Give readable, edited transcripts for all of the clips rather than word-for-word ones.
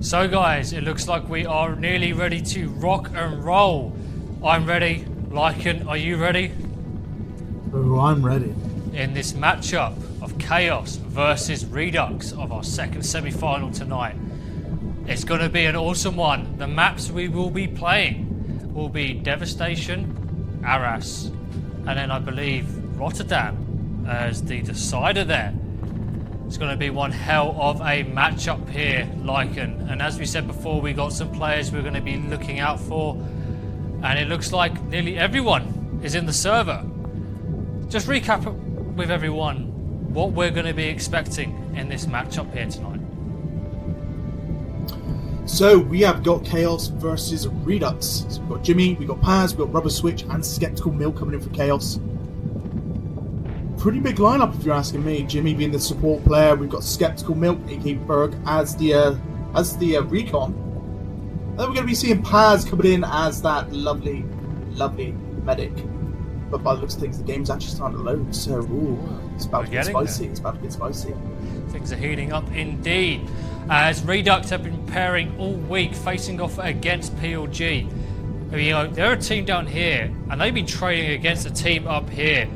So guys, it looks like we are nearly ready to rock and roll. I'm ready. Lycan, are you ready? Oh, I'm ready. In this matchup of KaoS versus reduX of our second semi-final tonight. It's going to be an awesome one. The maps we will be playing will be Devastation, Arras, and then I believe Rotterdam as the decider there. It's going to be one hell of a matchup here, Lycan. And as we said before, we got some players we're going to be looking out for. And it looks like nearly everyone is in the server. Just recap with everyone what we're going to be expecting in this matchup here tonight. So we have got KaoS versus reduX. So we've got Jimmy, we've got Paz, we've got Rubber Switch and Skeptical Milk coming in for KaoS. Pretty big lineup if you're asking me. Jimmy being the support player, we've got Skeptical Milk, aka Berg, as the recon. And then we're going to be seeing Paz coming in as that lovely medic. But by the looks of things, the game's actually starting to load, so it's about to get spicy. It's about to get spicy. Things are heating up indeed. As reduX have been preparing all week, facing off against PLG. You know, they're a team down here, and they've been training against a team up here.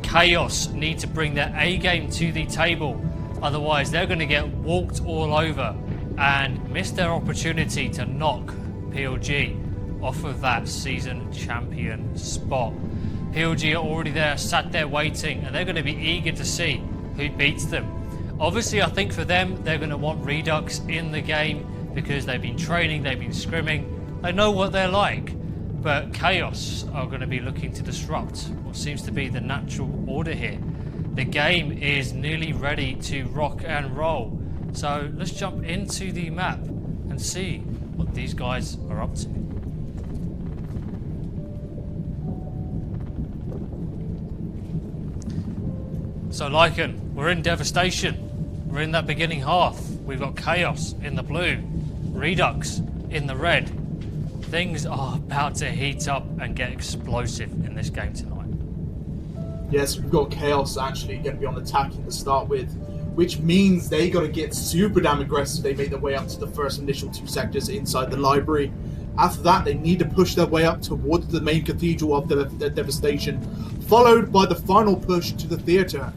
KaoS need to bring their A game to the table, otherwise they're going to get walked all over and miss their opportunity to knock PLG off of that season champion spot. PLG are already there, sat there waiting, and they're going to be eager to see who beats them. Obviously, I think for them, they're going to want reduX in the game because they've been training, they've been scrimming, they know what they're like. But KaoS are going to be looking to disrupt what seems to be the natural order here. The game is nearly ready to rock and roll. So let's jump into the map and see what these guys are up to. So Lycan, we're in Devastation. We're in that beginning half. We've got KaoS in the blue, reduX in the red. Things are about to heat up and get explosive in this game tonight. Yes, we've got KaoS actually going to be on attacking to start with, which means they got to get super damn aggressive. They make their way up to the first initial 2 sectors inside the library. After that, they need to push their way up towards the main cathedral of the Devastation, followed by the final push to the theatre.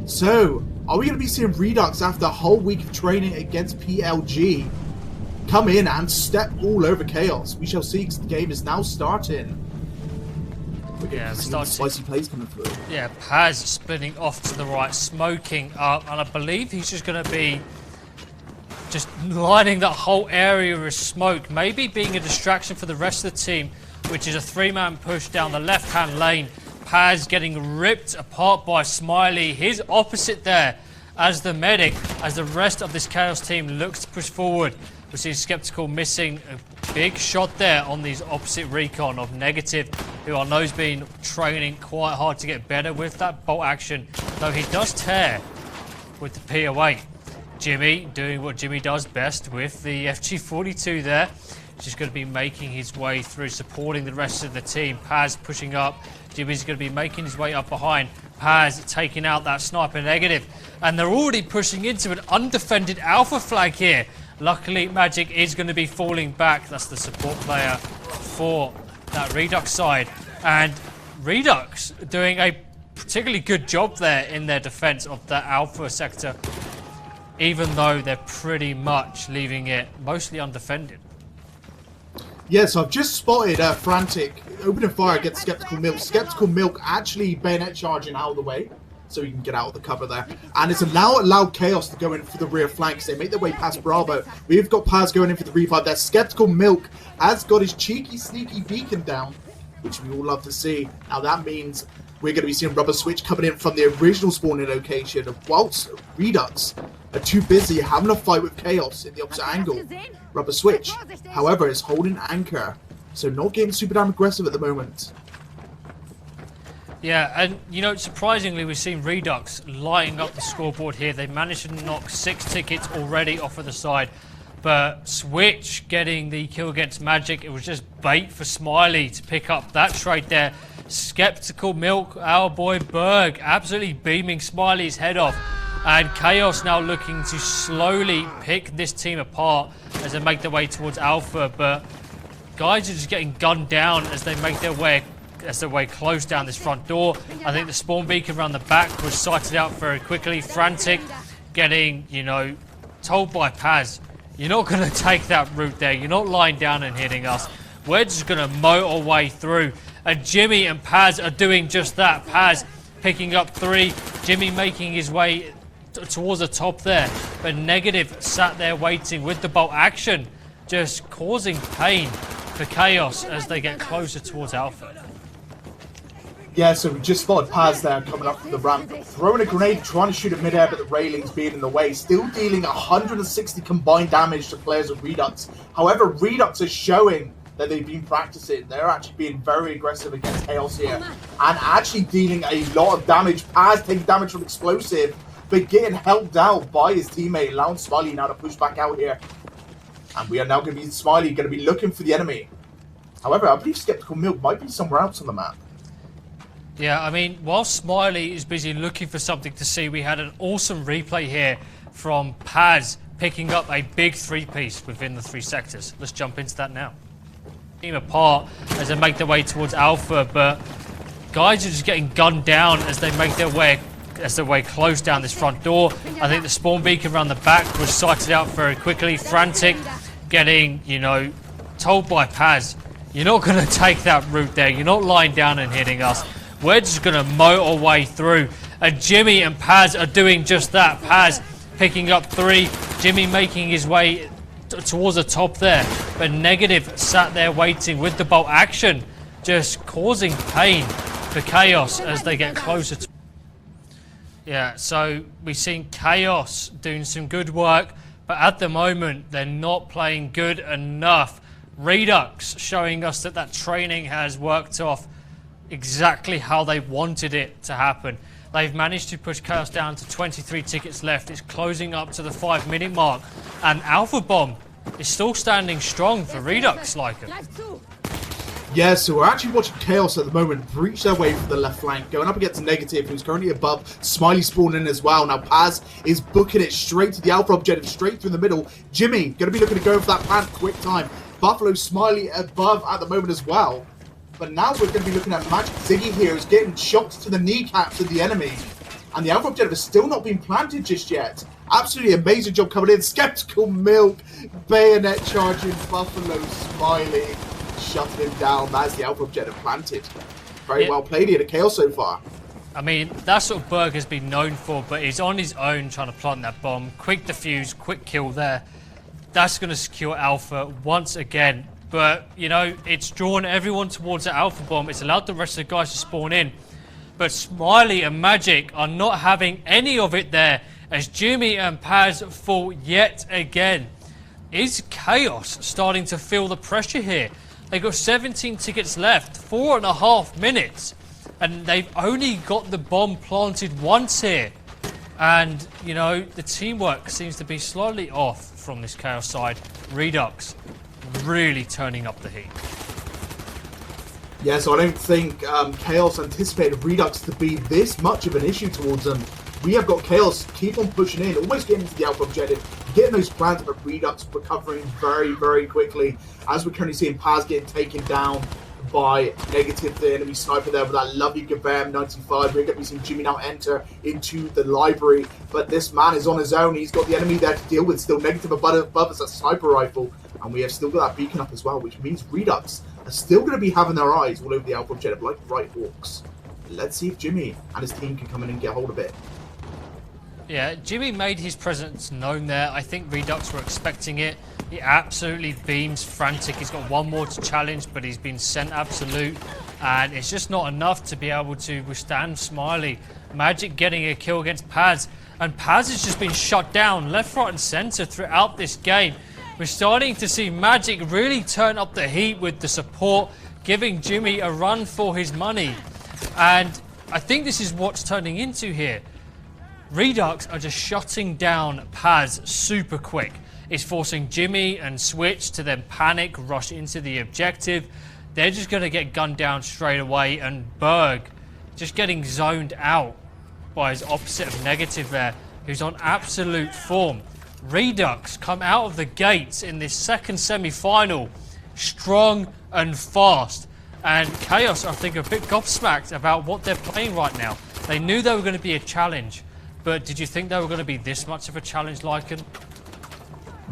So, are we going to be seeing reduX after a whole week of training against PLG come in and step all over KaoS? We shall see, because the game is now starting. We're getting some spicy plays coming through. Yeah, Paz spinning off to the right, smoking up, and I believe he's just going to be just lining that whole area with smoke, maybe being a distraction for the rest of the team, which is a 3-man push down the left-hand lane. Paz getting ripped apart by Smiley, his opposite there as the medic, as the rest of this KaoS team looks to push forward. We see Skeptical missing a big shot there on these opposite recon of Negative, who I know has been training quite hard to get better with that bolt action, though he does tear with the POA. Jimmy doing what Jimmy does best with the FG42 there. He's just going to be making his way through, supporting the rest of the team. Paz pushing up. Jimmy's going to be making his way up behind. Paz taking out that sniper Negative. And they're already pushing into an undefended alpha flag here. Luckily, Magic is going to be falling back. That's the support player for that reduX side. And reduX doing a particularly good job there in their defense of that alpha sector, even though they're pretty much leaving it mostly undefended. Yeah, so I've just spotted Frantic opening fire against Skeptical Milk. Skeptical Milk actually bayonet charging out of the way, so you can get out of the cover there. And it's allowed KaoS to go in for the rear flanks. They make their way past Bravo. We've got Paz going in for the revive there. Skeptical Milk has got his cheeky, sneaky beacon down, which we all love to see. Now that means we're going to be seeing Rubber Switch coming in from the original spawning location, whilst reduX are too busy having a fight with KaoS in the opposite angle. Rubber Switch, however, is holding anchor, so not getting super damn aggressive at the moment. Yeah, and you know, surprisingly, we've seen reduX lighting up the scoreboard here. They managed to knock 6 tickets already off of the side. But Switch getting the kill against Magic, it was just bait for Smiley to pick up that trade there. Skeptical Milk, our boy Berg, absolutely beaming Smiley's head off. And KaoS now looking to slowly pick this team apart as they make their way towards Alpha, but guys are just getting gunned down as they make their way close down this front door. I think the spawn beacon around the back was sighted out very quickly. Frantic getting, you know, told by Paz, you're not going to take that route there. You're not lying down and hitting us. We're just going to mow our way through. And Jimmy and Paz are doing just that. Paz picking up 3. Jimmy making his way towards the top there. But Negative sat there waiting with the bolt action, just causing pain for KaoS as they get closer towards Alpha. Yeah, so we just spotted Paz there coming up from the ramp, throwing a grenade, trying to shoot it mid-air, but the railings being in the way, still dealing 160 combined damage to players of reduX. However, reduX is showing that they've been practicing. They're actually being very aggressive against KaoS here, and actually dealing a lot of damage. Paz taking damage from explosive, but getting helped out by his teammate, allowing Smiley now to push back out here. And we are now going to be, Smiley, going to be looking for the enemy. However, I believe Skeptical Milk might be somewhere else on the map. Yeah, I mean, while Smiley is busy looking for something to see, we had an awesome replay here from Paz picking up a big 3-piece within the 3 sectors. Let's jump into that now. Team apart as they make their way towards Alpha, but guys are just getting gunned down as they make their way close down this front door. I think the spawn beacon around the back was sighted out very quickly. Frantic getting, you know, told by Paz, you're not going to take that route there. You're not lying down and hitting us. We're just going to mow our way through. And Jimmy and Paz are doing just that. Paz picking up 3. Jimmy making his way towards the top there. But Negative sat there waiting with the bolt action, just causing pain for KaoS as they get closer to... Yeah, so we've seen KaoS doing some good work, but at the moment they're not playing good enough. reduX showing us that that training has worked off exactly how they wanted it to happen. They've managed to push KaoS down to 23 tickets left. It's closing up to the 5-minute mark, and Alpha Bomb is still standing strong for reduX, like it. Yeah, so we're actually watching KaoS at the moment breach their way from the left flank, going up against Negative, who's currently above. Smiley spawning in as well. Now Paz is booking it straight to the Alpha objective, straight through the middle. Jimmy going to be looking to go for that plant quick time. Buffalo Smiley above at the moment as well. But now we're going to be looking at Magic Ziggy here, who's getting shots to the kneecaps of the enemy. And the Alpha objective has still not been planted just yet. Absolutely amazing job coming in. Skeptical Milk, bayonet charging Buffalo Smiley, shutting him down. That's the Alpha objective planted. Very well played here to KaoS so far. I mean, that's what Berg has been known for, but he's on his own trying to plant that bomb. Quick defuse, quick kill there. That's going to secure Alpha once again. But, you know, it's drawn everyone towards the Alpha bomb. It's allowed the rest of the guys to spawn in. But Smiley and Magic are not having any of it there as Jimmy and Paz fall yet again. Is KaoS starting to feel the pressure here? They've got 17 tickets left, 4.5 minutes, and they've only got the bomb planted once here. And, you know, the teamwork seems to be slightly off from this KaoS side. reduX really turning up the heat. Yeah, so I don't think KaoS anticipated reduX to be this much of an issue towards them. We have got KaoS keep on pushing in, almost getting into the Alpha objective, getting those plans, but reduX recovering very, very quickly. As we're currently seeing Paz getting taken down by Negative, the enemy sniper there with that lovely Gavem 95. We're going to be seeing Jimmy now enter into the library, but this man is on his own. He's got the enemy there to deal with. Still Negative above us, that sniper rifle, and we have still got that beacon up as well, which means reduX are still going to be having their eyes all over the Alpha objective like right hawks. Let's see if Jimmy and his team can come in and get hold of it. Yeah, Jimmy made his presence known there. I think reduX were expecting it. He absolutely beams Frantic. He's got one more to challenge, but he's been sent absolute. And it's just not enough to be able to withstand Smiley. Magic getting a kill against Paz. And Paz has just been shut down left, right and centre throughout this game. We're starting to see Magic really turn up the heat with the support, giving Jimmy a run for his money. And I think this is what's turning into here. reduX are just shutting down Paz super quick. It's forcing Jimmy and Switch to then panic, rush into the objective. They're just going to get gunned down straight away, and Berg just getting zoned out by his opposite of Negative there. who's on absolute form. reduX come out of the gates in this second semi-final strong and fast. And KaoS, I think, are a bit gobsmacked about what they're playing right now. They knew they were going to be a challenge, but did you think they were going to be this much of a challenge, Lycan?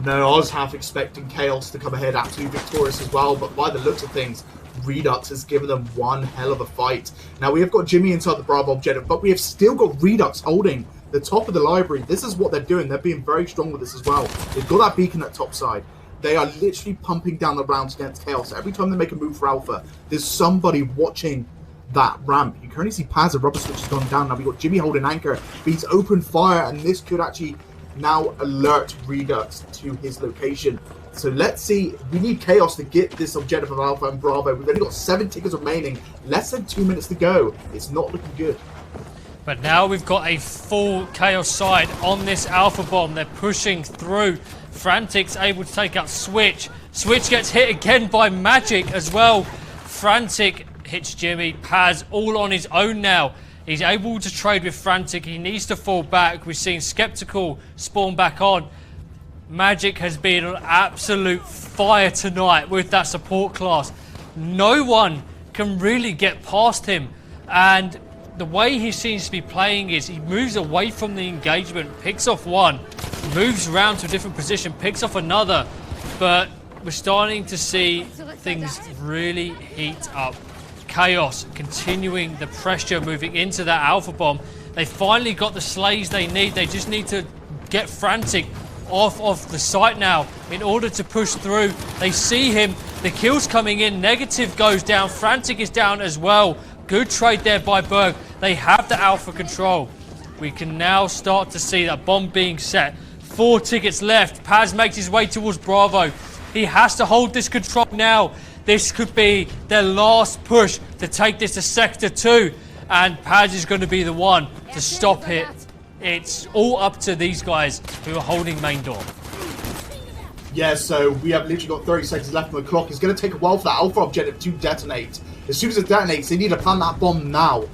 No, I was half expecting KaoS to come ahead absolutely victorious as well, but by the looks of things, reduX has given them one hell of a fight. Now, we have got Jimmy inside the Bravo objective, but we have still got reduX holding the top of the library. This is what they're doing. They're being very strong with this as well. They've got that beacon at top side. They are literally pumping down the rounds against KaoS. Every time they make a move for Alpha, there's somebody watching that ramp. You currently see Paz, a rubber switch has gone down. Now we've got Jimmy holding anchor, but he's opened fire, and this could actually now alert reduX to his location. So let's see. We need KaoS to get this objective of Alpha and Bravo. We've only got 7 tickets remaining. Less than 2 minutes to go. It's not looking good. But now we've got a full KaoS side on this Alpha bomb. They're pushing through. Frantic's able to take out Switch. Switch gets hit again by Magic as well. Frantic hits Jimmy. Paz all on his own now. He's able to trade with Frantic. He needs to fall back. We've seen Skeptical spawn back on. Magic has been on absolute fire tonight with that support class. No one can really get past him. And the way he seems to be playing is he moves away from the engagement, picks off one, moves around to a different position, picks off another. But we're starting to see things really heat up. KaoS continuing the pressure, moving into that Alpha bomb. They finally got the slays they need. They just need to get Frantic off the site now in order to push through. They see him. The kills coming in. Negative goes down. Frantic is down as well. Good trade there by Berg. They have the Alpha control. We can now start to see that bomb being set. 4 tickets left. Paz makes his way towards Bravo. He has to hold this control now. This could be their last push to take this to Sector 2. And Paz is going to be the one to stop it. It's all up to these guys who are holding main door. Yeah, so we have literally got 30 seconds left on the clock. It's going to take a while for that Alpha objective to detonate. As soon as it detonates, they need to plant that bomb now.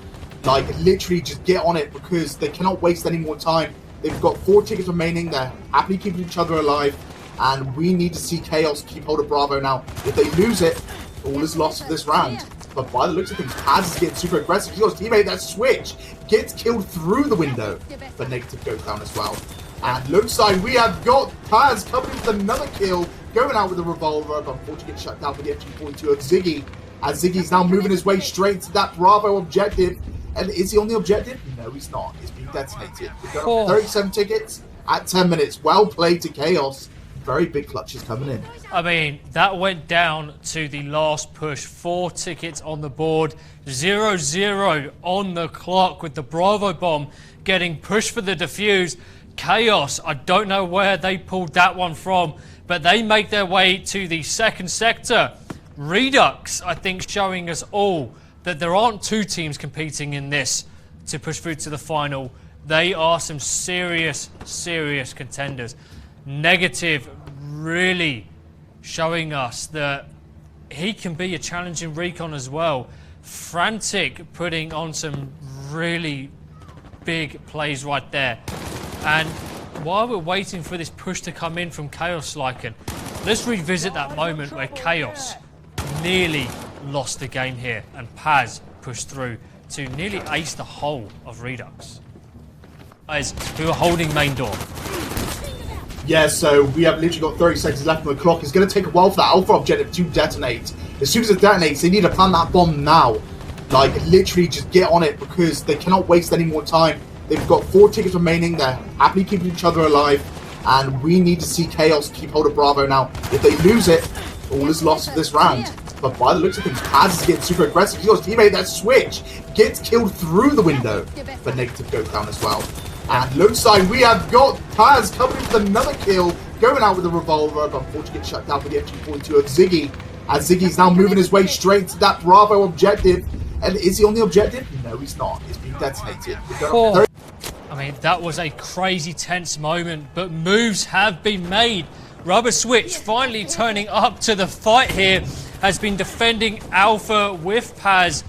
Like, literally just get on it because they cannot waste any more time. They've got 4 tickets remaining. They're happily keeping each other alive. And we need to see KaoS keep hold of Bravo now. If they lose it, all is lost for this round. But by the looks of things, Paz is getting super aggressive. He's got his teammate, that Switch, gets killed through the window. But Negative goes down as well. And looks like we have got Paz coming in with another kill, going out with a revolver, but unfortunately gets shut down with the FG42 of Ziggy. As Ziggy's now moving his way straight to that Bravo objective. And is he on the objective? No, he's not. He's being detonated. We've got 37 tickets at 10 minutes. Well played to KaoS. Very big clutches coming in. I mean, that went down to the last push. 4 tickets on the board. 0-0 on the clock with the Bravo bomb getting pushed for the defuse. KaoS, I don't know where they pulled that one from, but they make their way to the second sector. reduX, I think, showing us all that there aren't 2 teams competing in this to push through to the final. They are some serious, serious contenders. Negative really showing us that he can be a challenging recon as well. Frantic putting on some really big plays right there. And while we're waiting for this push to come in from KaoS Lycan, let's revisit that moment where KaoS nearly lost the game here and Paz pushed through to nearly ace the whole of reduX. Guys who are holding main door. Yeah, so we have literally got 30 seconds left on the clock. It's going to take a while for that Alpha objective to detonate. As soon as it detonates, they need to plant that bomb now. Like, literally just get on it because they cannot waste any more time. They've got 4 tickets remaining. They're happily keeping each other alive. And we need to see KaoS keep hold of Bravo now. If they lose it, all is lost for this round. But by the looks of things, Paz is getting super aggressive. He's got his teammate, that Switch, gets killed through the window. But Negative goes down as well. And looks like we have got Paz coming in with another kill, going out with a revolver, but unfortunately gets shut down with the FG42 of Ziggy. As Ziggy's now moving his way straight to that Bravo objective. And is he on the objective? No, he's not. He's being detonated. I mean, that was a crazy tense moment, but moves have been made. Rubber Switch finally turning up to the fight here, has been defending Alpha with Paz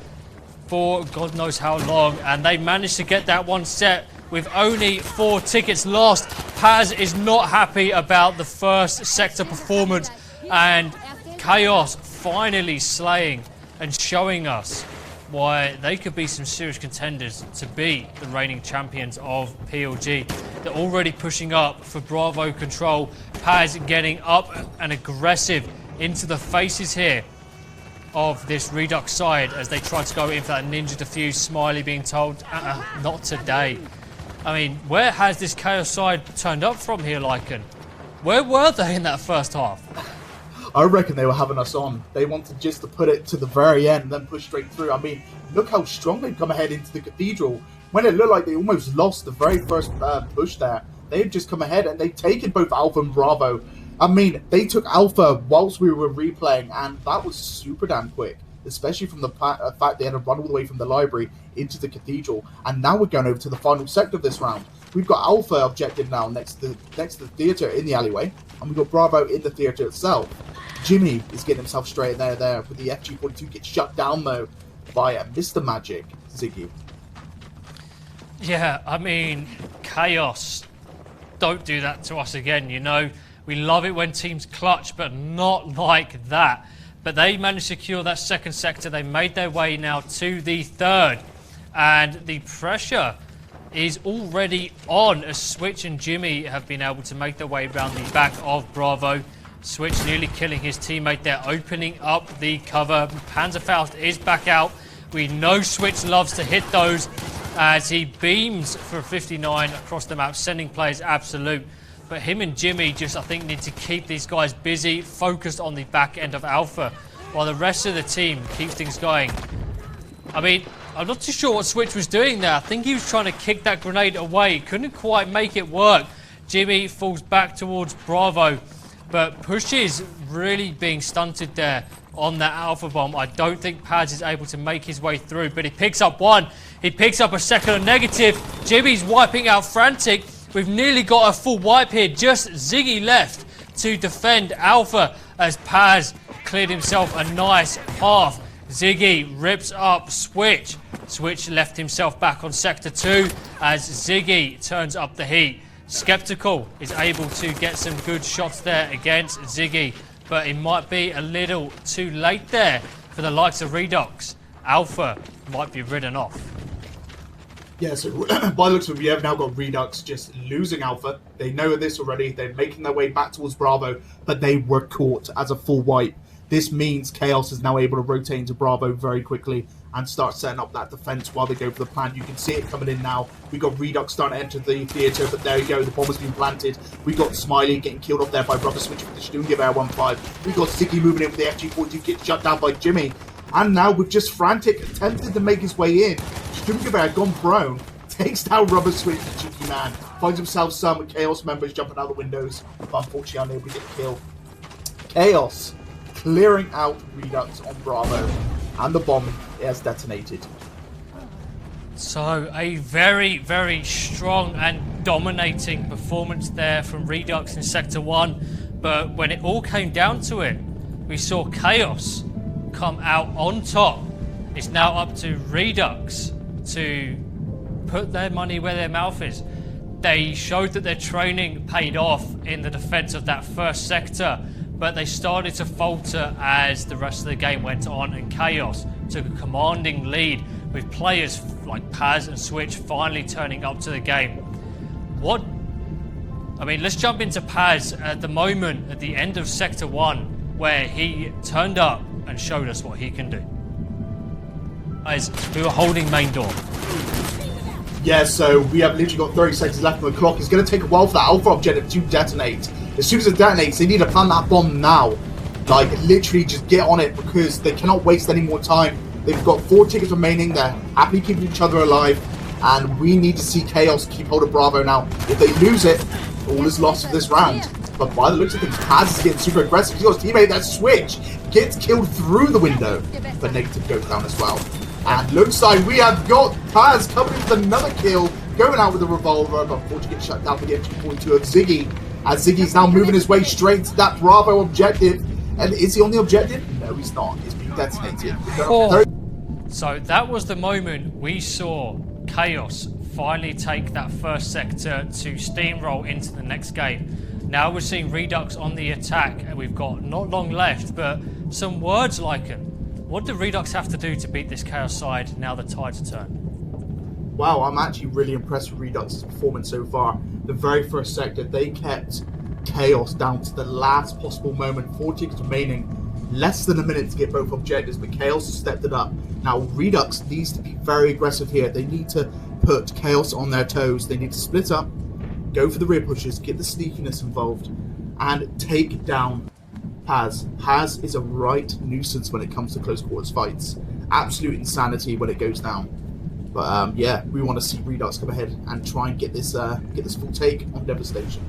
for God knows how long, and they managed to get that one set. with only 4 tickets lost. Paz is not happy about the first sector performance, and KaoS finally slaying and showing us why they could be some serious contenders to be the reigning champions of PLG. They're already pushing up for Bravo control. Paz getting up and aggressive into the faces here of this reduX side as they try to go in for that ninja defuse. Smiley being told, not today. I mean, where has this KaoS side turned up from here, Lycan? Where were they in that first half? I reckon they were having us on. They wanted just to put it to the very end and then push straight through. I mean, look how strong they've come ahead into the Cathedral. When it looked like they almost lost the very first push there, they've just come ahead and they've taken both Alpha and Bravo. I mean, they took Alpha whilst we were replaying, and that was super damn quick, especially from the fact they had to run all the way from the library into the Cathedral. And now we're going over to the final sector of this round. We've got Alpha objective now next to the theatre in the alleyway, and we've got Bravo in the theatre itself. Jimmy is getting himself straight in there with the FG42. Gets shut down, though, by Mr. Magic, Ziggy. Yeah, I mean, KaoS, don't do that to us again, you know. We love it when teams clutch, but not like that. But they managed to secure that second sector. They made their way now to the third. And the pressure is already on as Switch and Jimmy have been able to make their way around the back of Bravo. Switch nearly killing his teammate there, opening up the cover. Panzerfaust is back out. We know Switch loves to hit those as he beams for 59 across the map, sending players absolute. But him and Jimmy just, I think, need to keep these guys busy, focused on the back end of Alpha, while the rest of the team keeps things going. I mean, I'm not too sure what Switch was doing there. I think he was trying to kick that grenade away. Couldn't quite make it work. Jimmy falls back towards Bravo, but pushes really being stunted there on that Alpha bomb. I don't think Paz is able to make his way through, but he picks up one. He picks up a second negative. Jimmy's wiping out Frantic. We've nearly got a full wipe here. Just Ziggy left to defend Alpha as Paz cleared himself a nice path. Ziggy rips up Switch. Switch left himself back on Sector 2 as Ziggy turns up the heat. Skeptical is able to get some good shots there against Ziggy, but it might be a little too late there for the likes of reduX. Alpha might be ridden off. Yeah, so by the looks of it, we have now got reduX just losing Alpha. They know this already. They're making their way back towards Bravo, but they were caught as a full wipe. This means KaoS is now able to rotate into Bravo very quickly and start setting up that defense while they go for the plan. You can see it coming in now. We got reduX starting to enter the theatre, but there you go. The bomb has been planted. We got Smiley getting killed off there by Brother Switch with the Stungiv Air 1-5. We got Ziggy moving in with the FG42, gets shut down by Jimmy. And now with just Frantic attempting to make his way in, Stungiv Air gone prone, takes down Rubber Switch, the cheeky man. Finds himself some with KaoS members jumping out the windows, but unfortunately unable to get the kill. KaoS clearing out reduX on Bravo, and the bomb has detonated. So a very, very strong and dominating performance there from reduX in Sector 1. But when it all came down to it, we saw KaoS come out on top. It's now up to reduX to put their money where their mouth is. They showed that their training paid off in the defense of that first sector, but they started to falter as the rest of the game went on, and KaoS took a commanding lead with players like Paz and Switch finally turning up to the game. Let's jump into Paz at the moment at the end of Sector 1, where he turned up and showed us what he can do. Guys, we were holding main door. Yeah, so we have literally got 30 seconds left on the clock. It's going to take a while for that Alpha objective to detonate. As soon as it detonates, they need to plant that bomb now. Like, literally just get on it because they cannot waste any more time. They've got 4 tickets remaining. They're happily keeping each other alive. And we need to see KaoS keep hold of Bravo now. If they lose it, all is lost for this round. But by the looks of things, Paz is getting super aggressive. He's got his teammate, that Switch, gets killed through the window. But Negative goes down as well. And looks like we have got Paz coming in with another kill, going out with a revolver, but unfortunately gets shut down with the FG42 of Ziggy. As Ziggy's now moving his way straight to that Bravo objective. And is he on the objective? No, he's not. He's been detonated. So that was the moment we saw KaoS finally take that first sector to steamroll into the next game. Now we're seeing reduX on the attack, and we've got not long left, but some words like it. What do reduX have to do to beat this KaoS side now the tide's turned? Wow, I'm actually really impressed with reduX's performance so far. The very first sector, they kept KaoS down to the last possible moment. 4 tickets remaining, less than a minute to get both objectives, but KaoS has stepped it up. Now reduX needs to be very aggressive here. They need to put KaoS on their toes. They need to split up, go for the rear pushes, get the sneakiness involved, and take down Paz. Paz is a right nuisance when it comes to close quarters fights. Absolute insanity when it goes down. But yeah, we want to see reduX come ahead and try and get this full take on Devastation.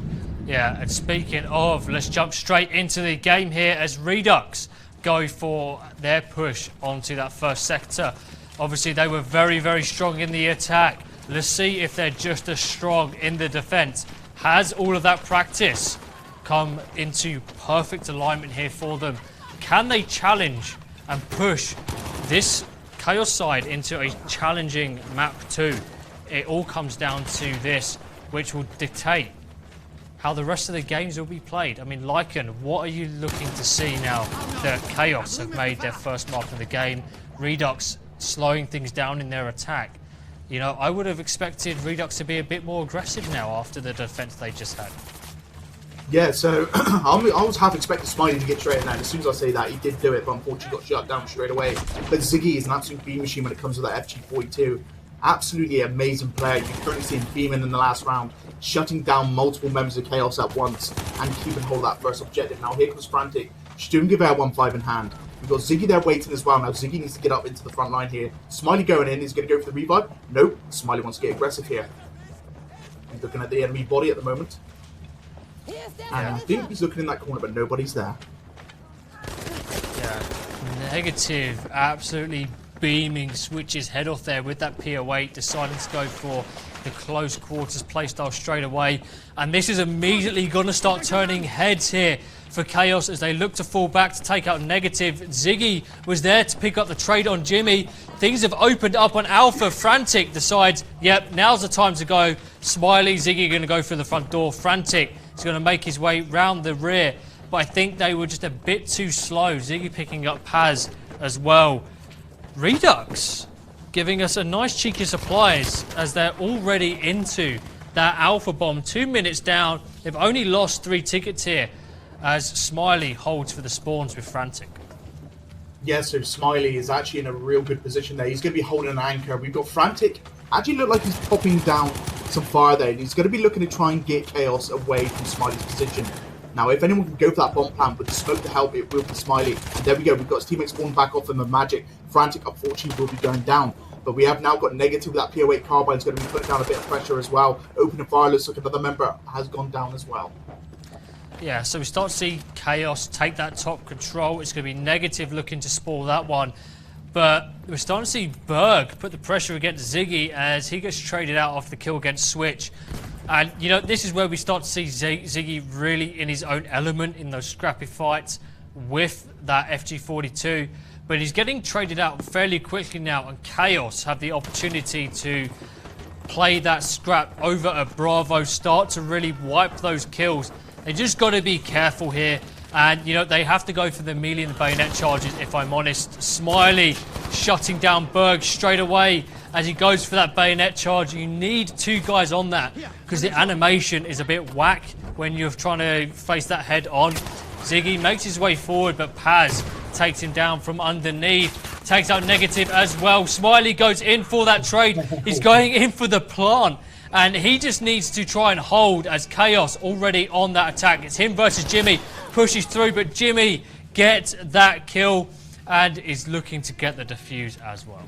Yeah, and speaking of, let's jump straight into the game here as reduX go for their push onto that first sector. Obviously, they were very, very strong in the attack. Let's see if they're just as strong in the defense. Has all of that practice come into perfect alignment here for them? Can they challenge and push this KaoS side into a challenging map 2? It all comes down to this, which will dictate how the rest of the games will be played. I mean, Lycan, what are you looking to see now that KaoS have made their first mark in the game? reduX slowing things down in their attack. You know, I would have expected reduX to be a bit more aggressive now after the defense they just had. Yeah, so I was half expecting Smiley to get straight in there. As soon as I say that, he did do it, but unfortunately got shut down straight away. But Ziggy is an absolute beam machine when it comes to that FG42. Absolutely amazing player. You can currently see him beaming in the last round, shutting down multiple members of KaoS at once and keeping hold of that first objective. Now here comes Frantic. Shouldn't give out 1-5 in hand. We've got Ziggy there waiting as well. Now Ziggy needs to get up into the front line here. Smiley going in. He's going to go for the revive. Nope. Smiley wants to get aggressive here. He's looking at the enemy body at the moment. And I think he's looking in that corner, but nobody's there. Yeah, negative, absolutely beaming, switches head off there with that PO8, deciding to go for the close quarters playstyle straight away. And this is immediately going to start turning heads here for KaoS as they look to fall back to take out negative. Ziggy was there to pick up the trade on Jimmy. Things have opened up on Alpha. Frantic decides, yep, now's the time to go. Smiley, Ziggy going to go through the front door. Frantic is going to make his way round the rear. But I think they were just a bit too slow. Ziggy picking up Paz as well. reduX giving us a nice cheeky surprise as they're already into that Alpha bomb. 2 minutes down. They've only lost 3 tickets here as Smiley holds for the spawns with Frantic. Yeah, so Smiley is actually in a real good position there. He's going to be holding an anchor. We've got Frantic. Actually look like he's popping down some fire there. And he's going to be looking to try and get KaoS away from Smiley's position. Now, if anyone can go for that bomb plant with the smoke to help, it will be Smiley. And there we go. We've got his teammates spawned back off him. The Magic. Frantic, unfortunately, will be going down. But we have now got negative with that PO8 carbine. It's going to be putting down a bit of pressure as well. Opening fire. Looks like another member has gone down as well. Yeah, so we start to see KaoS take that top control. It's going to be negative looking to spoil that one. But we're starting to see Berg put the pressure against Ziggy as he gets traded out off the kill against Switch. And, you know, this is where we start to see Ziggy really in his own element in those scrappy fights with that FG42. But he's getting traded out fairly quickly now, and KaoS have the opportunity to play that scrap over a Bravo, start to really wipe those kills. They just got to be careful here. And, you know, they have to go for the melee and the bayonet charges, if I'm honest. Smiley shutting down Berg straight away as he goes for that bayonet charge. You need 2 guys on that because the animation is a bit whack when you're trying to face that head on. Ziggy makes his way forward, but Paz takes him down from underneath. Takes out negative as well. Smiley goes in for that trade. He's going in for the plant. And he just needs to try and hold as KaoS already on that attack. It's him versus Jimmy. Pushes through, but Jimmy gets that kill and is looking to get the defuse as well.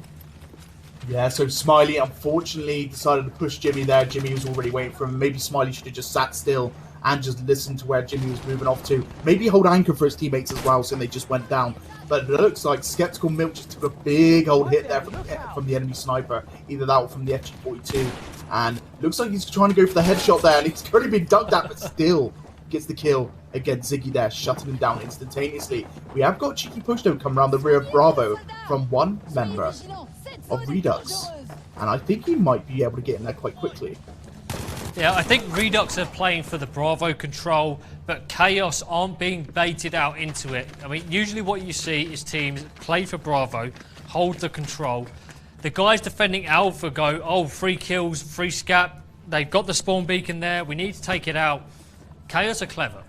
Yeah, so Smiley unfortunately decided to push Jimmy there. Jimmy was already waiting for him. Maybe Smiley should have just sat still and just listened to where Jimmy was moving off to. Maybe hold anchor for his teammates as well, so they just went down. But it looks like Skeptical Milk just took a big old hit there from the enemy sniper. Either that or from the FG42. And looks like he's trying to go for the headshot there, and he's currently been ducked at, but still gets the kill against Ziggy there, shutting him down instantaneously. We have got cheeky push though come around the rear of Bravo from one member of reduX. and I think he might be able to get in there quite quickly. Yeah, I think Redux are playing for the Bravo control, but KaoS aren't being baited out into it. I mean, usually what you see is teams play for Bravo, hold the control. The guys defending Alpha go, oh, 3 kills, 3 scap. They've got the spawn beacon there. We need to take it out. KaoS are clever.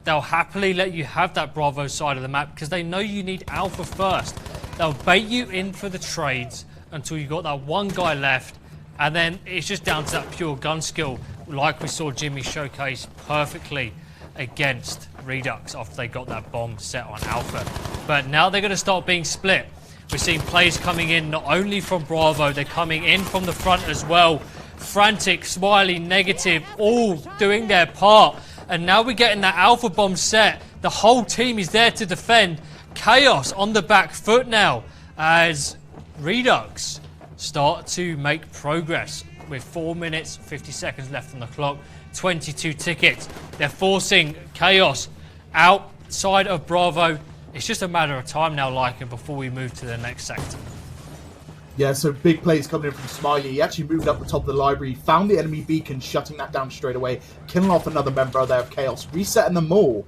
They'll happily let you have that Bravo side of the map because they know you need Alpha first. They'll bait you in for the trades until you've got that one guy left, and then it's just down to that pure gun skill, like we saw Jimmy showcase perfectly against Redux after they got that bomb set on Alpha. But now they're going to start being split. We're seeing plays coming in not only from Bravo, they're coming in from the front as well. Frantic, Smiley, Negative, all doing their part. And now we're getting that Alpha bomb set. The whole team is there to defend. KaoS on the back foot now as Redux start to make progress with 4 minutes, 50 seconds left on the clock, 22 tickets. They're forcing KaoS outside of Bravo. It's just a matter of time now, Lycan, before we move to the next sector. Yeah, so big plays coming in from Smiley. He actually moved up the top of the library, found the enemy beacon, shutting that down straight away, killing off another member there of KaoS, resetting them all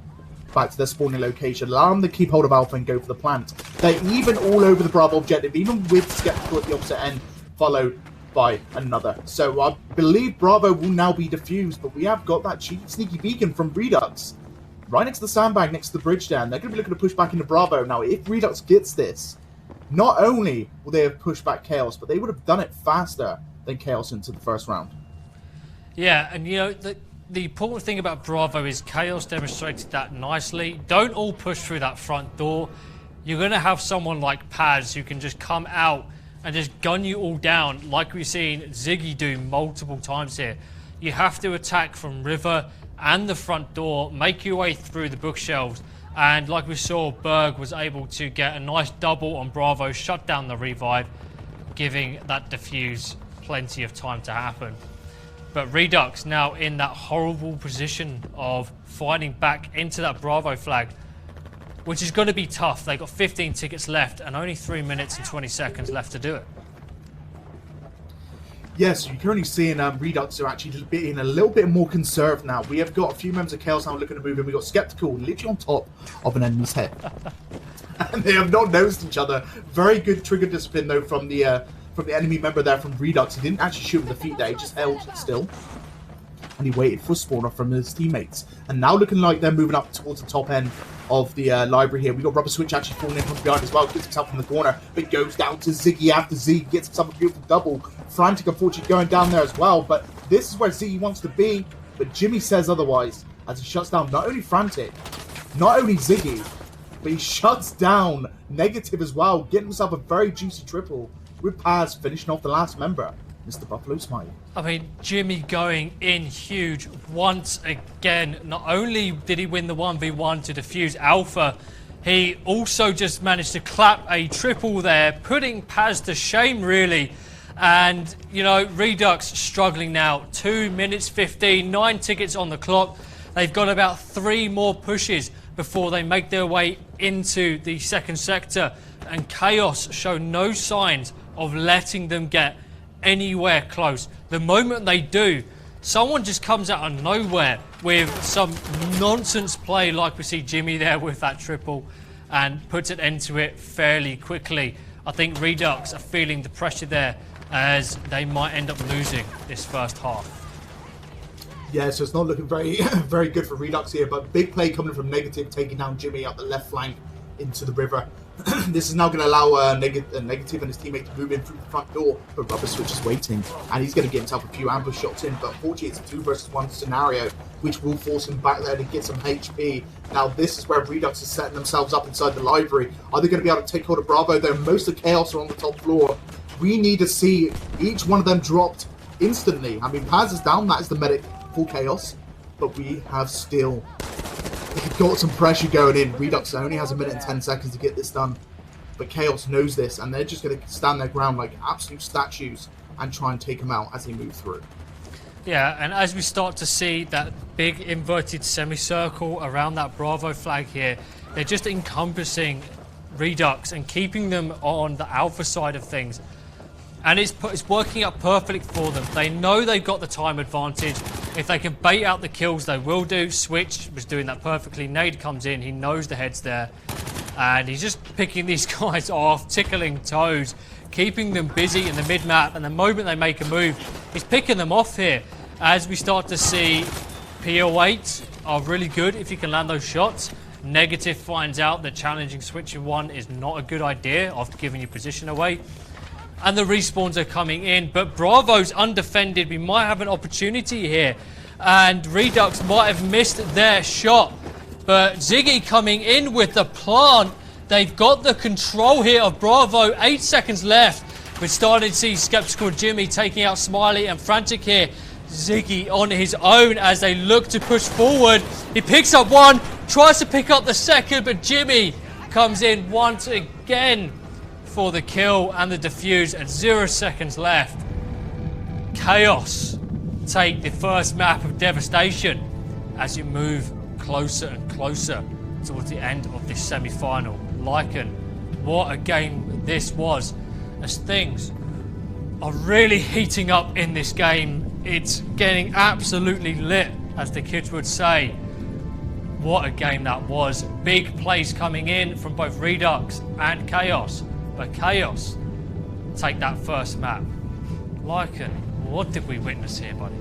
back to their spawning location, allowing them to keep hold of Alpha and go for the plant. They're even all over the Bravo objective, even with Skeptical at the opposite end, followed by another. So I believe Bravo will now be defused, but we have got that cheeky, sneaky beacon from Redux right next to the sandbag, next to the bridge there, and they're going to be looking to push back into Bravo. Now, if Redux gets this, not only will they have pushed back KaoS, but they would have done it faster than KaoS into the first round. Yeah, and you know, the important thing about Bravo is KaoS demonstrated that nicely. Don't all push through that front door. You're going to have someone like Paz who can just come out and just gun you all down like we've seen Ziggy do multiple times here. You have to attack from River and the front door, make your way through the bookshelves. And like we saw, Berg was able to get a nice double on Bravo, shut down the revive, giving that defuse plenty of time to happen. But Redux now in that horrible position of fighting back into that Bravo flag, which is going to be tough. They've got 15 tickets left and only 3 minutes and 20 seconds left to do it. Yes, you're currently seeing Redux are actually being a little bit more conserved now. We have got a few members of KaoS now looking to move in. We've got Skeptical literally on top of an enemy's head. And they have not noticed each other. Very good trigger discipline, though, from the enemy member there from Redux. He didn't actually shoot him in the feet there. He just held still. And he waited for a spawner from his teammates. And now looking like they're moving up towards the top end of the library here. We've got Rubber Switch actually falling in from behind as well. Gets himself in the corner, but goes down to Ziggy after Ziggy gets himself a beautiful double. Frantic, unfortunately, going down there as well. But this is where Ziggy wants to be. But Jimmy says otherwise as he shuts down not only Frantic, not only Ziggy, but he shuts down Negative as well, getting himself a very juicy triple with Paz finishing off the last member, Mr. Buffalo Smiley. I mean, Jimmy going in huge once again. Not only did he win the 1v1 to defuse Alpha, he also just managed to clap a triple there, putting Paz to shame, really. And, you know, Redux struggling now. 2 minutes 15, 9 tickets on the clock. They've got about 3 more pushes before they make their way into the second sector. And KaoS show no signs of letting them get anywhere close. The moment they do, someone just comes out of nowhere with some nonsense play like we see Jimmy there with that triple and puts an end to it fairly quickly. I think Redux are feeling the pressure there as they might end up losing this first half. Yeah, so it's not looking very very good for Redux here, but big play coming from Negative, taking down Jimmy up the left flank into the river. This is now going to allow Negative and his teammate to move in through the front door, but Rubber Switch is waiting, and he's going to get himself a few ambush shots in, but fortunately it's a 2 versus 1 scenario, which will force him back there to get some HP. Now this is where Redux is setting themselves up inside the library. Are they going to be able to take hold of Bravo, though? Most of KaoS are on the top floor. We need to see each one of them dropped instantly. I mean, Paz is down, that is the medic for KaoS, but we have still got some pressure going in. Redux only has 1 minute and 10 seconds to get this done, but KaoS knows this, and they're just going to stand their ground like absolute statues and try and take them out as they move through. Yeah, and as we start to see that big inverted semicircle around that Bravo flag here, they're just encompassing Redux and keeping them on the Alpha side of things. And it's working out perfectly for them. They know they've got the time advantage. If they can bait out the kills, they will do. Switch was doing that perfectly. Nade comes in. He knows the head's there. And he's just picking these guys off, tickling toes, keeping them busy in the mid-map. And the moment they make a move, he's picking them off here. As we start to see PO8 are really good if you can land those shots. Negative finds out that challenging Switcher 1 is not a good idea after giving your position away. And the respawns are coming in, but Bravo's undefended. We might have an opportunity here, and reduX might have missed their shot. But Ziggy coming in with the plant. They've got the control here of Bravo. 8 seconds left. We're starting to see Skeptical Jimmy taking out Smiley and Frantic here. Ziggy on his own as they look to push forward. He picks up one, tries to pick up the second, but Jimmy comes in once again for the kill and the defuse at 0 seconds left. KaoS take the first map of Devastation as you move closer and closer towards the end of this semi-final. Lycan, what a game this was, as things are really heating up in this game. It's getting absolutely lit, as the kids would say. What a game that was. Big plays coming in from both reduX and KaoS. But KaoS take that first map. Lycan, what did we witness here, buddy?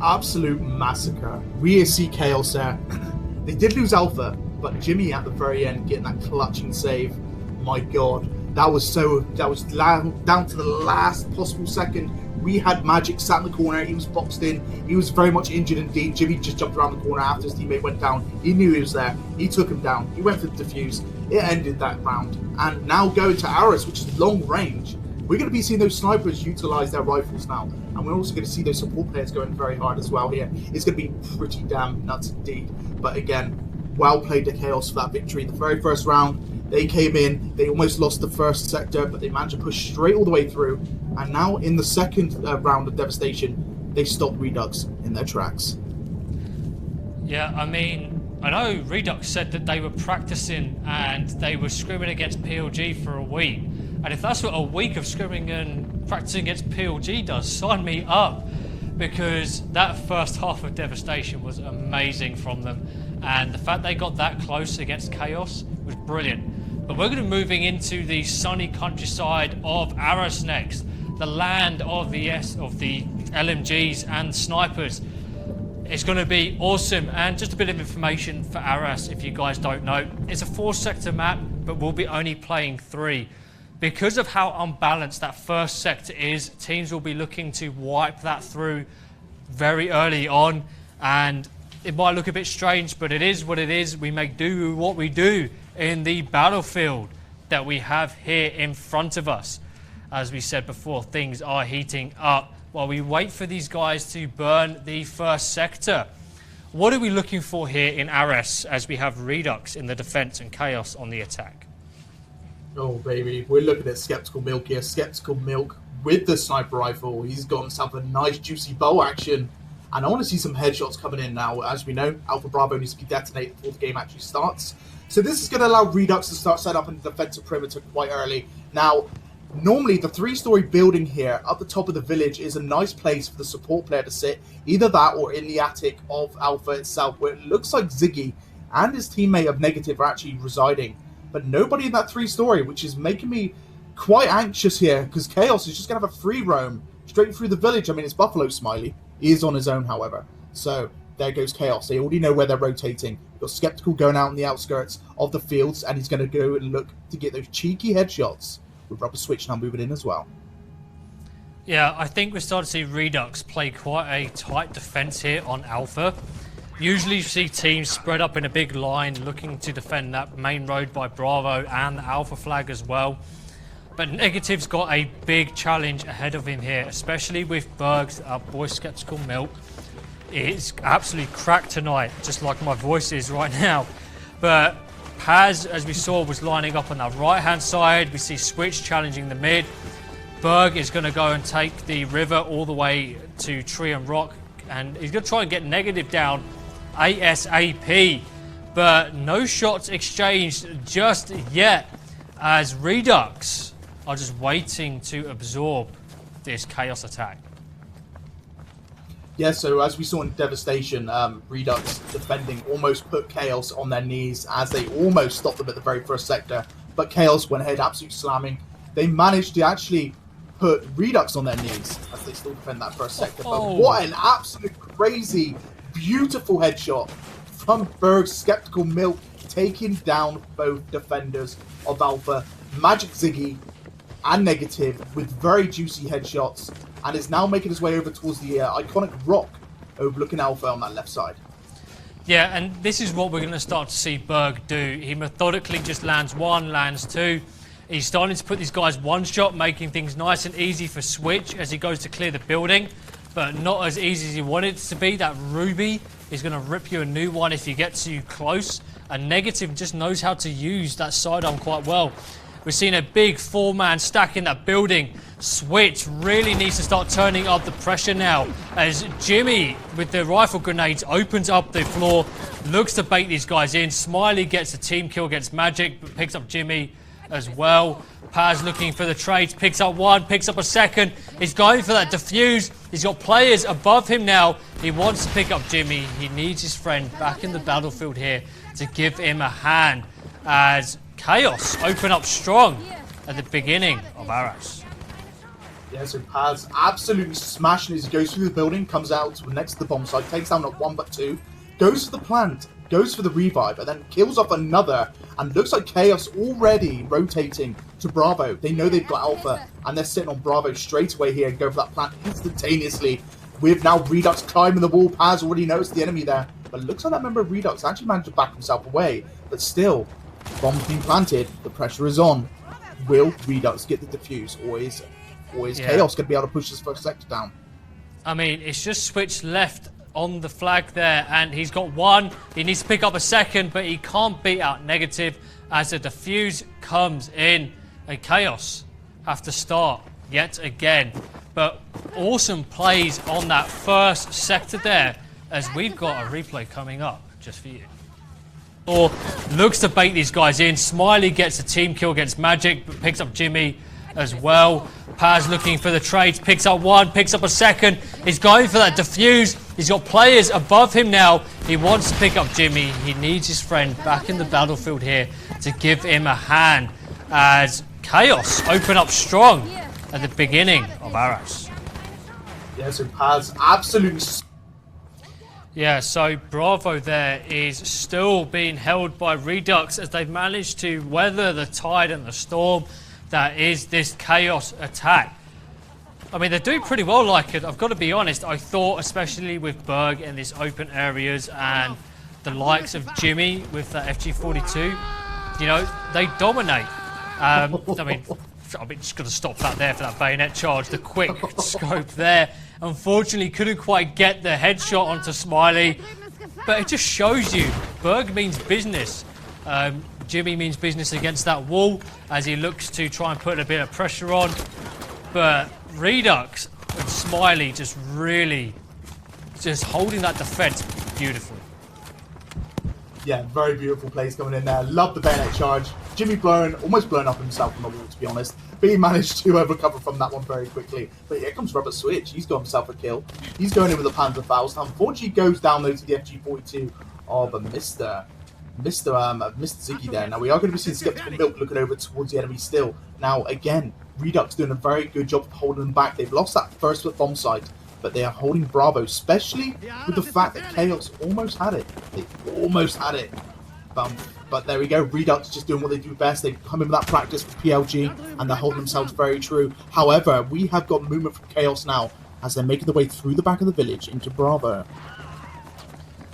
Absolute massacre. We see KaoS there. They did lose Alpha, but Jimmy at the very end getting that clutching save. My God, that was down to the last possible second. We had Magic sat in the corner. He was boxed in. He was very much injured indeed. Jimmy just jumped around the corner after his teammate went down. He knew he was there. He took him down. He went for the defuse. It ended that round. And now going to Aris, which is long range. We're going to be seeing those snipers utilize their rifles now. And we're also going to see those support players going very hard as well here. It's going to be pretty damn nuts indeed. But again, well played to KaoS for that victory. The very first round, they came in. They almost lost the first sector, but they managed to push straight all the way through. And now in the second round of Devastation, they stopped reduX in their tracks. Yeah, I mean, I know reduX said that they were practicing and they were scrimming against PLG for a week. And if that's what a week of scrimming and practicing against PLG does, sign me up. Because that first half of Devastation was amazing from them. And the fact they got that close against KaoS was brilliant. But we're going to be moving into the sunny countryside of Aris next. The land of the LMGs and snipers. It's going to be awesome. And just a bit of information for Aris, if you guys don't know. It's a 4-sector map, but we'll be only playing 3. Because of how unbalanced that first sector is, teams will be looking to wipe that through very early on. And it might look a bit strange, but it is what it is. We make do what we do in the battlefield that we have here in front of us. As we said before, things are heating up while we wait for these guys to burn the first sector. What are we looking for here in Aris as we have reduX in the defense and KaoS on the attack? Oh, baby. We're looking at Skeptical Milk here. Skeptical Milk with the sniper rifle. He's got himself a nice, juicy bow action. And I want to see some headshots coming in now. As we know, Alpha Bravo needs to be detonated before the game actually starts. So this is going to allow reduX to start set up in the defensive perimeter quite early. Now, normally the 3-story building here up the top of the village is a nice place for the support player to sit. Either that or in the attic of Alpha itself, where it looks like Ziggy and his teammate of Negative are actually residing. But nobody in that 3-story, which is making me quite anxious here, because KaoS is just going to have a free roam straight through the village. I mean, it's Buffalo Smiley. He is on his own, however. So there goes KaoS. They already know where they're rotating. You've got Skeptical going out on the outskirts of the fields, and he's going to go and look to get those cheeky headshots with Rubber Switch now moving in as well. Yeah, I think we're starting to see reduX play quite a tight defense here on Alpha. Usually you see teams spread up in a big line looking to defend that main road by Bravo and the Alpha flag as well. But Negative's got a big challenge ahead of him here, especially with Bergs, our boy Skeptical Milk. It's absolutely cracked tonight, just like my voice is right now. But Paz, as we saw, was lining up on that right-hand side. We see Switch challenging the mid. Berg is going to go and take the river all the way to Tree and Rock. And he's going to try and get Negative down ASAP. But no shots exchanged just yet, as reduX are just waiting to absorb this KaoS attack. Yeah, so as we saw in Devastation, Redux defending almost put KaoS on their knees as they almost stopped them at the very first sector. But KaoS went ahead, absolutely slamming. They managed to actually put Redux on their knees as they still defend that first sector. But what an absolute crazy, beautiful headshot from Berg's Skeptical Milk, taking down both defenders of Alpha, Magic Ziggy and Negative, with very juicy headshots, and is now making his way over towards the iconic rock overlooking Alpha on that left side. Yeah, and this is what we're going to start to see Berg do. He methodically just lands one, lands two. He's starting to put these guys one shot, making things nice and easy for Switch as he goes to clear the building, but not as easy as he wanted it to be. That Ruby is going to rip you a new one if you get too close, and Negative just knows how to use that sidearm quite well. We're seeing a big four-man stack in that building. Switch really needs to start turning up the pressure now as Jimmy, with the rifle grenades, opens up the floor, looks to bait these guys in. Smiley gets a team kill against Magic, but picks up Jimmy as well. Paz looking for the trades, picks up one, picks up a second. He's going for that defuse. He's got players above him now. He wants to pick up Jimmy. He needs his friend back in the battlefield here to give him a hand as KaoS open up strong at the beginning of Aras. Yeah, so Paz absolutely smashing as he goes through the building, comes out next to the bomb site, takes down not one but two, goes for the plant, goes for the revive, and then kills off another, and looks like KaoS already rotating to Bravo. They know they've got Alpha, and they're sitting on Bravo straight away here and go for that plant instantaneously. With now Redux climbing the wall. Paz already noticed the enemy there, but looks like that member of Redux actually managed to back himself away, but still, bomb's being planted, the pressure is on. Will Redux get the defuse, or is KaoS going to be able to push this first sector down? I mean, it's just switched left on the flag there, and he's got one. He needs to pick up a second, but he can't beat out Negative as the defuse comes in, and KaoS have to start yet again. But awesome plays on that first sector there, as we've got a replay coming up just for you. Or looks to bait these guys in. Smiley gets a team kill against Magic, but picks up Jimmy as well. Paz looking for the trades, picks up one, picks up a second. He's going for that defuse. He's got players above him now. He wants to pick up Jimmy. He needs his friend back in the battlefield here to give him a hand as KaoS open up strong at the beginning of Aras. Yeah, so Paz absolutely... Yeah, so Bravo there is still being held by Redux as they've managed to weather the tide and the storm that is this KaoS attack. I mean, they're doing pretty well like it. I've got to be honest, I thought, especially with Berg in these open areas and the likes of Jimmy with that FG42, you know, they dominate. I mean, just got to stop that there for that bayonet charge. The quick scope there. Unfortunately, couldn't quite get the headshot onto Smiley. But it just shows you, Berg means business. Jimmy means business against that wall as he looks to try and put a bit of pressure on. But Redux and Smiley just really just holding that defense beautifully. Yeah, very beautiful plays coming in there. Love the bayonet charge. Jimmy almost blown up himself on the wall, to be honest. But he managed to recover from that one very quickly. But here comes Robert Switch. He's got himself a kill. He's going in with a Panzer Faust. Unfortunately, he goes down though to the FG42 of Mr. Ziggy there. Now, we are going to be seeing Skeptical Milk looking over towards the enemy still. Now, again, Redux doing a very good job of holding them back. They've lost that first bomb site, but they are holding Bravo, especially with the fact that KaoS almost had it. They almost had it. But there we go. Redux just doing what they do best. They come in with that practice with PLG, and they're holding themselves very true. However, we have got movement from KaoS now as they're making their way through the back of the village into Bravo.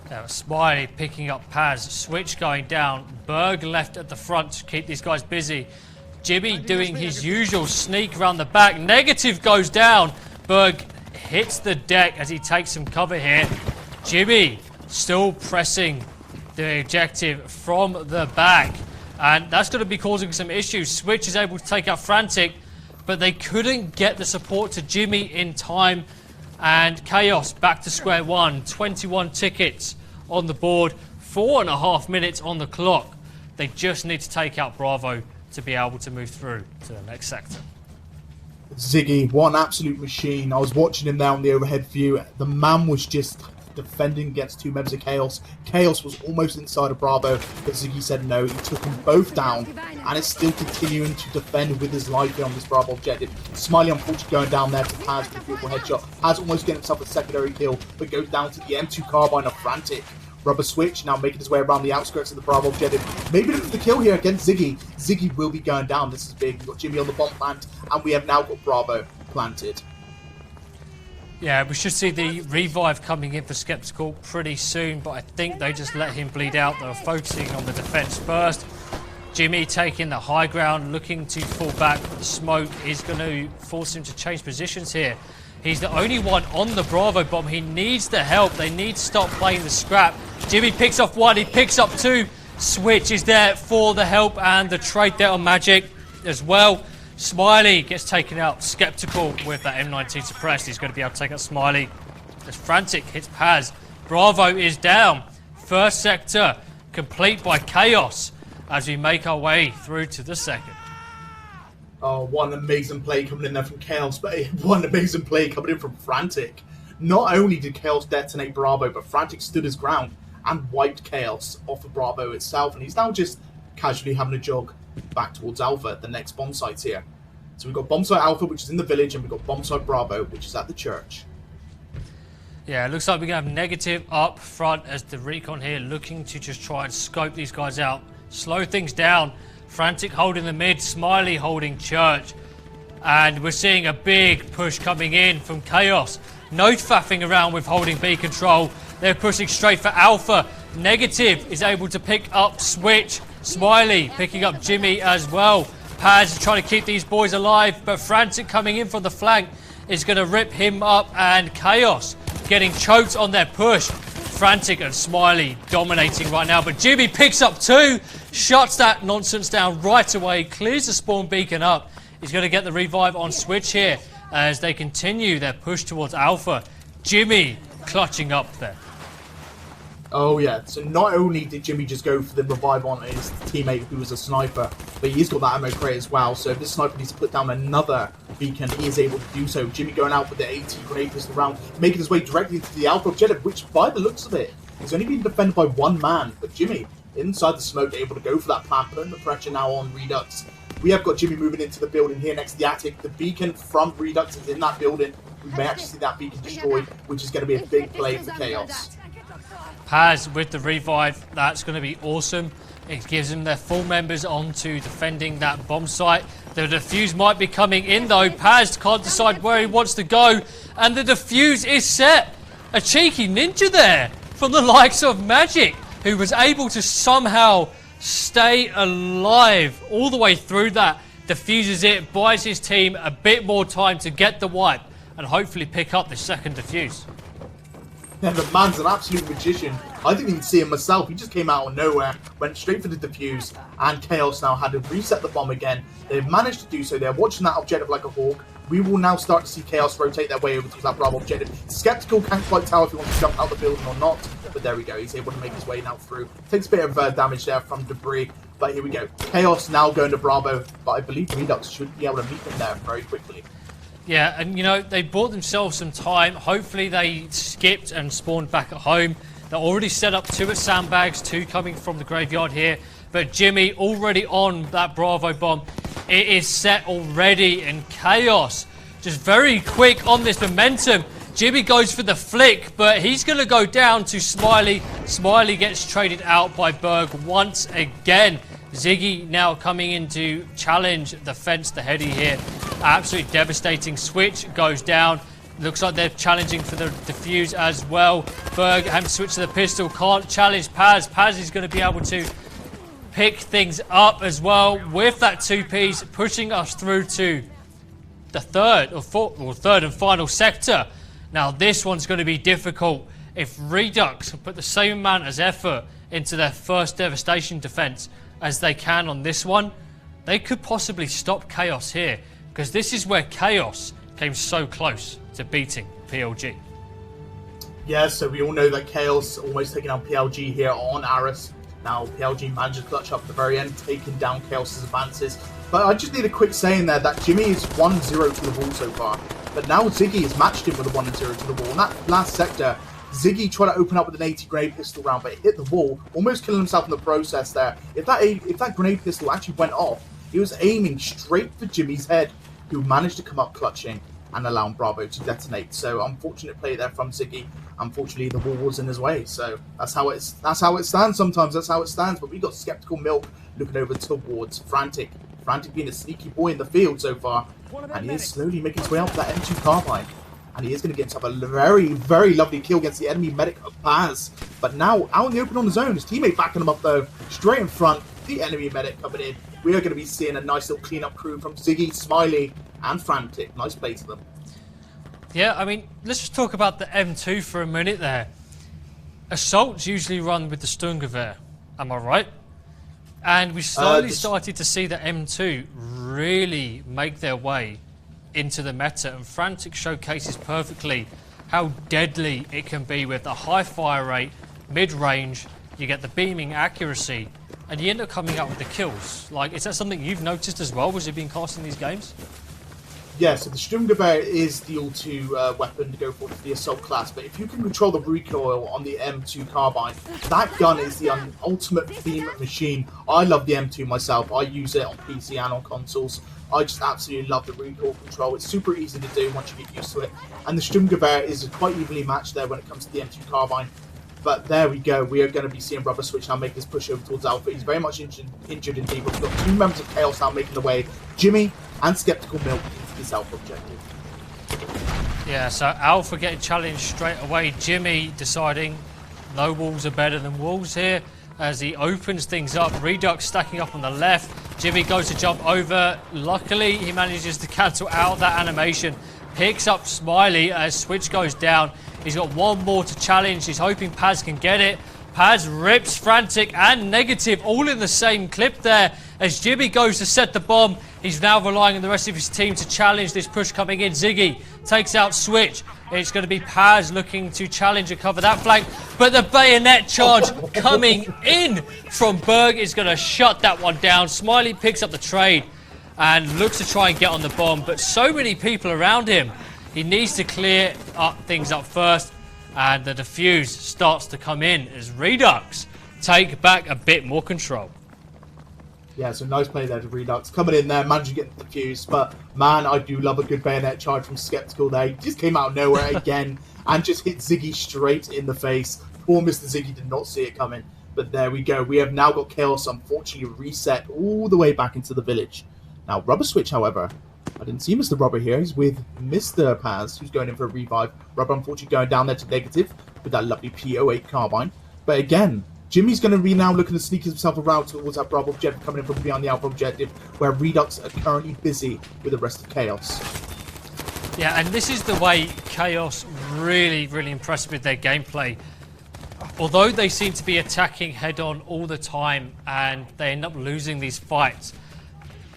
Now, Smiley picking up Paz. Switch going down. Berg left at the front to keep these guys busy. Jimmy doing his usual sneak around the back. Negative goes down. Berg hits the deck as he takes some cover here. Jimmy still pressing the objective from the back, and that's going to be causing some issues. Switch is able to take out Frantic, but they couldn't get the support to Jimmy in time, and KaoS back to square one. 21 tickets on the board, 4.5 minutes on the clock. They just need to take out Bravo to be able to move through to the next sector. Ziggy, what an absolute machine. I was watching him there on the overhead view. The man was just defending against two members of KaoS. KaoS was almost inside of Bravo, but Ziggy said no. He took them both down, and is still continuing to defend with his life here on this Bravo objective. Smiley, unfortunately, going down there to Paz with a beautiful headshot. Paz almost getting himself a secondary kill, but goes down to the M2 carbine of Frantic. Rubber switch now making his way around the outskirts of the Bravo objective. Maybe look for the kill here against Ziggy. Ziggy will be going down. This is big. We've got Jimmy on the bomb plant, and we have now got Bravo planted. Yeah, we should see the revive coming in for Skeptical pretty soon, but I think they just let him bleed out. They were focusing on the defense first. Jimmy taking the high ground, looking to fall back, but the smoke is going to force him to change positions here. He's the only one on the Bravo bomb. He needs the help. They need to stop playing the scrap. Jimmy picks off one. He picks up two. Switch is there for the help and the trade there on Magic as well. Smiley gets taken out. Skeptical with that M19 suppressed. He's going to be able to take out Smiley. As Frantic hits Paz. Bravo is down. First sector complete by KaoS as we make our way through to the second. Oh, what an amazing play coming in there from KaoS, but what an amazing play coming in from Frantic. Not only did KaoS detonate Bravo, but Frantic stood his ground and wiped KaoS off of Bravo itself, and he's now just casually having a jog back towards Alpha, the next bomb site's here. So we've got bomb site Alpha, which is in the village, and we've got bomb site Bravo, which is at the church. Yeah, it looks like we're going to have negative up front as the recon here looking to just try and scope these guys out, slow things down. Frantic holding the mid, Smiley holding church. And we're seeing a big push coming in from KaoS. No faffing around with holding B control. They're pushing straight for Alpha. Negative is able to pick up Switch. Smiley picking up Jimmy as well. Paz is trying to keep these boys alive, but Frantic coming in from the flank is going to rip him up, and KaoS getting choked on their push. Frantic and Smiley dominating right now, but Jimmy picks up two, shuts that nonsense down right away, clears the spawn beacon up. He's going to get the revive on Switch here as they continue their push towards Alpha. Jimmy clutching up there. Oh yeah, so not only did Jimmy just go for the revive on his teammate who was a sniper, but he's got that ammo crate as well, so if this sniper needs to put down another beacon, he is able to do so. Jimmy going out with the 80 grenade pistol round, making his way directly into the Alpha objective, which by the looks of it, is only being defended by one man, but Jimmy, inside the smoke, able to go for that plan, putting the pressure now on reduX. We have got Jimmy moving into the building here next to the attic. The beacon from reduX is in that building. We may actually see that beacon destroyed, which is going to be a big play for KaoS. Paz with the revive, that's going to be awesome. It gives them their full members onto defending that bomb site. The defuse might be coming in though. Paz can't decide where he wants to go, and the defuse is set. A cheeky ninja there from the likes of Magic, who was able to somehow stay alive all the way through that. Diffuses it, buys his team a bit more time to get the wipe and hopefully pick up the second defuse. Yeah, the man's an absolute magician. I didn't even see him myself. He just came out of nowhere, went straight for the defuse, and KaoS now had to reset the bomb again. They've managed to do so. They're watching that objective like a hawk. We will now start to see KaoS rotate their way over towards that Bravo objective. Skeptical can't quite tell if he wants to jump out the building or not, but there we go. He's able to make his way now through. Takes a bit of damage there from debris, but here we go. KaoS now going to Bravo, but I believe reduX should be able to meet them there very quickly. Yeah, and you know, they bought themselves some time. Hopefully they skipped and spawned back at home. They're already set up two at sandbags, two coming from the graveyard here. But Jimmy already on that Bravo bomb. It is set already, and KaoS just very quick on this momentum. Jimmy goes for the flick, but he's going to go down to Smiley. Smiley gets traded out by Berg once again. Ziggy now coming in to challenge the fence, the heady here. Absolutely devastating. Switch goes down. Looks like they're challenging for the defuse as well. Berg having to switch to the pistol. Can't challenge Paz. Paz is going to be able to pick things up as well with that two-piece, pushing us through to the third and final sector. Now this one's going to be difficult. If reduX can put the same amount as effort into their first devastation defense as they can on this one, they could possibly stop KaoS here, because this is where KaoS came so close to beating PLG. Yeah, so we all know that KaoS almost taking out PLG here on Aris. Now PLG manages to clutch up at the very end, taking down KaoS's advances. But I just need a quick say in there that Jimmy is 1-0 to the wall so far. But now Ziggy has matched him with a 1-0 to the wall. In that last sector, Ziggy tried to open up with an 80 grenade pistol round, but it hit the wall, almost killing himself in the process there. If that grenade pistol actually went off, he was aiming straight for Jimmy's head, who managed to come up clutching and allowing Bravo to detonate. So unfortunate play there from Ziggy. Unfortunately, the wall was in his way. So that's how it stands sometimes. That's how it stands. But we got Skeptical Milk looking over towards Frantic. Frantic being a sneaky boy in the field so far. And he is slowly making his way up to that M2 carbine. And he is going to get himself a very, very lovely kill against the enemy medic of Paz. But now, out in the open on his own, his teammate backing him up though, straight in front, the enemy medic coming in. We are going to be seeing a nice little cleanup crew from Ziggy, Smiley, and Frantic. Nice play to them. Yeah, I mean, let's just talk about the M2 for a minute there. Assaults usually run with the Sturmgewehr, am I right? And we slowly started to see the M2 really make their way into the meta, and Frantic showcases perfectly how deadly it can be with the high fire rate, mid-range, you get the beaming accuracy, and you end up coming out with the kills. Like, is that something you've noticed as well? Was it being cast in these games? Yeah, so the Sturmgewehr is the all-2 weapon to go for the assault class, but if you can control the recoil on the M2 carbine, that gun is the ultimate beam machine. I love the M2 myself. I use it on PC and on consoles. I just absolutely love the recoil control. It's super easy to do once you get used to it. And the Sturmgewehr is quite evenly matched there when it comes to the M2 carbine. But there we go. We are going to be seeing Rubber Switch now make this push over towards Alpha. He's very much injured indeed. We've got two members of KaoS now making the way. Jimmy and Skeptical Milk into this Alpha objective. Yeah, so Alpha getting challenged straight away. Jimmy deciding no walls are better than walls here as he opens things up. reduX stacking up on the left. Jimmy goes to jump over. Luckily, he manages to cancel out that animation. Picks up Smiley as Switch goes down. He's got one more to challenge. He's hoping Paz can get it. Paz rips Frantic and Negative all in the same clip there as Jimmy goes to set the bomb. He's now relying on the rest of his team to challenge this push coming in. Ziggy takes out Switch. It's going to be Paz looking to challenge and cover that flank. But the bayonet charge coming in from Berg is going to shut that one down. Smiley picks up the trade and looks to try and get on the bomb. But so many people around him. He needs to clear up things up first. And the defuse starts to come in as reduX take back a bit more control. Yeah, so nice play there to reduX. Coming in there, managing to get the defuse. But, man, I do love a good bayonet charge from Skeptical there. He just came out of nowhere again and just hit Ziggy straight in the face. Poor Mr. Ziggy did not see it coming. But there we go. We have now got KaoS, unfortunately, reset all the way back into the village. Now, Rubber Switch, however, I didn't see Mr. Rubber here. He's with Mr. Paz, who's going in for a revive. Rubber, unfortunately, going down there to Negative with that lovely P08 carbine. But again, Jimmy's going to be now looking to sneak himself around towards that Bravo objective coming in from beyond the Alpha objective, where reduX are currently busy with the rest of KaoS. Yeah, and this is the way KaoS really, really impressed with their gameplay. Although they seem to be attacking head-on all the time and they end up losing these fights,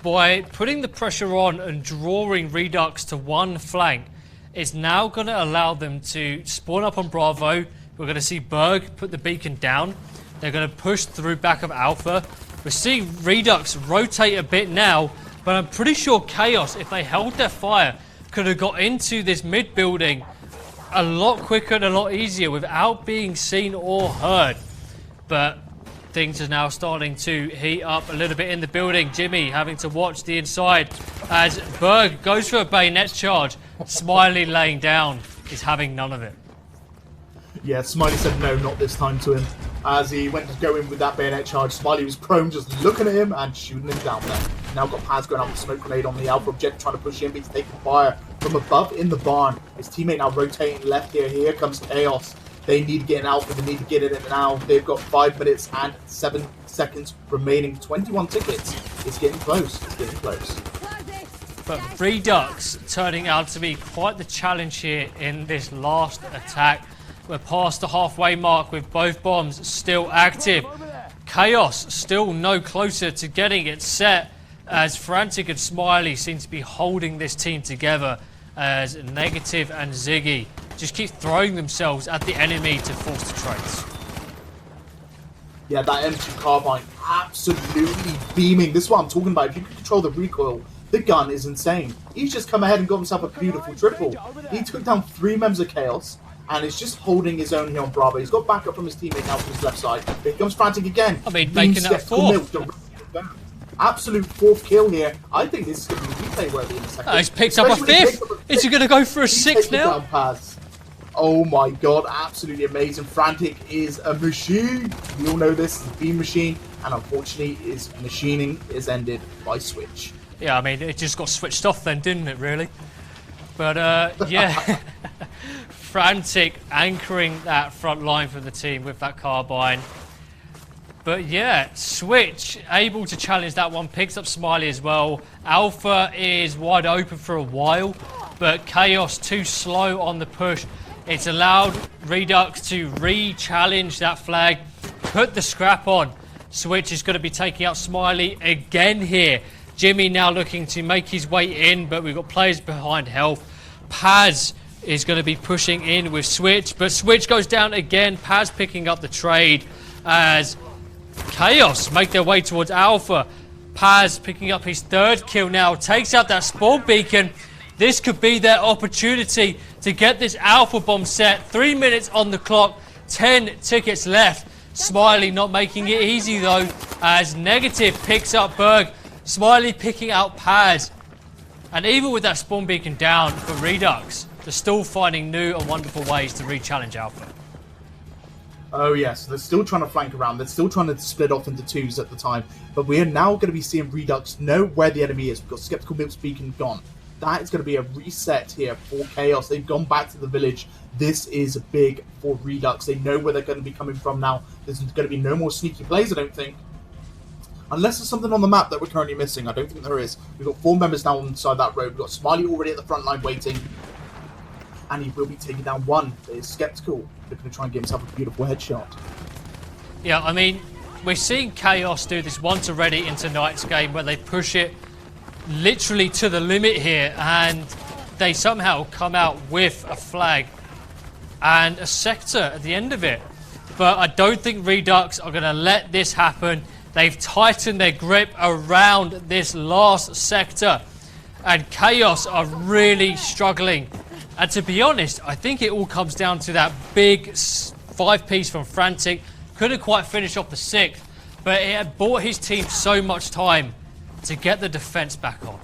by putting the pressure on and drawing reduX to one flank, it's now going to allow them to spawn up on Bravo. We're going to see Berg put the beacon down. They're going to push through back of Alpha. We're seeing reduX rotate a bit now, but I'm pretty sure KaoS, if they held their fire, could have got into this mid building a lot quicker and a lot easier without being seen or heard. But things are now starting to heat up a little bit in the building. Jimmy having to watch the inside as Berg goes for a bayonet charge. Smiley laying down is having none of it. Yeah, Smiley said no, not this time to him. As he went to go in with that bayonet charge, Smiley was prone, just looking at him and shooting him down there. Now got Paz going out with a smoke grenade on the Alpha object, trying to push him, but he's taking fire from above in the barn. His teammate now rotating left here. Here comes KaoS. They need to get an Alpha, they need to get it in now. They've got 5 minutes and 7 seconds remaining. 21 tickets. It's getting close. It's getting close. But reduX turning out to be quite the challenge here in this last attack. We're past the halfway mark with both bombs still active. KaoS still no closer to getting it set as Frantic and Smiley seem to be holding this team together as Negative and Ziggy just keep throwing themselves at the enemy to force the trades. Yeah, that M2 carbine absolutely beaming. This is what I'm talking about. If you can control the recoil, the gun is insane. He's just come ahead and got himself a beautiful triple. He took down 3 members of KaoS and is just holding his own here on Bravo. He's got backup from his teammate now from his left side. Here comes Frantic again. I mean, making that 4th. Absolute 4th kill here. I think this is going to be replay worthy in a second. He's picked up a 5th. Is he going to go for a 6th now? Pass. Oh my god, absolutely amazing. Frantic is a machine. We all know this is a beam machine, and unfortunately his machining is ended by Switch. Yeah, I mean, it just got switched off then, didn't it, really? But, yeah. Frantic anchoring that front line for the team with that carbine. But, yeah, Switch able to challenge that one. Picks up Smiley as well. Alpha is wide open for a while, but KaoS too slow on the push. It's allowed reduX to re-challenge that flag, put the scrap on. Switch is going to be taking out Smiley again here. Jimmy now looking to make his way in, but we've got players behind health. Paz is going to be pushing in with Switch, but Switch goes down again. Paz picking up the trade as KaoS make their way towards Alpha. Paz picking up his 3rd kill now, takes out that spawn beacon. This could be their opportunity to get this Alpha bomb set. 3 minutes on the clock, 10 tickets left. Smiley not making it easy though, as Negative picks up Berg. Smiley picking out Paz. And even with that spawn beacon down for reduX, they're still finding new and wonderful ways to re-challenge Alpha. Oh yes, they're still trying to flank around. They're still trying to split off into 2s at the time. But we are now going to be seeing reduX know where the enemy is. We've got Skeptical Milk's beacon gone. That is going to be a reset here for KaoS. They've gone back to the village. This is big for reduX. They know where they're going to be coming from now. There's going to be no more sneaky plays, I don't think. Unless there's something on the map that we're currently missing. I don't think there is. We've got 4 members now inside that road. We've got Smiley already at the front line waiting. And he will be taking down 1. It's Skeptical. They're going to try and get himself a beautiful headshot. Yeah, I mean, we're seeing KaoS do this once already in tonight's game where they push it literally to the limit here, and they somehow come out with a flag and a sector at the end of it. But I don't think reduX are going to let this happen. They've tightened their grip around this last sector, and KaoS are really struggling. And to be honest, I think it all comes down to that big 5-piece from Frantic. Couldn't quite finish off the 6th, but it had bought his team so much time to get the defense back on.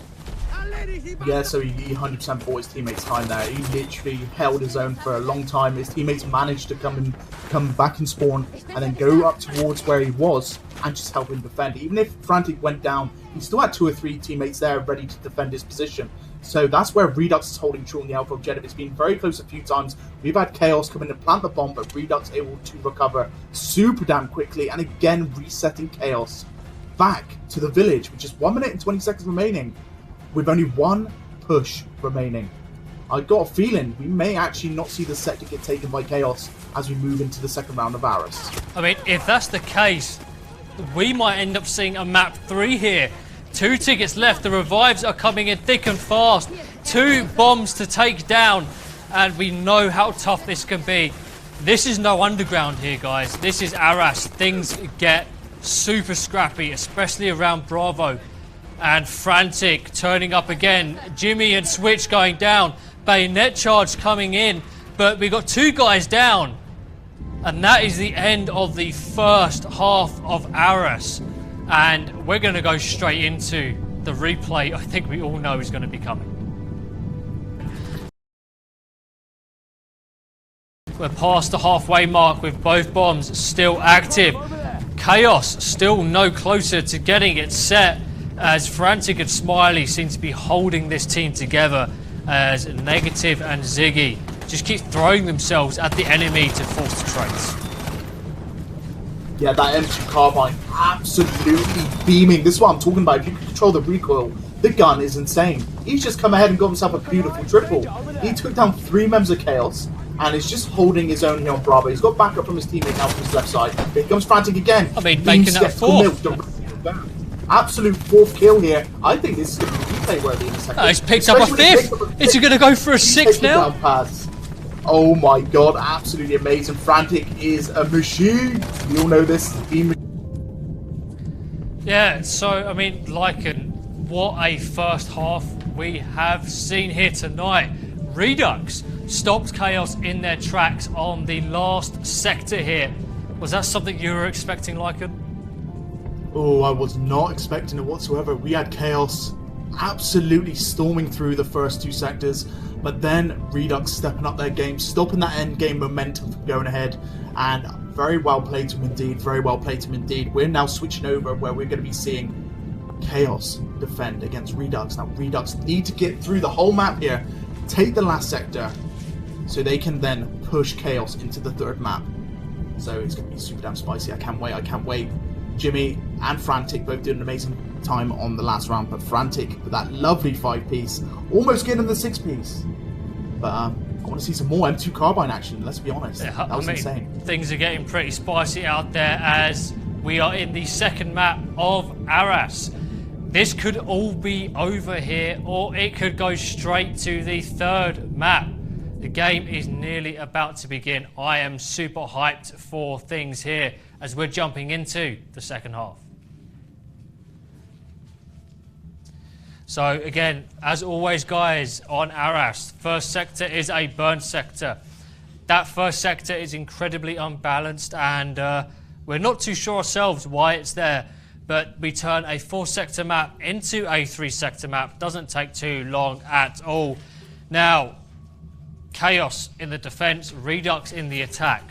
Yeah, so he 100% bought his teammates time there. He literally held his own for a long time. His teammates managed to come back and spawn and then go up towards where he was and just help him defend. Even if Frantic went down, he still had 2 or 3 teammates there ready to defend his position. So that's where reduX is holding true on the Alpha objective. It's been very close a few times. We've had KaoS come in and plant the bomb, but reduX able to recover super damn quickly and again resetting KaoS back to the village, which is 1 minute and 20 seconds remaining, with only 1 push remaining. I got a feeling we may actually not see the sector get taken by KaoS as we move into the 2nd round of Aris. I mean, if that's the case, we might end up seeing a map 3 here. 2 tickets left. The revives are coming in thick and fast. 2 bombs to take down, and we know how tough this can be. This is no underground here, guys. This is Aras. Things get super scrappy, especially around Bravo. And Frantic turning up again. Jimmy and Switch going down. Bayonet charge coming in. But we got 2 guys down. And that is the end of the first half of Aras. And we're going to go straight into the replay I think we all know is going to be coming. We're past the halfway mark with both bombs still active. KaoS still no closer to getting it set, as Frantic and Smiley seem to be holding this team together, as Negative and Ziggy just keep throwing themselves at the enemy to force the trades. Yeah, that M2 carbine absolutely beaming. This is what I'm talking about. If you can control the recoil, the gun is insane. He's just come ahead and got himself a beautiful triple. He took down 3 members of KaoS and is just holding his own here on Bravo. He's got backup from his teammate now from his left side. Here comes Frantic again. I mean, making that 4th. Absolute 4th kill here. I think this is going to be replay worthy in a second. Oh, he's picked up a 5th. Is he going to go for a 6th now? Oh my god, absolutely amazing. Frantic is a machine. We all know this. Yeah, so, I mean, Lycan, what a first half we have seen here tonight. reduX stopped KaoS in their tracks on the last sector here. Was that something you were expecting, Lycan? Oh, I was not expecting it whatsoever. We had KaoS absolutely storming through the first 2 sectors, but then reduX stepping up their game, stopping that end game momentum from going ahead, and very well played to him indeed, very well played to him indeed. We're now switching over where we're going to be seeing KaoS defend against reduX. Now reduX need to get through the whole map here, take the last sector, so they can then push KaoS into the 3rd map. So it's going to be super damn spicy. I can't wait, I can't wait. Jimmy and Frantic both did an amazing time on the last round, but Frantic with that lovely 5-piece, almost getting the 6-piece. But I want to see some more M2 carbine action, let's be honest. Yeah, that was insane. Things are getting pretty spicy out there as we are in the 2nd map of Arras. This could all be over here, or it could go straight to the 3rd map. The game is nearly about to begin. I am super hyped for things here as we're jumping into the 2nd half. So again, as always guys, on Arras, 1st sector is a burn sector. That 1st sector is incredibly unbalanced, and we're not too sure ourselves why it's there, but we turn a 4-sector map into a 3-sector map. Doesn't take too long at all. Now, KaoS in the defense, reduX in the attack.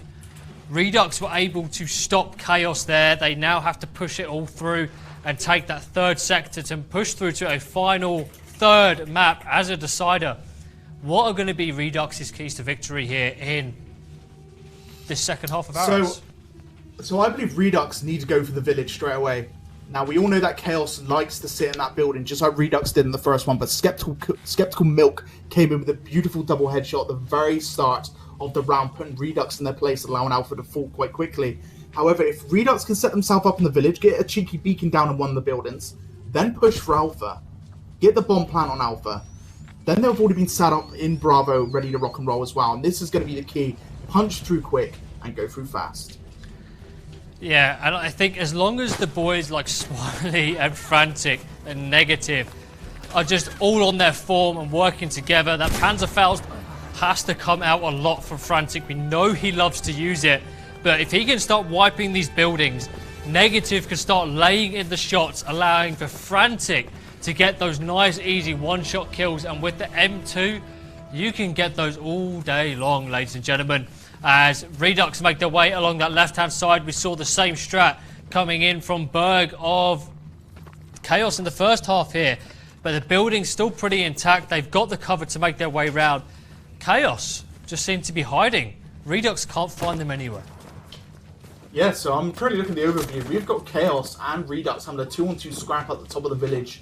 reduX were able to stop KaoS there. They now have to push it all through and take that 3rd sector to push through to a final 3rd map as a decider. What are going to be reduX's keys to victory here in this 2nd half of Arras? So I believe reduX need to go for the village straight away. Now, we all know that KaoS likes to sit in that building, just like reduX did in the first one, but Skeptical Milk came in with a beautiful double headshot at the very start of the round, putting reduX in their place, allowing Alpha to fall quite quickly. However, if reduX can set themselves up in the village, get a cheeky beacon down in one of the buildings, then push for Alpha, get the bomb plant on Alpha, then they've already been set up in Bravo, ready to rock and roll as well, and this is going to be the key. Punch through quick and go through fast. Yeah, and I think as long as the boys like Smiley and Frantic and Negative are just all on their form and working together, that Panzerfaust has to come out a lot from Frantic. We know he loves to use it, but if he can start wiping these buildings, Negative can start laying in the shots, allowing for Frantic to get those nice, easy one-shot kills, and with the M2, you can get those all day long, ladies and gentlemen. As reduX make their way along that left-hand side, we saw the same strat coming in from Berg of KaoS in the first half here. But the building's still pretty intact. They've got the cover to make their way round. KaoS just seem to be hiding. reduX can't find them anywhere. Yeah, so I'm currently looking at the overview. We've got KaoS and reduX having a 2-on-2 scrap at the top of the village,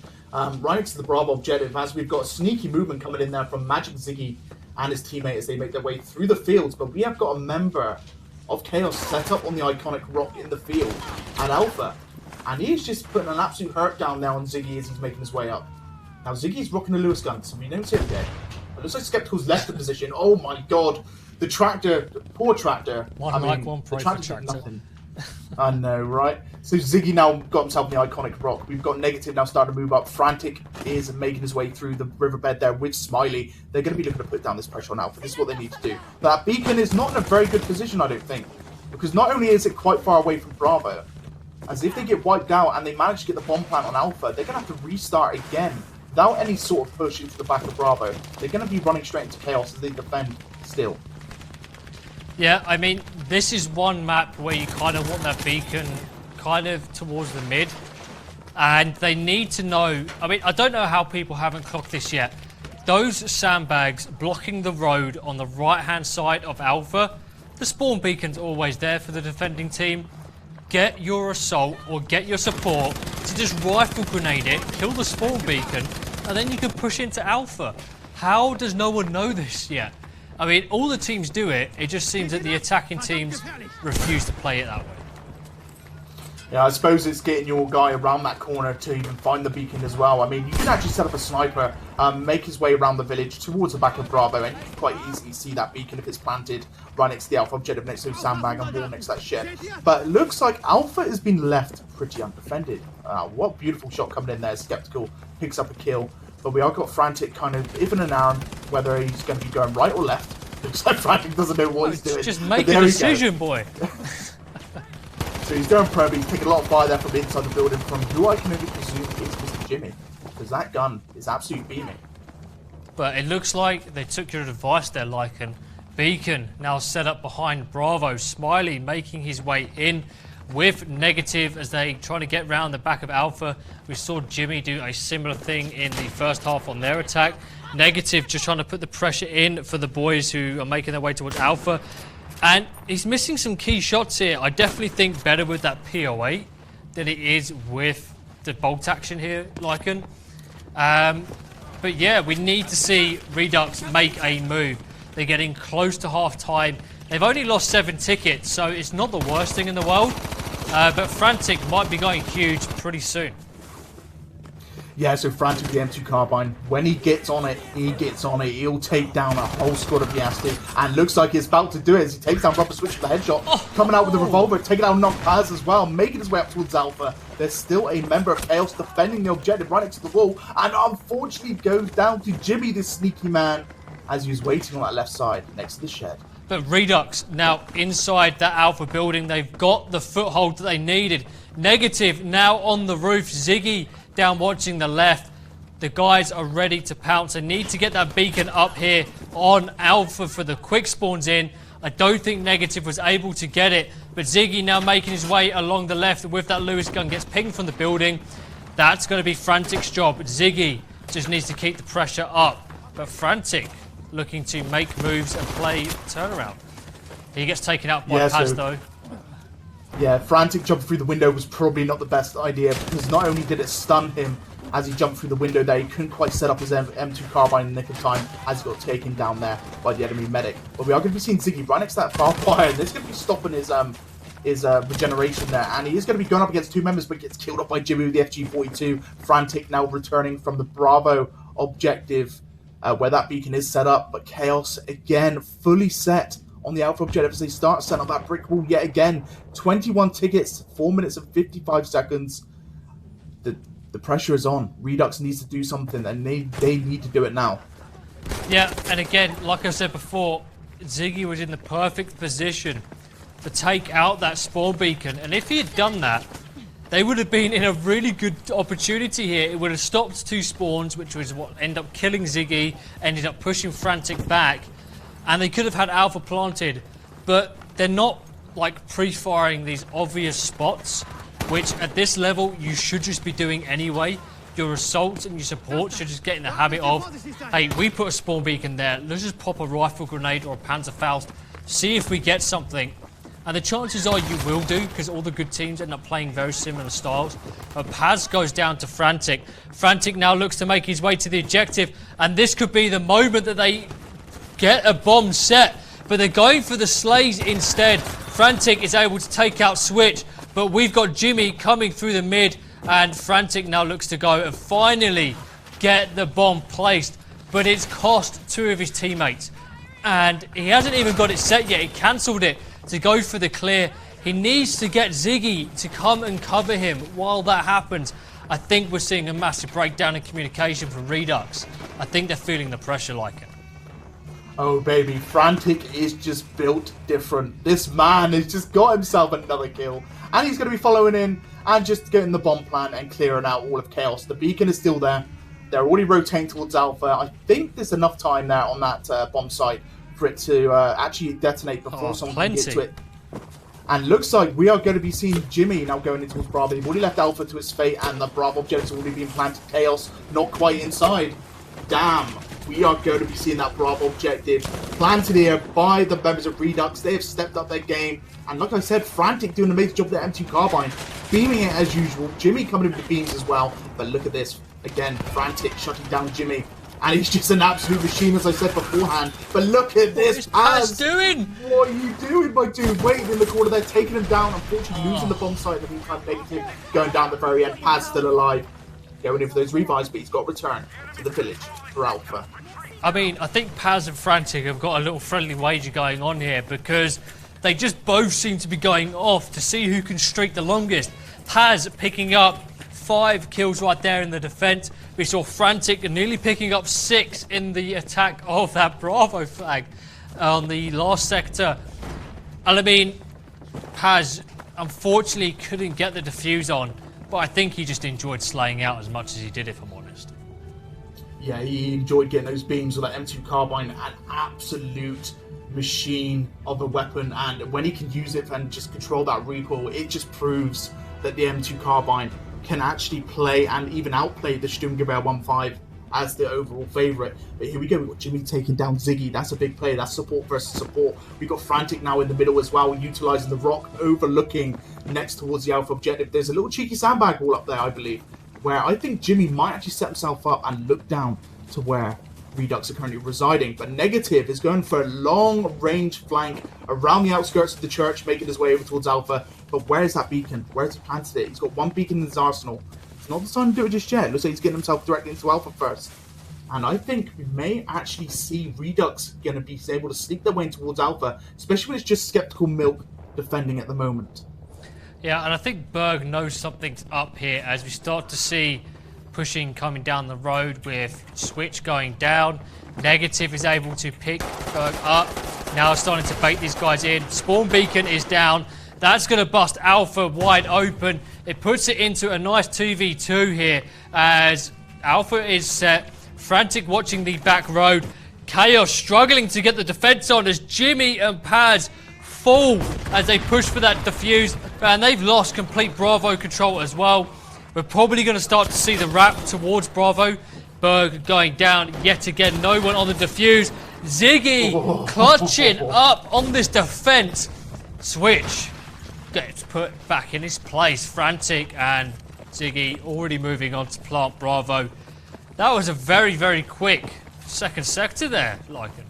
right to the Bravo objective, as we've got sneaky movement coming in there from Magic Ziggy and his teammate as they make their way through the fields. But we have got a member of KaoS set up on the iconic rock in the field at Alpha, and he's just putting an absolute hurt down now on Ziggy as he's making his way up. Now Ziggy's rocking a Lewis gun, so we don't see him dead. It looks like Skeptical's left the position. Oh my god, the tractor, the poor tractor. One pray for tractor. I know, right? So Ziggy now got himself in the iconic rock. We've got Negative now starting to move up. Frantic is making his way through the riverbed there with Smiley. They're going to be looking to put down this pressure on Alpha. This is what they need to do. But that beacon is not in a very good position, I don't think. Because not only is it quite far away from Bravo, as if they get wiped out and they manage to get the bomb plant on Alpha, they're going to have to restart again without any sort of push into the back of Bravo. They're going to be running straight into KaoS as they defend still. Yeah, I mean, this is one map where you kind of want that beacon kind of towards the mid. And they need to know, I mean, I don't know how people haven't clocked this yet. Those sandbags blocking the road on the right-hand side of Alpha, the spawn beacon's always there for the defending team. Get your assault or get your support to just rifle grenade it, kill the spawn beacon, and then you can push into Alpha. How does no one know this yet? I mean, all the teams do it. It just seems that the attacking teams refuse to play it that way. Yeah, I suppose it's getting your guy around that corner to even find the beacon as well. I mean, you can actually set up a sniper, make his way around the village towards the back of Bravo, and you can quite easily see that beacon if it's planted right next to the Alpha objective, next to the sandbag and wall next to that shed. But it looks like Alpha has been left pretty undefended. What beautiful shot coming in there. Skeptical picks up a kill, but we are got Frantic kind of even an arm whether he's going to be going right or left. Looks like Frantic doesn't know what he's doing. Just make a decision, boy. So he's going pro, but he's taking a lot of fire there from inside the building from who I can only presume is Mr. Jimmy. Because that gun is absolutely beaming. But it looks like they took your advice there, Lycan. Beacon now set up behind Bravo. Smiley making his way in with Negative as they trying to get round the back of Alpha. We saw Jimmy do a similar thing in the first half on their attack. Negative just trying to put the pressure in for the boys who are making their way towards Alpha. And he's missing some key shots here. I definitely think better with that POA than it is with the bolt action here, Lycan. But yeah, we need to see reduX make a move. They're getting close to half time. They've only lost 7 tickets, so it's not the worst thing in the world. But Frantic might be going huge pretty soon. Yeah, so Frantic with the M2 carbine, when he gets on it, he'll take down a whole squad of Yasti, and looks like he's about to do it as he takes down Rubber Switch with the headshot, coming out with the revolver, taking out Knock Paz as well, making his way up towards Alpha. There's still a member of KaoS defending the objective right next to the wall, and unfortunately goes down to Jimmy, this sneaky man, as he was waiting on that left side next to the shed. But reduX now inside that Alpha building, they've got the foothold that they needed. Negative now on the roof, Ziggy down watching the left. The guys are ready to pounce. They need to get that beacon up here on Alpha for the quick spawns in. I don't think Negative was able to get it, but Ziggy now making his way along the left with that Lewis gun, gets pinged from the building. That's going to be Frantic's job. Ziggy just needs to keep the pressure up, but Frantic looking to make moves and play turnaround. He gets taken out by Paz though. Yeah, Frantic jumping through the window was probably not the best idea, because not only did it stun him as he jumped through the window there, he couldn't quite set up his M2 carbine in the nick of time as he got taken down there by the enemy medic. But we are going to be seeing Ziggy right next to that far fire, and this is going to be stopping his regeneration there, and he is going to be going up against 2 members, but gets killed off by Jimmy with the FG42. Frantic now returning from the Bravo objective, where that beacon is set up, but KaoS again fully set on the Alpha objective as they start setting up that brick wall yet again. 21 tickets, 4 minutes and 55 seconds. The pressure is on. reduX needs to do something, and they need to do it now. Yeah, and again, like I said before, Ziggy was in the perfect position to take out that spawn beacon, and if he had done that, they would have been in a really good opportunity here. It would have stopped 2 spawns, which was what ended up killing Ziggy, ended up pushing Frantic back, and they could have had Alpha planted, but they're not like pre-firing these obvious spots, which at this level you should just be doing anyway. Your assaults and your support should just get in the habit of, hey, we put a spawn beacon there, let's just pop a rifle grenade or a Panzerfaust, see if we get something. And the chances are you will do, because all the good teams end up playing very similar styles. But Paz goes down to Frantic. Frantic now looks to make his way to the objective, and this could be the moment that they get a bomb set, but they're going for the slays instead. Frantic is able to take out Switch, but we've got Jimmy coming through the mid, and Frantic now looks to go and finally get the bomb placed, but it's cost 2 of his teammates, and he hasn't even got it set yet. He cancelled it to go for the clear. He needs to get Ziggy to come and cover him. While that happens, I think we're seeing a massive breakdown in communication from reduX. I think they're feeling the pressure like it. Oh baby, Frantic is just built different. This man has just got himself another kill, and he's going to be following in and just getting the bomb plant and clearing out all of KaoS. The beacon is still there. They're already rotating towards Alpha. I think there's enough time there on that bomb site for it to actually detonate before someone can get to it. And looks like we are going to be seeing Jimmy now going into his Bravo. They've already left Alpha to his fate, and the Bravo objective's already been planted. KaoS not quite inside. Damn. We are going to be seeing that Bravo objective planted here by the members of reduX. They have stepped up their game. And like I said, Frantic doing an amazing job with their M2 carbine, beaming it as usual. Jimmy coming in with the beams as well. But look at this. Again, Frantic shutting down Jimmy. And he's just an absolute machine, as I said beforehand. But look at this Paz doing? What are you doing, my dude? Waiting in the corner there, taking him down. Unfortunately, losing the bomb site in the meantime. Negative going down the very end. Paz still alive. Going in for those revives, but he's got to return to the village for Alpha. I mean, I think Paz and Frantic have got a little friendly wager going on here because they just both seem to be going off to see who can streak the longest. Paz picking up 5 kills right there in the defence. We saw Frantic nearly picking up 6 in the attack of that Bravo flag on the last sector. And I mean, Paz unfortunately couldn't get the defuse on, but I think he just enjoyed slaying out as much as he did, if I'm honest. Yeah, he enjoyed getting those beams with that M2 carbine, an absolute machine of a weapon, and when he can use it and just control that recoil, it just proves that the M2 carbine can actually play and even outplay the Sturmgewehr 1.5 as the overall favourite. But here we go, we've got Jimmy taking down Ziggy. That's a big play, that's support versus support. We've got Frantic now in the middle as well, utilising the rock, overlooking next towards the Alpha objective. There's a little cheeky sandbag wall up there, I believe, where I think Jimmy might actually set himself up and look down to where reduX are currently residing. But Negative is going for a long-range flank around the outskirts of the church, making his way over towards Alpha. But where's that beacon? Where's he planted it? He's got 1 beacon in his arsenal. He's not deciding to do it just yet. Looks like he's getting himself directly into Alpha first. And I think we may actually see reduX going to be able to sneak their way in towards Alpha, especially when it's just Skeptical Milk defending at the moment. Yeah, and I think Berg knows something's up here as we start to see pushing coming down the road with Switch going down. Negative is able to pick Berg up. Now starting to bait these guys in. Spawn beacon is down. That's going to bust Alpha wide open. It puts it into a nice 2v2 here as Alpha is set. Frantic watching the back road. KaoS struggling to get the defense on as Jimmy and Paz fall as they push for that defuse, and they've lost complete Bravo control as well. We're probably going to start to see the wrap towards Bravo. Berg going down yet again, no one on the defuse. Ziggy clutching up on this defense. Switch gets put back in his place. Frantic and Ziggy already moving on to plant Bravo. That was a very, very quick second sector there, Lycan.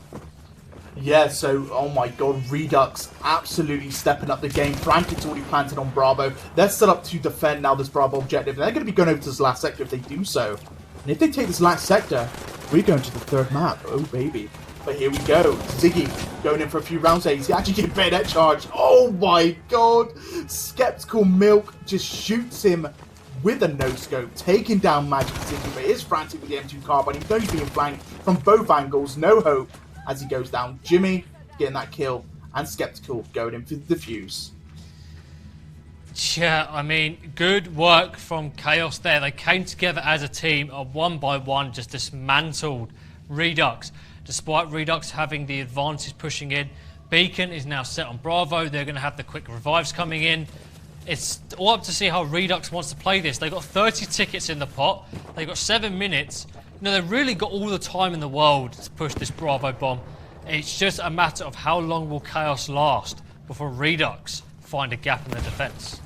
Yeah, so, oh my god, reduX absolutely stepping up the game. Frantic's already planted on Bravo. They're set up to defend now this Bravo objective. They're going to be going over to this last sector if they do so. And if they take this last sector, we're going to the 3rd map. Oh, baby. But here we go. Ziggy going in for a few rounds there. He's actually getting bayonet charge. Oh my god. Skeptical Milk just shoots him with a no-scope, taking down Magic Ziggy. But it is Frantic with the M2 carbine. He's going to be flanked from both angles. No hope as he goes down. Jimmy getting that kill, and Skeptical going in for the defuse. Yeah, I mean, good work from KaoS there. They came together as a team, and 1 by 1 just dismantled reduX. Despite reduX having the advantage pushing in, Beacon is now set on Bravo. They're going to have the quick revives coming in. It's all up to see how reduX wants to play this. They've got 30 tickets in the pot. They've got 7 minutes. You know, they've really got all the time in the world to push this Bravo bomb. It's just a matter of how long will KaoS last before reduX find a gap in the defense.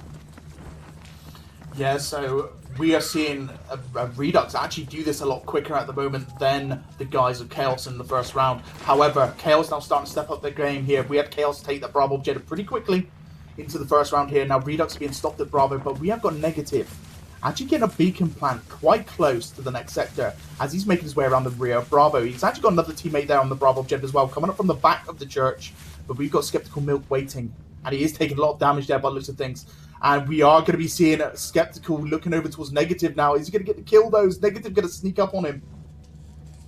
Yeah, so we are seeing a reduX actually do this a lot quicker at the moment than the guys of KaoS in the first round. However, KaoS now starting to step up their game here. We had KaoS take the Bravo objective pretty quickly into the first round here. Now reduX being stopped at Bravo, but we have got Negative actually getting a beacon plant quite close to the next sector as he's making his way around the rear of Bravo. He's actually got another teammate there on the Bravo objective as well, coming up from the back of the church. But we've got Skeptical Milk waiting, and he is taking a lot of damage there by the looks of things. And we are going to be seeing Skeptical looking over towards Negative now. Is he going to get the kill though? Is Negative going to sneak up on him?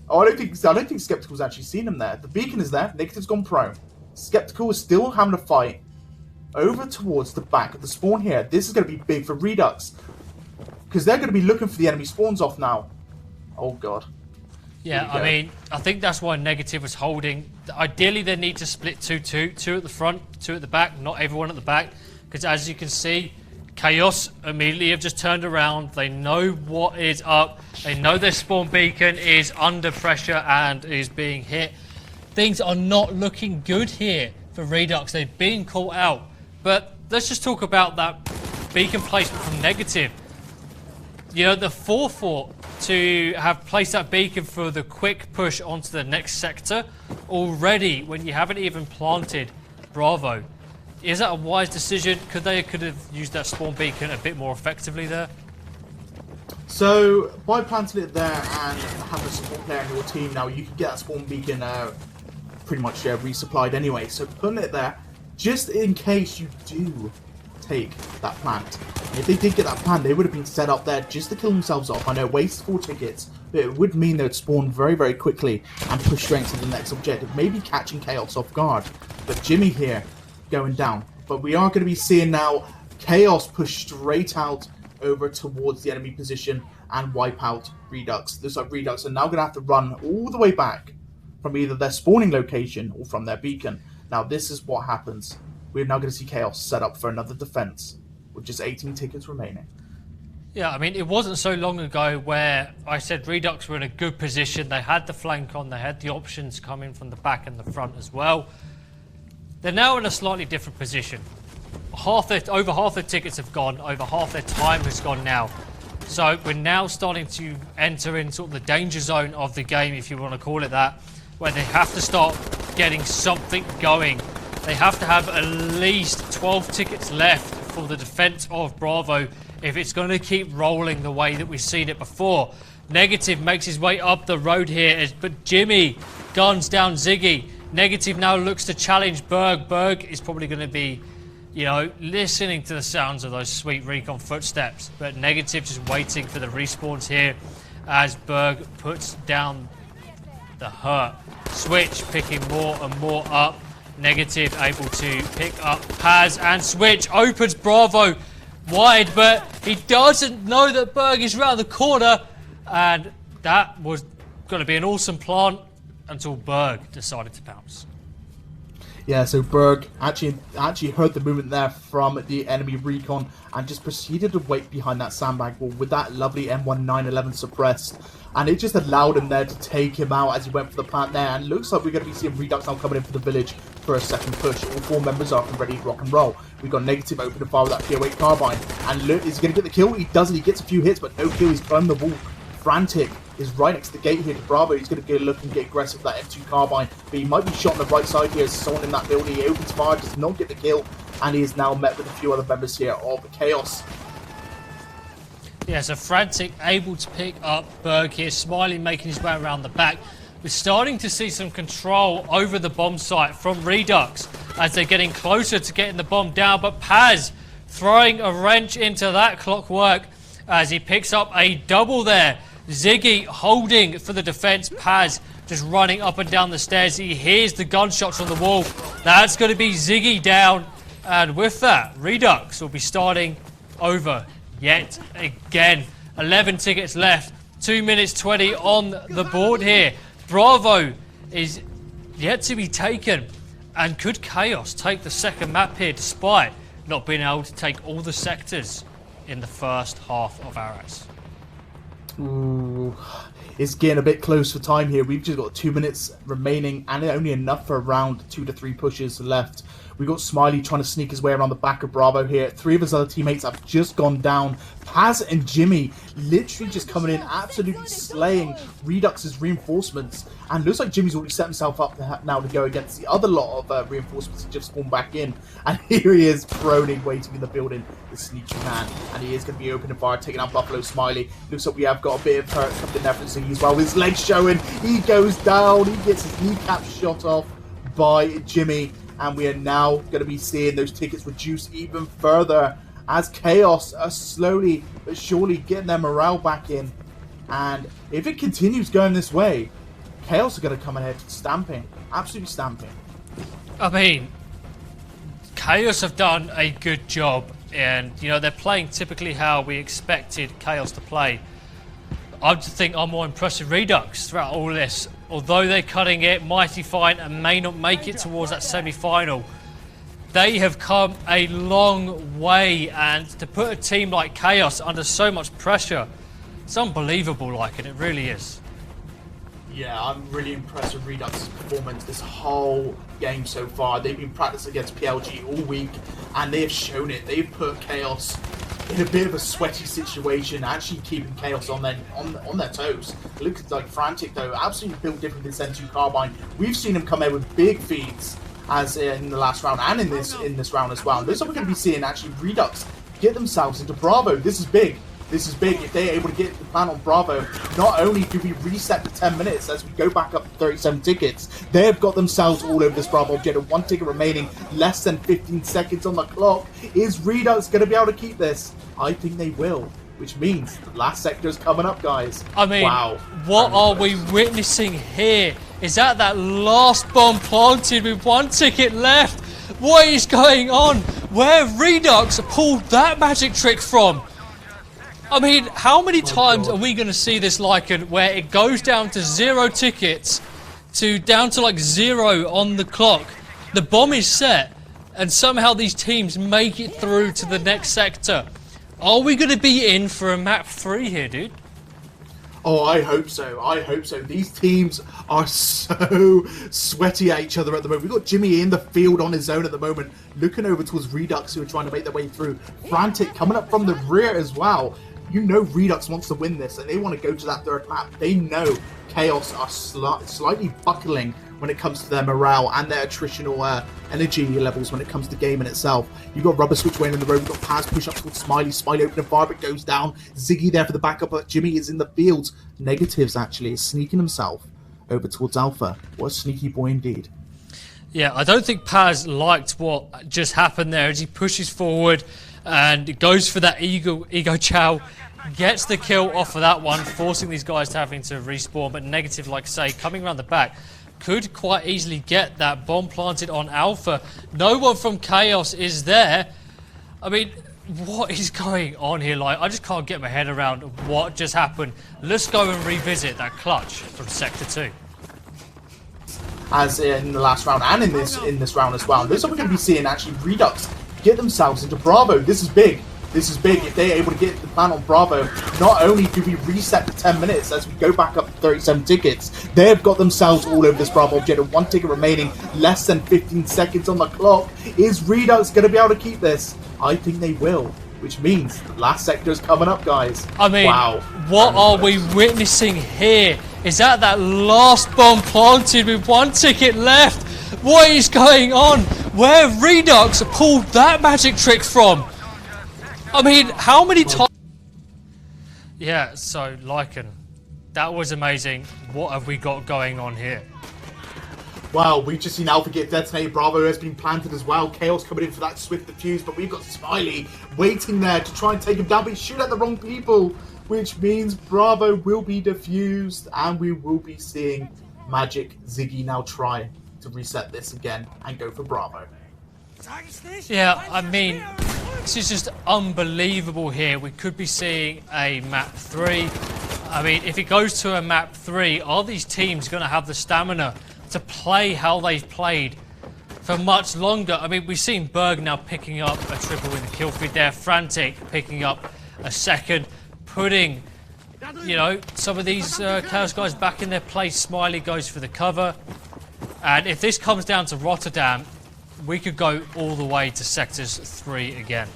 Oh, I don't think Skeptical's actually seen him there. The beacon is there. Negative's gone prone. Skeptical is still having a fight over towards the back of the spawn here. This is going to be big for reduX, because they're going to be looking for the enemy spawns off now. Oh, God. Yeah, I mean, I think that's why Negative was holding. Ideally, they need to split 2-2. 2 at the front, 2 at the back. Not everyone at the back. Because as you can see, KaoS immediately have just turned around. They know what is up. They know their spawn beacon is under pressure and is being hit. Things are not looking good here for reduX. They've been caught out. But let's just talk about that beacon placement from Negative. You know, the 4-4 to have placed that beacon for the quick push onto the next sector already when you haven't even planted Bravo. Is that a wise decision? Could have used that spawn beacon a bit more effectively there? So, by planting it there and having a support player in your team now, you can get that spawn beacon pretty much resupplied anyway. So putting it there, just in case you do take that plant. If they did get that plant, they would have been set up there just to kill themselves off. I know, waste 4 tickets, but it would mean they would spawn very, very quickly and push straight to the next objective, maybe catching KaoS off guard. But Jimmy here going down. But we are going to be seeing now KaoS push straight out over towards the enemy position and wipe out reduX. Looks like reduX are now going to have to run all the way back from either their spawning location or from their beacon. Now this is what happens. We're now going to see KaoS set up for another defense with just 18 tickets remaining. Yeah, I mean, it wasn't so long ago where I said reduX were in a good position. They had the flank on, they had the options coming from the back and the front as well. They're now in a slightly different position. Over half their tickets have gone, over half their time has gone now. So we're now starting to enter in sort of the danger zone of the game, if you want to call it that, where they have to start getting something going. They have to have at least 12 tickets left for the defense of Bravo if it's going to keep rolling the way that we've seen it before. Negative makes his way up the road here, but Jimmy guns down Ziggy. Negative now looks to challenge Berg. Berg is probably going to be, you know, listening to the sounds of those sweet recon footsteps, but Negative just waiting for the respawns here as Berg puts down the hurt. Switch picking more and more up. Negative able to pick up Paz, and Switch opens Bravo wide, but he doesn't know that Berg is around the corner, and that was going to be an awesome plant until Berg decided to bounce. Yeah, so Berg actually heard the movement there from the enemy recon and just proceeded to wait behind that sandbag wall with that lovely M1911 suppressed. And it just allowed him there to take him out as he went for the plant there. And looks like we're going to be seeing reduX now coming in for the village for a second push. All 4 members are ready to rock and roll. We've got Negative open to fire with that PO8 carbine. And look, is he going to get the kill? He doesn't. He gets a few hits, but no kill. He's climbing the wall. Frantic is right next to the gate here to Bravo. He's going to get a look and get aggressive with that M2 carbine. But he might be shot on the right side here as someone in that building. He opens fire, does not get the kill. And he is now met with a few other members here of KaoS. Yeah, so Frantic able to pick up Berg here. Smiley making his way around the back. We're starting to see some control over the bomb site from reduX as they're getting closer to getting the bomb down. But Paz throwing a wrench into that clockwork as he picks up a double there. Ziggy holding for the defense. Paz just running up and down the stairs. He hears the gunshots on the wall. That's going to be Ziggy down. And with that, reduX will be starting over yet again. 11 tickets left. 2 minutes 20 on the board here. Bravo is yet to be taken. And could KaoS take the second map here despite not being able to take all the sectors in the first half of Aras? Ooh, it's getting a bit close for time here. We've just got 2 minutes remaining and only enough for around 2 to 3 pushes left. We've got Smiley trying to sneak his way around the back of Bravo here. 3 of his other teammates have just gone down. Paz and Jimmy literally just coming in, absolutely slaying reduX's reinforcements. And looks like Jimmy's already set himself up now to go against the other lot of reinforcements that just spawned back in. And here he is, proning, waiting in the building, the sneaky man. And he is going to be opening fire, taking out Buffalo Smiley. Looks like we have got a bit of hurt coming in there for Ziggy as well. With his legs showing, he goes down, he gets his kneecap shot off by Jimmy. And we are now going to be seeing those tickets reduce even further as KaoS are slowly but surely getting their morale back in. And if it continues going this way, KaoS are going to come ahead stamping, absolutely stamping. I mean, KaoS have done a good job, and you know they're playing typically how we expected KaoS to play. I think I'm more impressed with reduX throughout all this. Although they're cutting it mighty fine and may not make it towards that semi-final, they have come a long way, and to put a team like KaoS under so much pressure, it's unbelievable, like, and it really is. Yeah, I'm really impressed with reduX's performance this whole game so far. They've been practicing against PLG all week, and they have shown it. They've put KaoS in a bit of a sweaty situation, actually keeping KaoS on their toes. It looks like Frantic though, absolutely built different than Sensu Carbine. We've seen him come in with big feeds as in the last round and in this round as well. And this is what we're going to be seeing actually reduX get themselves into Bravo. This is big. This is big. If they're able to get the plan on Bravo, not only do we reset the 10 minutes as we go back up to 37 tickets, they've got themselves all over this Bravo objective. 1 ticket remaining, less than 15 seconds on the clock. Is reduX going to be able to keep this? I think they will, which means the last sector is coming up, guys. I mean, wow. What are we witnessing here? Is that last bomb planted with 1 ticket left? What is going on? Where reduX pulled that magic trick from? I mean, how many times are we going to see this Lycan where it goes down to 0 tickets to down to like 0 on the clock? The bomb is set and somehow these teams make it through to the next sector. Are we going to be in for a map 3 here, dude? Oh, I hope so. I hope so. These teams are so sweaty at each other at the moment. We've got Jimmy in the field on his own at the moment, looking over towards reduX, who are trying to make their way through. Frantic coming up from the rear as well. You know reduX wants to win this, and they want to go to that 3rd map. They know KaoS are slightly buckling when it comes to their morale and their attritional energy levels when it comes to the game in itself. You've got Rubber Switch Wayne in the road. You've got Paz push up towards Smiley. Smiley opening fire, but goes down. Ziggy there for the backup, but Jimmy is in the field. Negatives, actually, is sneaking himself over towards Alpha. What a sneaky boy indeed. Yeah, I don't think Paz liked what just happened there as he pushes forward and goes for that ego chow, gets the kill off of that one, forcing these guys to having to respawn. But Negative, like I say, coming around the back, could quite easily get that bomb planted on Alpha. No one from KaoS is there. I mean, what is going on here? Like, I just can't get my head around what just happened. Let's go and revisit that clutch from Sector 2. As in the last round and in this round as well. This is what we're going to be seeing actually reduX get themselves into Bravo. This is big. This is big. If they're able to get the plan on Bravo, not only do we reset the 10 minutes as we go back up to 37 tickets, they've got themselves all over this Bravo objective. 1 ticket remaining, less than 15 seconds on the clock. Is reduX going to be able to keep this? I think they will, which means the last sector is coming up, guys. I mean, wow. What are we witnessing here? Is that last bomb planted with 1 ticket left? What is going on? Where reduX pulled that magic trick from? I mean, how many times? Yeah, so Lycan, that was amazing. What have we got going on here? Wow, we've just seen Alpha get detonated. Bravo has been planted as well. KaoS coming in for that swift defuse, but we've got Smiley waiting there to try and take him down, but he shoot at the wrong people, which means Bravo will be defused, and we will be seeing Magic Ziggy now try to reset this again and go for Bravo. Yeah, I mean, this is just unbelievable here. We could be seeing a map 3. I mean, if it goes to a map 3, are these teams going to have the stamina to play how they've played for much longer? I mean, we've seen Berg now picking up a triple in the kill feed there. Frantic picking up a second, putting, you know, some of these KaoS guys back in their place. Smiley goes for the cover. And if this comes down to Rotterdam, we could go all the way to Sectors 3 again.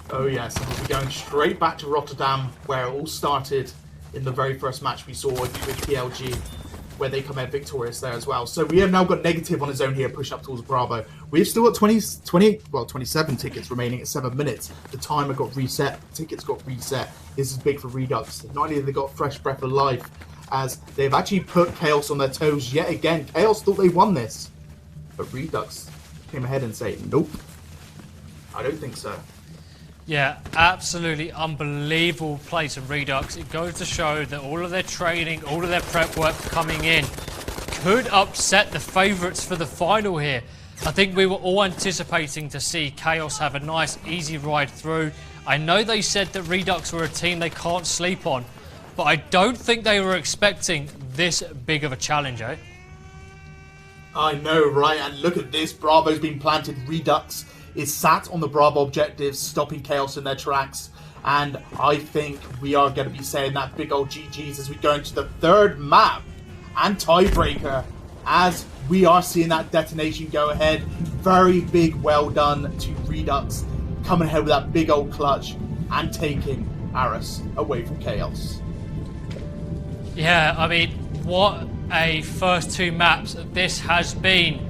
Oh yes, and we'll be going straight back to Rotterdam, where it all started in the very first match we saw with PLG, where they come out victorious there as well. So we have now got Negative on his own here, push up towards Bravo. We've still got 27 tickets remaining at 7 minutes. The timer got reset, the tickets got reset. This is big for reduX. Not only have they got fresh breath of life, as they've actually put KaoS on their toes yet again. KaoS thought they won this, but reduX came ahead and said, nope, I don't think so. Yeah, absolutely unbelievable play from reduX. It goes to show that all of their training, all of their prep work coming in could upset the favourites for the final here. I think we were all anticipating to see KaoS have a nice, easy ride through. I know they said that reduX were a team they can't sleep on, but I don't think they were expecting this big of a challenge, eh? I know, right? And look at this. Bravo's been planted. reduX is sat on the Bravo objectives, stopping KaoS in their tracks. And I think we are going to be saying that big old GG's as we go into the 3rd map and tiebreaker, as we are seeing that detonation go ahead. Very big well done to reduX, coming ahead with that big old clutch. and taking Aris away from KaoS. Yeah, I mean, what a first 2 maps this has been.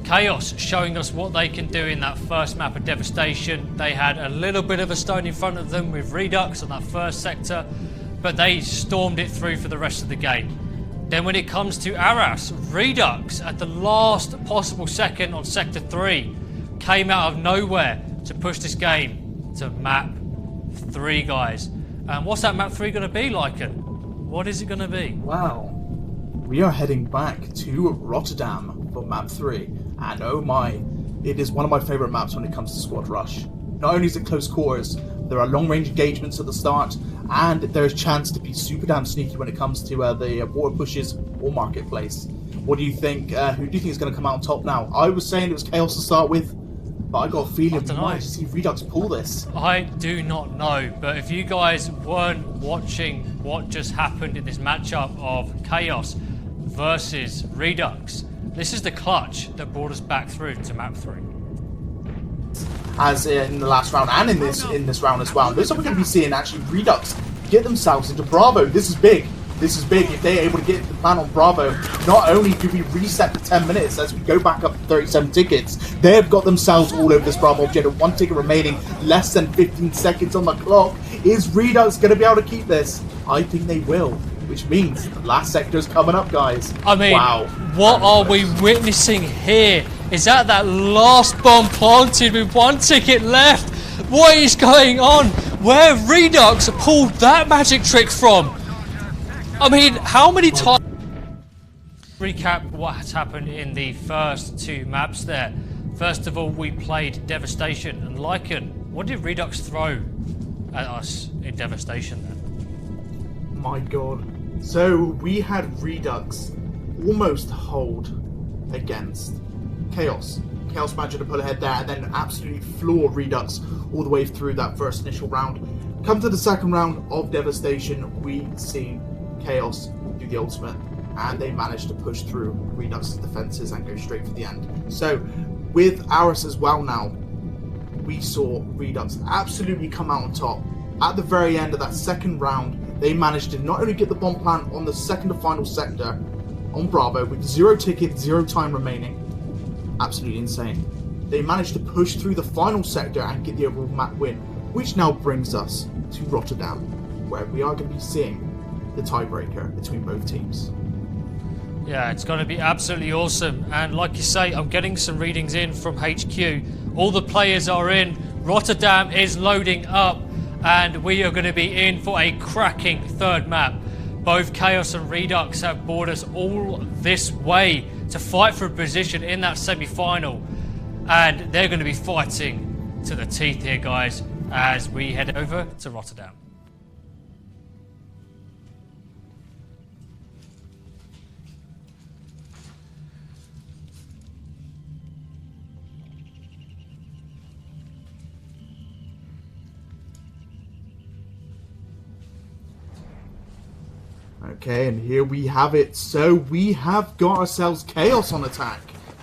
KaoS showing us what they can do in that first map of Devastation. They had a little bit of a stone in front of them with reduX on that first sector, but they stormed it through for the rest of the game. Then when it comes to Aras, reduX at the last possible second on Sector 3 came out of nowhere to push this game to map 3, guys. And what's that map 3 going to be, Lycan? What is it going to be? Wow. We are heading back to Rotterdam for map 3. And oh my, it is one of my favourite maps when it comes to Squad Rush. Not only is it close quarters, there are long-range engagements at the start, and there's a chance to be super damn sneaky when it comes to the water pushes or marketplace. What do you think? Who do you think is going to come out on top now? I was saying it was KaoS to start with, but I got a feeling we might see reduX pull this. I do not know, but if you guys weren't watching what just happened in this matchup of KaoS versus reduX, this is the clutch that brought us back through to map 3. As in the last round and in this round as well. This is what we're going to be seeing actually reduX get themselves into Bravo. This is big. This is big. If they're able to get the plan on Bravo, not only do we reset the 10 minutes as we go back up to 37 tickets, they've got themselves all over this Bravo objective. 1 ticket remaining, less than 15 seconds on the clock. Is reduX going to be able to keep this? I think they will, which means the last sector is coming up, guys. I mean, wow. What are we witnessing here? Is that last bomb planted with 1 ticket left? What is going on? Where reduX pulled that magic trick from? I mean, how many times... Recap what has happened in the first 2 maps there. First of all, we played Devastation, and Lycan, what did reduX throw at us in Devastation then? My god. So we had reduX almost hold against KaoS. KaoS managed to pull ahead there and then absolutely floor reduX all the way through that first initial round. Come to the second round of Devastation, we see KaoS do the ultimate, and they managed to push through reduX's defenses and go straight for the end. So with Aris as well now, we saw reduX absolutely come out on top. At the very end of that second round, they managed to not only get the bomb plant on the second to final sector on Bravo with 0 tickets, 0 time remaining. Absolutely insane. They managed to push through the final sector and get the overall map win, which now brings us to Rotterdam, where we are going to be seeing the tiebreaker between both teams. Yeah, it's going to be absolutely awesome. And like you say, I'm getting some readings in from HQ. All the players are in. Rotterdam is loading up, and we are going to be in for a cracking third map. Both KaoS and reduX have brought us all this way to fight for a position in that semi-final, and they're going to be fighting to the teeth here, guys, as we head over to Rotterdam. Okay, and here we have it. So we have got ourselves KaoS on attack.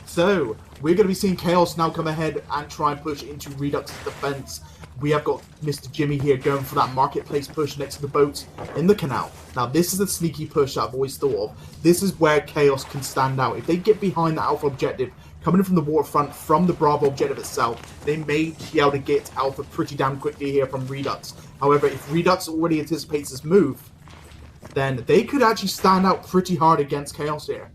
So we're going to be seeing KaoS now come ahead and try and push into reduX's defense. We have got Mr. Jimmy here going for that marketplace push next to the boat in the canal. Now this is a sneaky push that I've always thought of. This is where KaoS can stand out. If they get behind the Alpha objective, coming in from the waterfront, from the Bravo objective itself, they may be able to get Alpha pretty damn quickly here from reduX. However, if reduX already anticipates this move, then they could actually stand out pretty hard against KaoS here.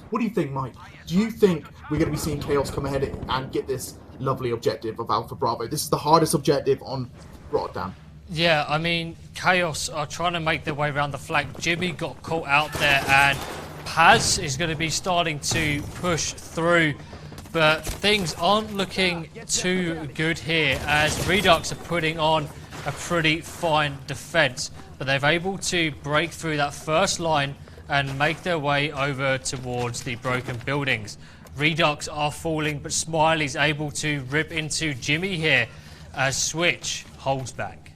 What do you think, Mike? Do you think we're going to be seeing KaoS come ahead and get this lovely objective of Alpha Bravo? This is the hardest objective on Rotterdam. Yeah, I mean, KaoS are trying to make their way around the flank. Jimmy got caught out there, and Paz is going to be starting to push through. But things aren't looking too good here, as reduX are putting on a pretty fine defense. But they're able to break through that first line and make their way over towards the broken buildings. reduX are falling, but Smiley's able to rip into Jimmy here as Switch holds back.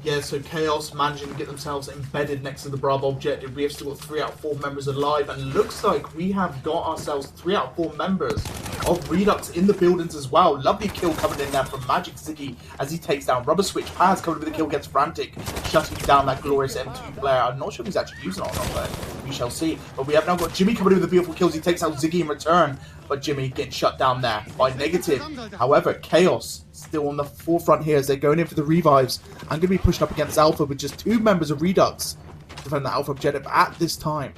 Yeah, so KaoS managing to get themselves embedded next to the Bravo objective. We have still got 3 out of 4 members alive, and looks like we have got ourselves 3 out of 4 members of reduX in the buildings as well. Lovely kill coming in there from Magic Ziggy as he takes down Rubber Switch. Paz coming with the kill against Frantic, shutting down that glorious M2 player. I'm not sure if he's actually using it or not, but we shall see. But we have now got Jimmy coming in with the beautiful kills. He takes out Ziggy in return, but Jimmy getting shut down there by Negative. However, KaoS still on the forefront here as they're going in for the revives. I'm going to be pushing up against Alpha with just 2 members of reduX to defend the Alpha objective at this time.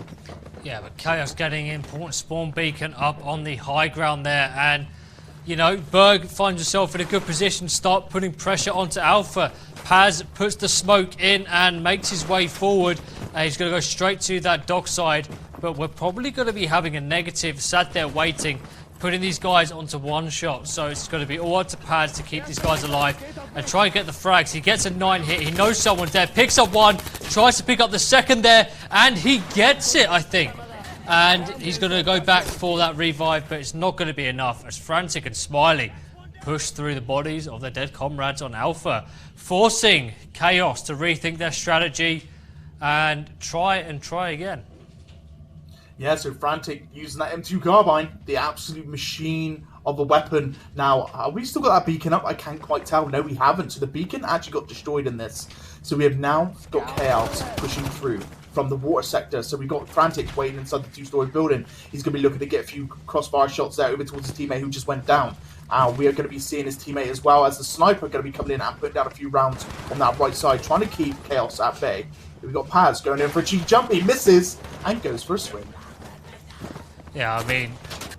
Yeah, but KaoS getting important spawn beacon up on the high ground there, and you know, Berg finds himself in a good position to start putting pressure onto Alpha. Paz puts the smoke in and makes his way forward. He's going to go straight to that dockside, but we're probably going to be having a Negative sat there waiting, putting these guys onto one shot. So it's going to be all up to Paz to keep these guys alive and try and get the frags. He gets a 9 hit. He knows someone's there, picks up one, tries to pick up the second there, and he gets it, I think. And he's going to go back for that revive, but it's not going to be enough as Frantic and Smiley push through the bodies of their dead comrades on Alpha, forcing KaoS to rethink their strategy and try again. Yeah, so Frantic using that M2 carbine, the absolute machine of a weapon. Now, have we still got that beacon up? I can't quite tell. No, we haven't. So the beacon actually got destroyed in this. So we have now got KaoS pushing through from the water sector. So we've got Frantic waiting inside the 2-story building. He's going to be looking to get a few crossfire shots there over towards his teammate who just went down. We are going to be seeing his teammate as well as the sniper going to be coming in and putting down a few rounds on that right side, trying to keep KaoS at bay. We've got Paz going in for a cheeky jump. He misses and goes for a swing. Yeah, I mean,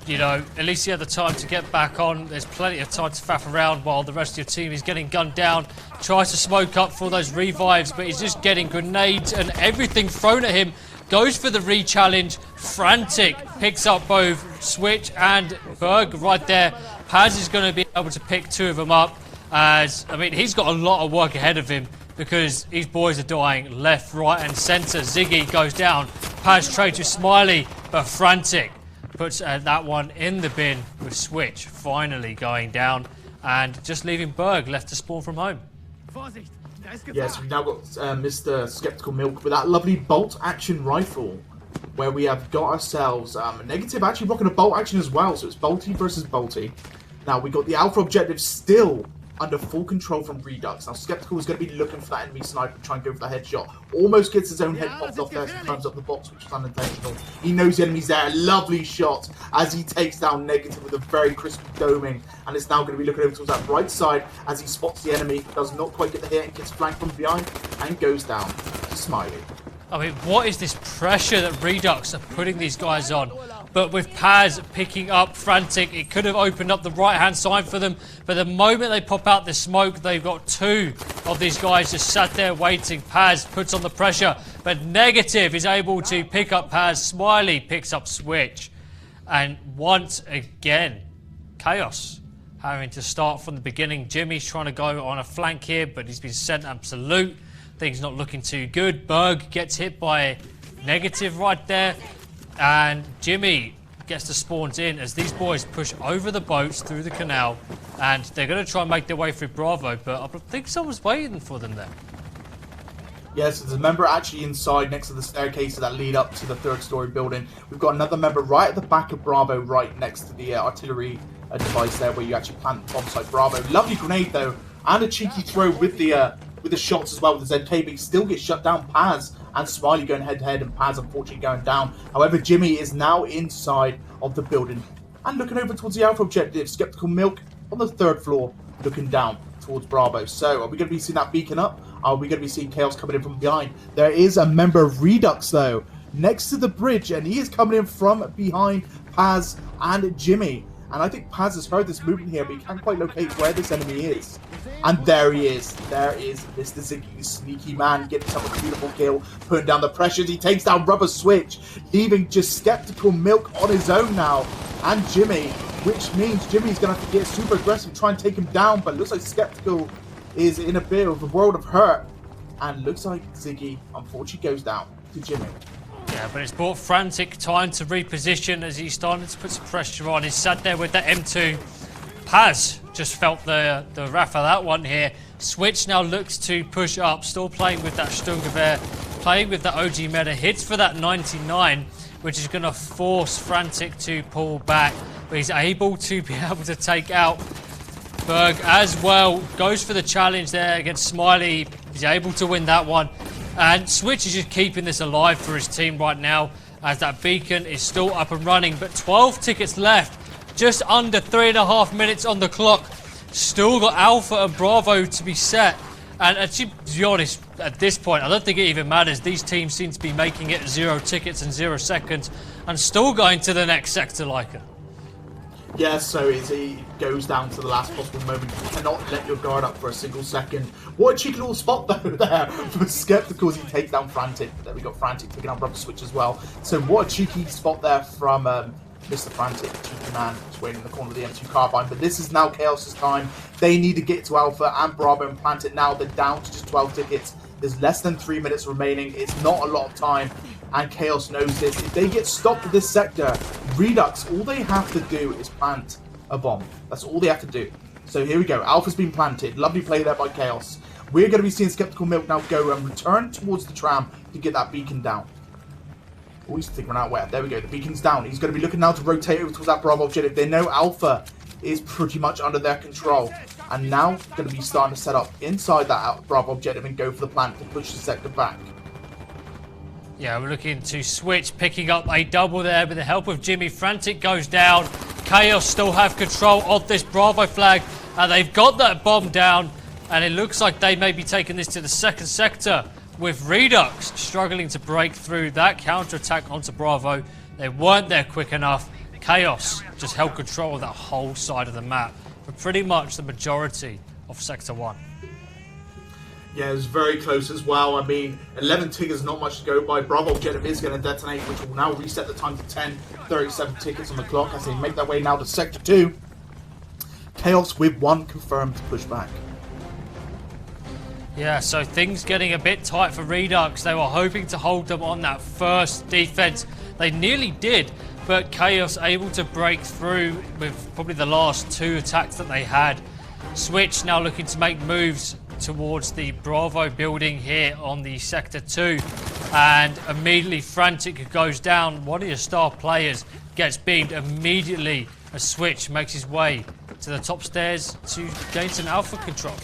you know, at least he had the time to get back on. There's plenty of time to faff around while the rest of your team is getting gunned down. Tries to smoke up for those revives, but he's just getting grenades and everything thrown at him. Goes for the re-challenge. Frantic picks up both Switch and Berg right there. Paz is going to be able to pick 2 of them up. As, I mean, he's got a lot of work ahead of him because these boys are dying left, right and centre. Ziggy goes down. Paz trades with Smiley, but Frantic puts that one in the bin with Switch finally going down and just leaving Berg left to spawn from home. Yes, we've now got Mr. Skeptical Milk with that lovely bolt action rifle where we have got ourselves Negative actually rocking a bolt action as well, so it's Bolty versus Bolty. Now we got the Alpha objective still under full control from reduX. Now Skeptical is going to be looking for that enemy sniper to try and go for the headshot. Almost gets his own head popped off there as he climbs up the box, which is unintentional. He knows the enemy's there. Lovely shot as he takes down Negative with a very crispy doming. And is now going to be looking over towards that right side as he spots the enemy. Does not quite get the hit and gets flanked from behind and goes down to Smiley. I mean, what is this pressure that reduX are putting these guys on? But with Paz picking up Frantic, it could have opened up the right-hand side for them. But the moment they pop out the smoke, they've got 2 of these guys just sat there waiting. Paz puts on the pressure, but Negative is able to pick up Paz. Smiley picks up Switch. And once again, KaoS having to start from the beginning. Jimmy's trying to go on a flank here, but he's been sent absolute. Things not looking too good. Berg gets hit by Negative right there. And Jimmy gets the spawns in as these boys push over the boats through the canal. And they're going to try and make their way through Bravo, but I think someone's waiting for them there. Yes, there's a member actually inside next to the staircases that lead up to the 3rd-story building. We've got another member right at the back of Bravo, right next to the artillery device there where you actually plant the bomb site Bravo. Lovely grenade though, and a cheeky throw with the shots as well with the ZK, but he still gets shut down. Paz and Smiley going head-to-head, and Paz unfortunately going down. However, Jimmy is now inside of the building and looking over towards the Alpha objective. Skeptical Milk on the 3rd floor looking down towards Bravo. So are we going to be seeing that beacon up? Are we going to be seeing KaoS coming in from behind? There is a member of reduX though next to the bridge, and he is coming in from behind Paz and Jimmy. And I think Paz has heard this movement here, but he can't quite locate where this enemy is. And there he is. There is Mr. Ziggy, sneaky man, getting himself a beautiful kill, putting down the pressures. He takes down Rubber Switch, leaving just Skeptical Milk on his own now. And Jimmy, which means Jimmy's going to have to get super aggressive, try and take him down. But it looks like Skeptical is in a bit of a world of hurt. And looks like Ziggy, unfortunately, goes down to Jimmy. Yeah, but it's brought Frantic time to reposition as he's starting to put some pressure on. He's sat there with that M2. Paz just felt the wrath of that one here. Switch now looks to push up, still playing with that Sturmgewehr, playing with that OG meta. Hits for that 99, which is going to force Frantic to pull back. but he's able to be able to take out Berg as well. Goes for the challenge there against Smiley. He's able to win that one. And Switch is just keeping this alive for his team right now, as that beacon is still up and running. But 12 tickets left, just under 3.5 minutes on the clock. Still got Alpha and Bravo to be set. And actually, to be honest, at this point, I don't think it even matters. These teams seem to be making it 0 tickets and 0 seconds, and still going to the next sector, Leica. Yeah, so it goes down to the last possible moment. You cannot let your guard up for a single second. What a cheeky little spot though there for Skeptical as he takes down Frantic. There we got Frantic taking out Rubber Switch as well. So what a cheeky spot there from Mr. Frantic, cheeky man, just waiting in the corner of the M2 carbine. But this is now KaoS's time. They need to get to Alpha and Bravo and plant it now. They're down to just 12 tickets. There's less than 3 minutes remaining. It's not a lot of time, and KaoS knows this. If they get stopped at this sector, reduX, all they have to do is plant a bomb. That's all they have to do. So here we go. Alpha's been planted. Lovely play there by KaoS. We're going to be seeing Skeptical Milk now go and return towards the tram to get that beacon down. Oh, he's figuring out where. There we go. The beacon's down. He's going to be looking now to rotate over towards that Bravo objective. They know Alpha is pretty much under their control. And now going to be starting to set up inside that Bravo objective and go for the plant to push the sector back. Yeah, we're looking to Switch, picking up a double there with the help of Jimmy. Frantic goes down. KaoS still have control of this Bravo flag. And they've got that bomb down. And it looks like they may be taking this to the second sector, with reduX struggling to break through that counter-attack onto Bravo. They weren't there quick enough. KaoS just held control of that whole side of the map for pretty much the majority of Sector 1. Yeah, it was very close as well. I mean, 11 tickets, not much to go by. Bravo objective is going to detonate, which will now reset the time to 10. 37 tickets on the clock as they make their way now to Sector 2. KaoS with 1 confirmed to push back. Yeah, so things getting a bit tight for reduX. They were hoping to hold them on that first defense. They nearly did, but KaoS able to break through with probably the last 2 attacks that they had. Switch now looking to make moves towards the Bravo building here on the Sector 2. And immediately Frantic goes down. One of your star players gets beamed immediately as Switch makes his way to the top stairs to gain some Alpha control.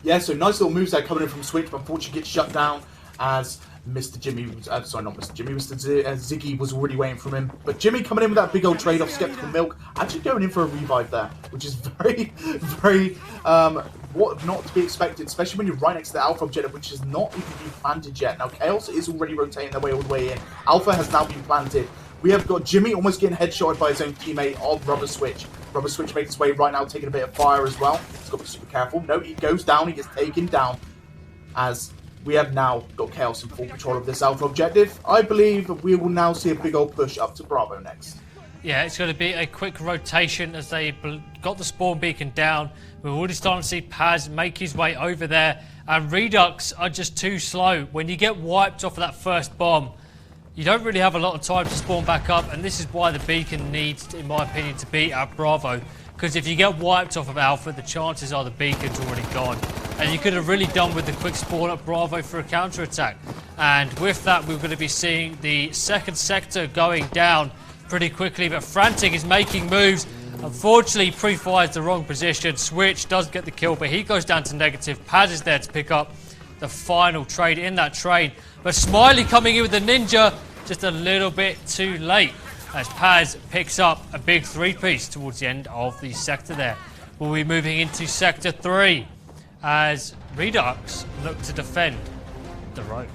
Yeah, so nice little moves there coming in from Switch, but unfortunately gets shut down as Mr. Jimmy, sorry, not Mr. Jimmy, Mr. Ziggy was already waiting from him. But Jimmy coming in with that big old trade-off, Skeptical Milk, actually going in for a revive there, which is very, very, what not to be expected, especially when you're right next to the Alpha objective, which has not even been planted yet. Now, KaoS is already rotating their way all the way in. Alpha has now been planted. We have got Jimmy almost getting headshotted by his own teammate of Rubber Switch. Rubber Switch makes his way right now, taking a bit of fire as well. He's got to be super careful. No, he goes down, he gets taken down as we have now got KaoS in full control of this Alpha objective. I believe we will now see a big old push up to Bravo next. Yeah, it's going to be a quick rotation as they got the spawn beacon down. We're already starting to see Paz make his way over there, and reduX are just too slow. When you get wiped off of that first bomb, you don't really have a lot of time to spawn back up, and this is why the beacon needs, in my opinion, to be at Bravo. Because if you get wiped off of Alpha, the chances are the beacon's already gone. And you could have really done with the quick spawn at Bravo for a counter-attack. And with that, we're going to be seeing the second sector going down pretty quickly. But Frantic is making moves. Unfortunately, pre-fires the wrong position. Switch does get the kill, but he goes down to negative. Paz is there to pick up the final trade in that trade. But Smiley coming in with the ninja just a little bit too late as Paz picks up a big 3-piece towards the end of the sector there. We'll be moving into Sector 3 as reduX look to defend the road.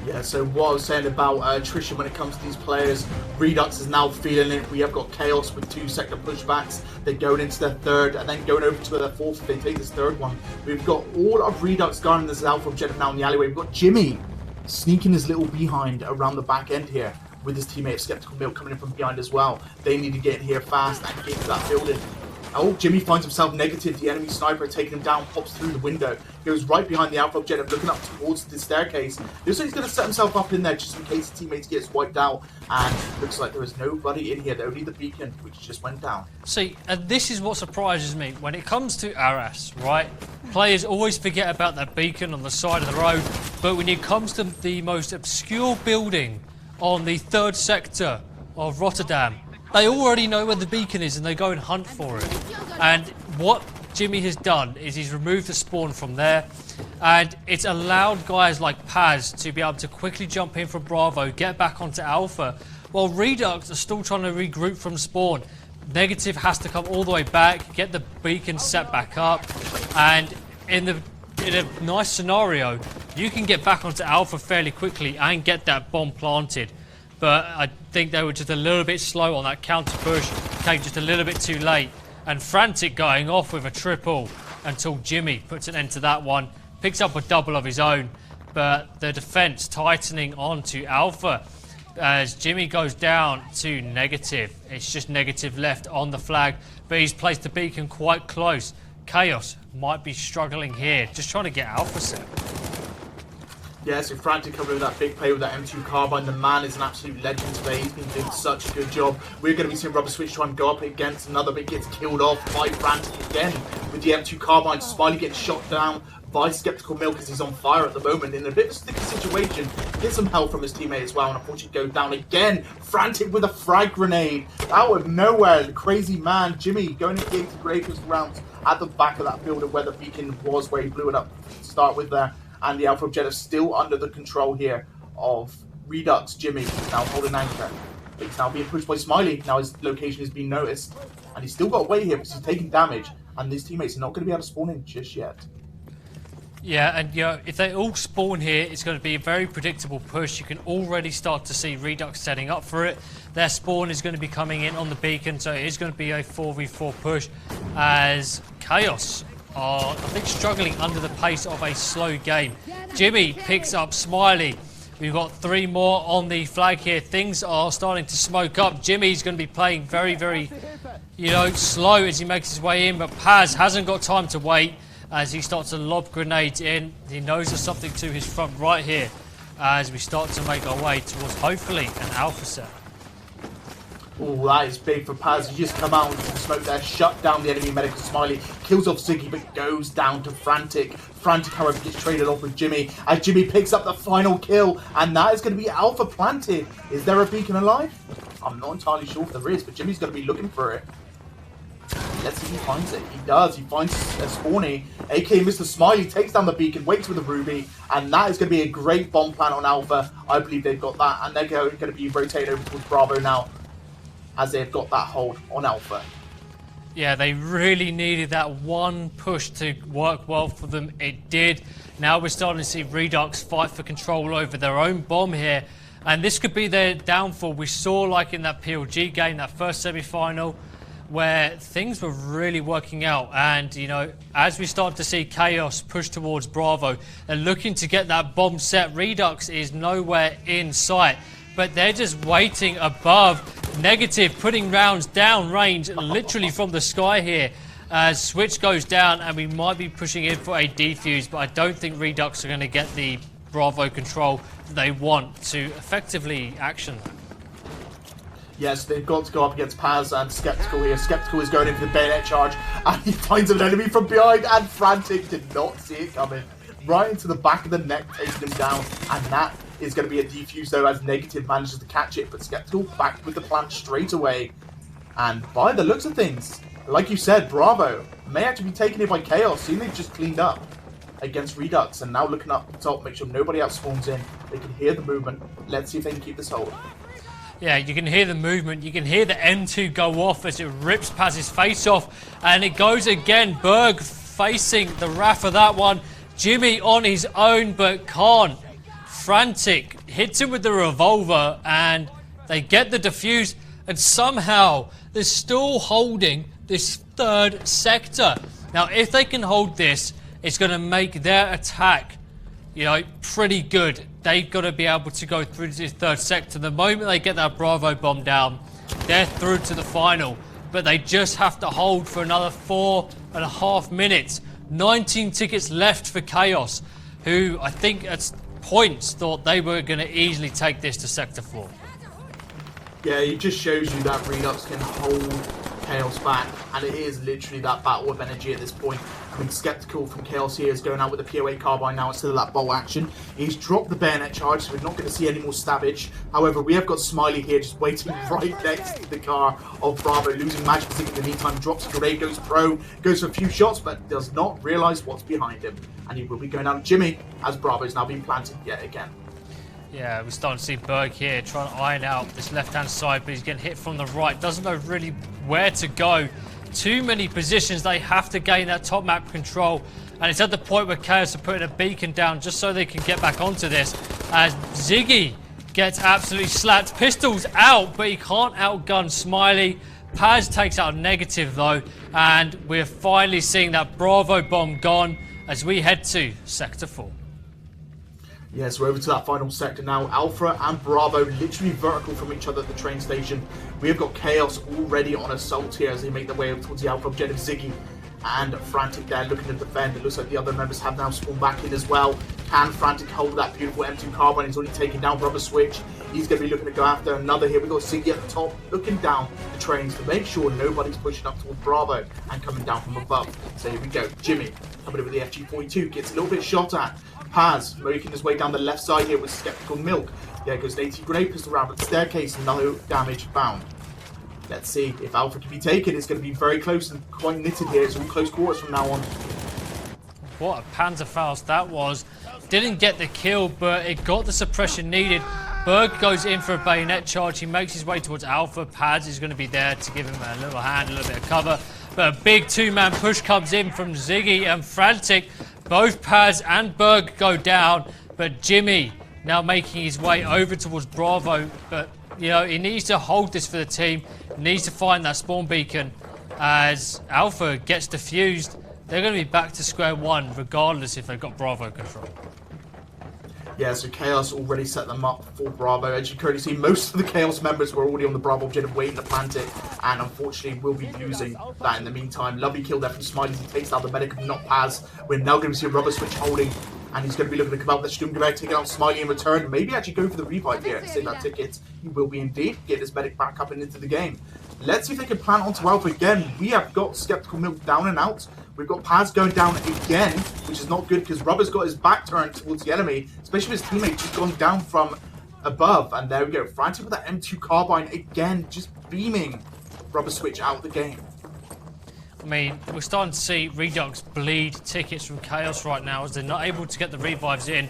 Yeah, so what I was saying about attrition when it comes to these players, reduX is now feeling it. We have got KaoS with 2 sector pushbacks. They're going into their third and then going over to their fourth if they take this third one. We've got all of reduX guarding this Alpha objective now in the alleyway. We've got Jimmy sneaking his little behind around the back end here with his teammate Skeptical Milk coming in from behind as well. They need to get in here fast and get to that building. Oh, Jimmy finds himself negative. The enemy sniper taking him down, pops through the window, goes right behind the Alpha objective, looking up towards the staircase. Looks like he's going to set himself up in there just in case his teammates gets wiped out. And looks like there is nobody in here, only the beacon, which just went down. See, and this is what surprises me. When it comes to Aras, right, players always forget about that beacon on the side of the road. But when it comes to the most obscure building on the third sector of Rotterdam. They already know where the beacon is and they go and hunt for it. And what Jimmy has done is he's removed the spawn from there, and it's allowed guys like Paz to be able to quickly jump in from Bravo, get back onto Alpha, while reduX are still trying to regroup from spawn. Negative has to come all the way back, get the beacon set back up, and in a nice scenario, you can get back onto Alpha fairly quickly and get that bomb planted. But I think they were just a little bit slow on that counter push, came just a little bit too late. And Frantic going off with a triple until Jimmy puts an end to that one, picks up a double of his own, but the defense tightening onto Alpha as Jimmy goes down to negative. It's just negative left on the flag, but he's placed the beacon quite close. KaoS might be struggling here, just trying to get Alpha set. Yeah, so Frantic coming with that big play with that M2 carbine. The man is an absolute legend today. He's been doing such a good job. We're going to be seeing Rubber Switch try and go up against another, but gets killed off by Frantic again with the M2 carbine. Smiley gets shot down by Skeptical Milk as he's on fire at the moment in a bit of a sticky situation. Gets some help from his teammate as well, and unfortunately go down again. Frantic with a frag grenade out of nowhere. The crazy man, Jimmy, going into the 80 greatest rounds at the back of that building where the beacon was, where he blew it up to start with there. And the Alpha objective still under the control here of reduX. Jimmy now holding anchor. He's now being pushed by Smiley. Now his location has been noticed. And he's still got away here because he's taking damage. And his teammates are not going to be able to spawn in just yet. Yeah, and you know, if they all spawn here, it's going to be a very predictable push. You can already start to see reduX setting up for it. Their spawn is going to be coming in on the beacon, so it is going to be a 4v4 push as KaoS are, I think, struggling under the pace of a slow game. Jimmy picks up Smiley. We've got 3 more on the flag here. Things are starting to smoke up. Jimmy's going to be playing very, very, slow as he makes his way in, but Paz hasn't got time to wait as he starts to lob grenades in. He knows there's something to his front right here as we start to make our way towards, hopefully, an Alpha set. Oh, that is big for Paz. He just come out into the smoke there, shut down the enemy medical. Smiley kills off Ziggy, but goes down to Frantic. Frantic, however, gets traded off with Jimmy, as Jimmy picks up the final kill, and that is going to be Alpha planted. Is there a beacon alive? I'm not entirely sure if there is, but Jimmy's going to be looking for it. Let's see if he finds it. He does. He finds a Spawny, aka Mr. Smiley, takes down the beacon, waits with the Ruby, and that is going to be a great bomb plant on Alpha. I believe they've got that, and they're going to be rotated over towards Bravo now, as they've got that hold on Alpha. Yeah, they really needed that one push to work well for them. It did. Now we're starting to see reduX fight for control over their own bomb here, and this could be their downfall. We saw, like in that PLG game, that first semi-final, where things were really working out, and as we start to see KaoS push towards Bravo, they're looking to get that bomb set. reduX is nowhere in sight, but they're just waiting above. Negative putting rounds down range literally from the sky here as Switch goes down, and we might be pushing in for a defuse, but I don't think reduX are going to get the Bravo control that they want to effectively action that. Yes, they've got to go up against Paz and Skeptical here. Skeptical is going in for the bayonet charge, and he finds an enemy from behind, and Frantic did not see it coming. Right into the back of the neck, taking him down, and that is going to be a defuse though, as Negative manages to catch it, but Skeptical back with the plant straight away. And by the looks of things, like you said, Bravo may actually be taken here by KaoS, seeing they've just cleaned up against reduX, and now looking up the top, make sure nobody else spawns in. They can hear the movement. Let's see if they can keep this hold. Yeah, you can hear the movement. You can hear the M2 go off as it rips Paz's face off. And it goes again. Berg facing the wrath of that one. Jimmy on his own, but can't. Frantic hits him with the revolver, and they get the defuse. And somehow they're still holding this third sector. Now, if they can hold this, it's going to make their attack, pretty good. They've got to be able to go through to this third sector. The moment they get that Bravo bomb down, they're through to the final. But they just have to hold for another 4.5 minutes. 19 tickets left for KaoS, who I think at points thought they were going to easily take this to Sector 4. Yeah, it just shows you that reduX can hold KaoS back, and it is literally that battle of energy at this point. I mean, Skeptical from KaoS here is going out with the POA carbine now instead of that bolt action. He's dropped the bayonet charge, so we're not going to see any more stabbage. However, we have got Smiley here just waiting right next to the car of Bravo, losing magic physique in the meantime, drops a grenade, goes pro, goes for a few shots, but does not realise what's behind him. And he will be going down Jimmy, as Bravo's now been planted yet again. Yeah, we're starting to see Berg here trying to iron out this left-hand side, but he's getting hit from the right. Doesn't know really where to go. Too many positions. They have to gain that top map control. And it's at the point where KaoS are putting a beacon down just so they can get back onto this. As Ziggy gets absolutely slapped. Pistols out, but he can't outgun Smiley. Paz takes out a negative though. And we're finally seeing that Bravo bomb gone as we head to Sector 4. Yes, we're over to that final sector now. Alpha and Bravo literally vertical from each other at the train station. We have got KaoS already on assault here as they make their way up towards the Alpha objective. Ziggy and Frantic there looking to defend. It looks like the other members have now spawned back in as well. Can Frantic hold that beautiful M2 carbine? He's already taken down Rubber Switch. He's going to be looking to go after another here. We've got Ziggy at the top looking down the trains to make sure nobody's pushing up towards Bravo and coming down from above. So here we go. Jimmy coming in with the FG42 gets a little bit shot at. Paz making his way down the left side here with Skeptical Milk. There goes an 80 grenade pistol round, but the staircase, no damage found. Let's see if Alpha can be taken. It's going to be very close and quite knitted here. It's all close quarters from now on. What a Panzerfaust that was. Didn't get the kill, but it got the suppression needed. Berg goes in for a bayonet charge. He makes his way towards Alpha. Paz is going to be there to give him a little hand, a little bit of cover. But a big two-man push comes in from Ziggy and Frantic. Both Paz and Berg go down, but Jimmy now making his way over towards Bravo. But, you know, he needs to hold this for the team. He needs to find that spawn beacon. As Alpha gets defused, they're going to be back to square one, regardless if they've got Bravo control. Yeah, so KaoS already set them up for Bravo. As you currently see, most of the KaoS members were already on the Bravo objective waiting to plant it, and unfortunately will be losing that in the meantime. Lovely kill there from Smiley. He takes out the medic, not Paz. We're now going to see a Rubber Switch holding, and he's going to be looking to come out with the Sturmgewehr, taking out Smiley in return. Maybe actually go for the revive here and save that ticket. He will be indeed. Get his medic back up and into the game. Let's see if they can plant onto Alpha again. We have got Skeptical Milk down and out. We've got Paz going down again, which is not good because Rubber's got his back turned towards the enemy, especially with his teammate just gone down from above. And there we go. Frantic with that M2 carbine again, just beaming Rubber Switch out of the game. I mean, we're starting to see reduX bleed tickets from KaoS right now as they're not able to get the revives in.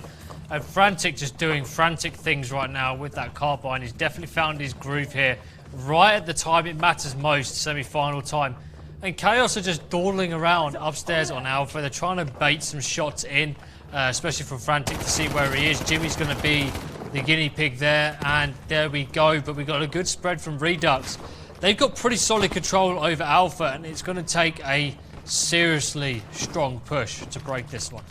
And Frantic just doing frantic things right now with that carbine. He's definitely found his groove here right at the time it matters most, semi-final time. And KaoS are just dawdling around upstairs on Alpha. They're trying to bait some shots in, especially from Frantic to see where he is. Jimmy's going to be the guinea pig there, and there we go. But we got a good spread from reduX. They've got pretty solid control over Alpha, and it's going to take a seriously strong push to break this one.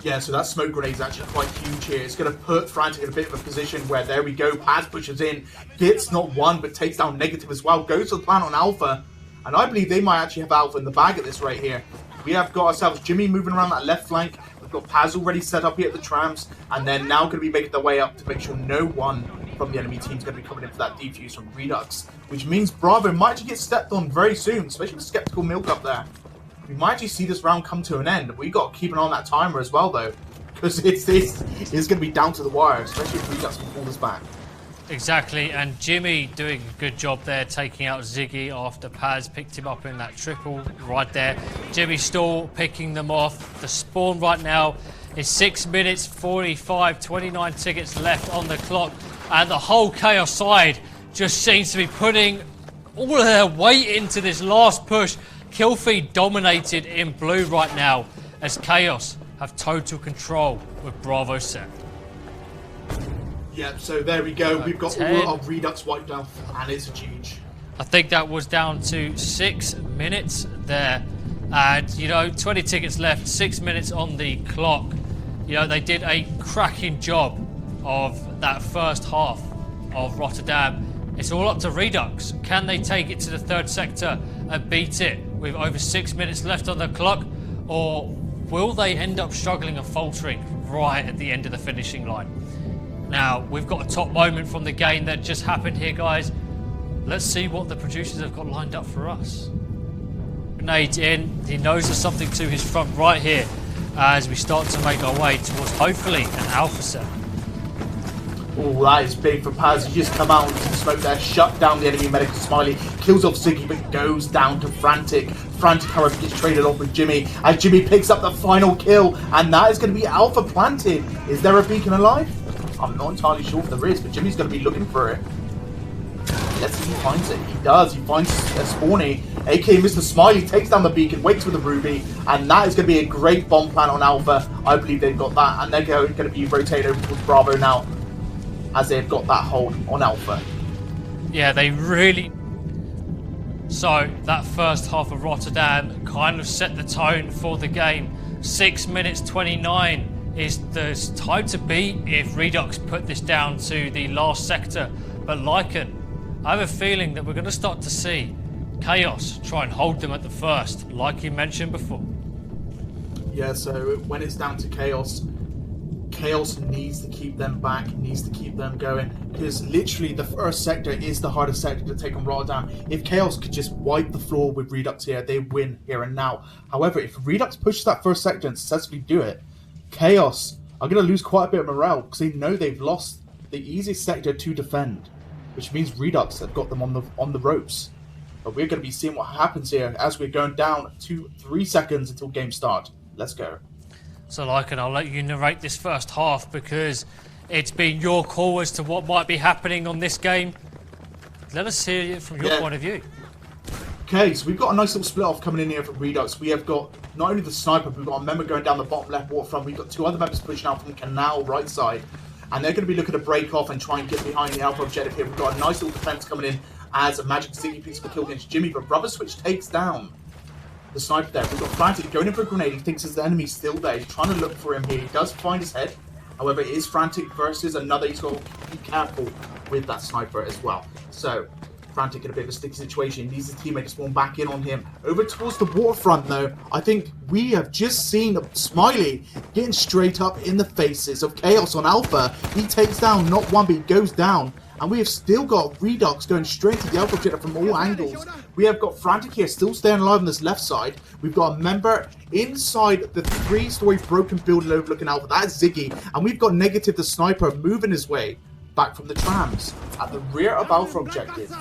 Yeah, so that smoke grenade is actually quite huge here. It's going to put Frantic in a bit of a position where, there we go, Paz pushes in, gets not one, but takes down negative as well, goes to the plant on Alpha. And I believe they might actually have Alpha in the bag at this rate here. We have got ourselves Jimmy moving around that left flank. We've got Paz already set up here at the trams. And then now going to be making their way up to make sure no one from the enemy team is going to be coming in for that defuse from reduX. Which means Bravo might actually get stepped on very soon, especially with Skeptical Milk up there. We might actually see this round come to an end. We've got to keep an eye on that timer as well, though. Because it's going to be down to the wire, especially if reduX can pull this back. Exactly, and Jimmy doing a good job there, taking out Ziggy after Paz picked him up in that triple right there. Jimmy still picking them off. The spawn right now is 6 minutes 45, 29 tickets left on the clock, and the whole KaoS side just seems to be putting all of their weight into this last push. Kill feed dominated in blue right now as KaoS have total control with Bravo set. Yep, so there we go. We've got all of reduX wiped out, and it's a GG. I think that was down to 6 minutes there. And, you know, 20 tickets left, 6 minutes on the clock. You know, they did a cracking job of that first half of Rotterdam. It's all up to reduX. Can they take it to the third sector and beat it with over 6 minutes left on the clock? Or will they end up struggling and faltering right at the end of the finishing line? Now, we've got a top moment from the game that just happened here, guys. let's see what the producers have got lined up for us. Grenade in, he knows there's something to his front right here as we start to make our way towards hopefully an alpha set. Oh, that is big for Paz. He just come out into the smoke there, shut down the enemy medical Smiley, kills off Ziggy, but goes down to Frantic. Frantic, however, gets traded off with Jimmy, as Jimmy picks up the final kill, and that is going to be alpha planted. Is there a beacon alive? I'm not entirely sure if there is, but Jimmy's going to be looking for it. Let's see if he finds it. He does. He finds a Spawny, aka Mr. Smiley, takes down the beacon, waits with the Ruby, and that is going to be a great bomb plant on Alpha. I believe they've got that, and they're going to be rotated over towards Bravo now, as they've got that hold on Alpha. Yeah, they really... So, that first half of Rotterdam kind of set the tone for the game. 6 minutes 29 is the time to beat if Redux put this down to the last sector. But Lycan, I have a feeling that we're going to start to see KaoS try and hold them at the first, like you mentioned before. Yeah, so when it's down to KaoS needs to keep them back, needs to keep them going, because literally the first sector is the hardest sector to take on Rotterdam. If KaoS could just wipe the floor with Redux here, they win here and now. However, if Redux pushes that first sector and successfully do it, KaoS are going to lose quite a bit of morale, because they know they've lost the easiest sector to defend, which means Redux have got them on the ropes. But we're going to be seeing what happens here as we're going down to 3 seconds until game start. Let's go. So, Lycan, I'll let you narrate this first half because it's been your call as to what might be happening on this game. Let us hear it from your point of view. Okay, so we've got a nice little split off coming in here from Redux. We have got not only the sniper, but we've got a member going down the bottom left waterfront. We've got 2 other members pushing out from the canal right side. And they're going to be looking to break off and try and get behind the alpha objective here. We've got a nice little defense coming in as a Magic Ziggy picks up a kill against Jimmy, but Rubber Switch takes down the sniper there. We've got Frantic going in for a grenade. He thinks his enemy's still there. He's trying to look for him here. He does find his head. However, it is Frantic versus another. He's got to be careful with that sniper as well. So, Frantic in a bit of a sticky situation. He needs his teammate to spawn back in on him. Over towards the waterfront, though, I think we have just seen Smiley getting straight up in the faces of KaoS on Alpha. He takes down not one, but he goes down. And we have still got Redux going straight to the Alpha objective from all angles. We have got Frantic here still staying alive on this left side. We've got a member inside the 3-story broken building overlooking Alpha. That is Ziggy. And we've got Negative the sniper moving his way back from the trams at the rear of Alpha objective.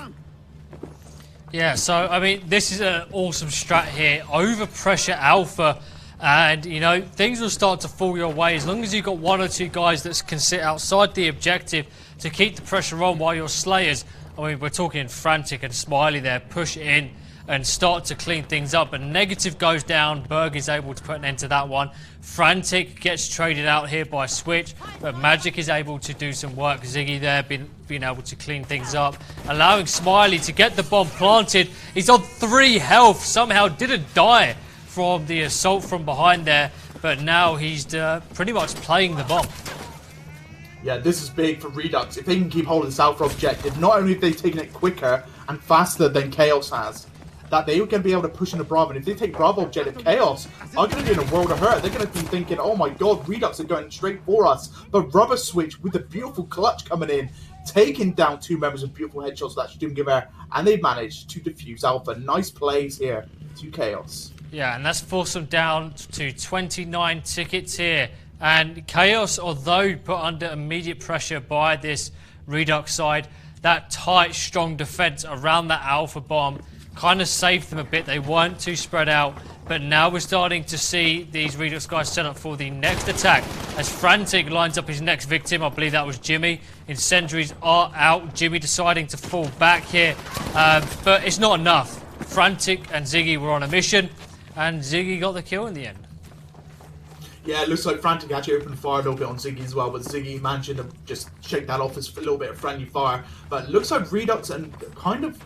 Yeah, so, I mean, this is an awesome strat here. Overpressure Alpha. And, you know, things will start to fall your way as long as you've got 1 or 2 guys that can sit outside the objective to keep the pressure on while your Slayers, I mean, we're talking Frantic and Smiley there, push in and start to clean things up. But Negative goes down, Berg is able to put an end to that one. Frantic gets traded out here by Switch, but Magic is able to do some work. Ziggy there being able to clean things up, allowing Smiley to get the bomb planted. He's on 3 health, somehow didn't die from the assault from behind there, but now he's pretty much playing the bomb. Yeah, this is big for Redux. If they can keep holding this Alpha objective, not only have they taken it quicker and faster than KaoS has, that they're going to be able to push into Bravo. And if they take Bravo objective, KaoS are going to be in a world of hurt. They're going to be thinking, oh my god, Redux are going straight for us. But Rubber Switch with the beautiful clutch coming in, taking down 2 members with beautiful headshots of that Doom Giver, and they've managed to defuse Alpha. Nice plays here to KaoS. Yeah, and that's forced them down to 29 tickets here. And KaoS, although put under immediate pressure by this Redux side, that tight, strong defense around that Alpha bomb kind of saved them a bit. They weren't too spread out, but now we're starting to see these Redux guys set up for the next attack as Frantic lines up his next victim. I believe that was Jimmy. Incendiaries are out. Jimmy deciding to fall back here, but it's not enough. Frantic and Ziggy were on a mission, and Ziggy got the kill in the end. Yeah, it looks like Frantic actually opened fire a little bit on Ziggy as well, but Ziggy managed to just shake that off as a little bit of friendly fire. But it looks like Redux and kind of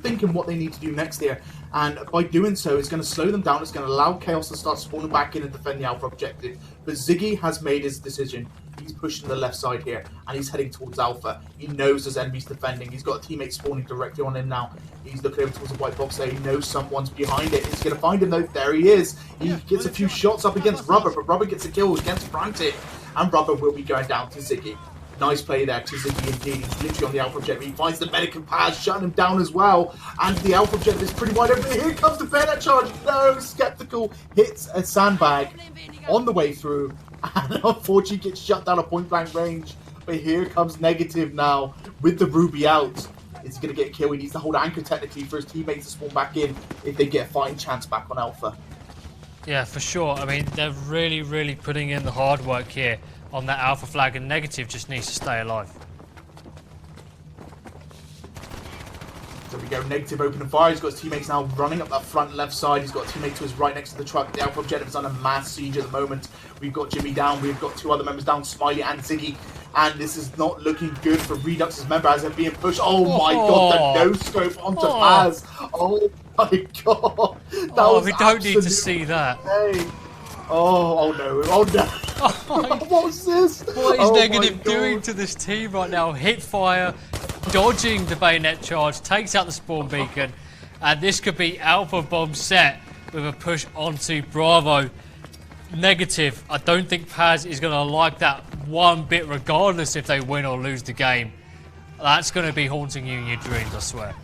thinking what they need to do next here, and by doing so, it's going to slow them down. It's going to allow KaoS to start spawning back in and defend the Alpha objective. But Ziggy has made his decision. He's pushing the left side here, and he's heading towards Alpha. He knows his enemy's defending. He's got a teammate spawning directly on him now. He's looking over towards the white box there. He knows someone's behind it. He's going to find him though. There he is. He gets a few shots up against Rubber, but Rubber gets a kill against Frantic, and Rubber will be going down to Ziggy. Nice play there to Ziggy indeed. He's literally on the Alpha objective. He finds the medic and Paz, shutting him down as well. And the Alpha objective is pretty wide open. Here comes the bayonet charge. No, Skeptical hits a sandbag on the way through. And unfortunately gets shut down at point blank range. But here comes Negative now with the Ruby out. Is he going to get a kill? He needs to hold anchor technically for his teammates to spawn back in if they get a fighting chance back on Alpha. Yeah, for sure. I mean, they're really putting in the hard work here on that Alpha flag, and Negative just needs to stay alive. So we go, Negative opening fire. He's got his teammates now running up that front left side. He's got a teammate to his right next to the truck. The Alpha objective is under mass siege at the moment. We've got Jimmy down. We've got 2 other members down, Smiley and Ziggy. And this is not looking good for Redux's member as they're being pushed. Oh my god, the no-scope onto Paz. Oh my god. We don't need to see that. Insane. Oh no, oh no. What was this? What is Negative doing to this team right now? Hit fire, dodging the bayonet charge, takes out the spawn beacon, and this could be Alpha bomb set with a push onto Bravo. Negative, I don't think Paz is going to like that one bit regardless if they win or lose the game. That's going to be haunting you in your dreams, I swear.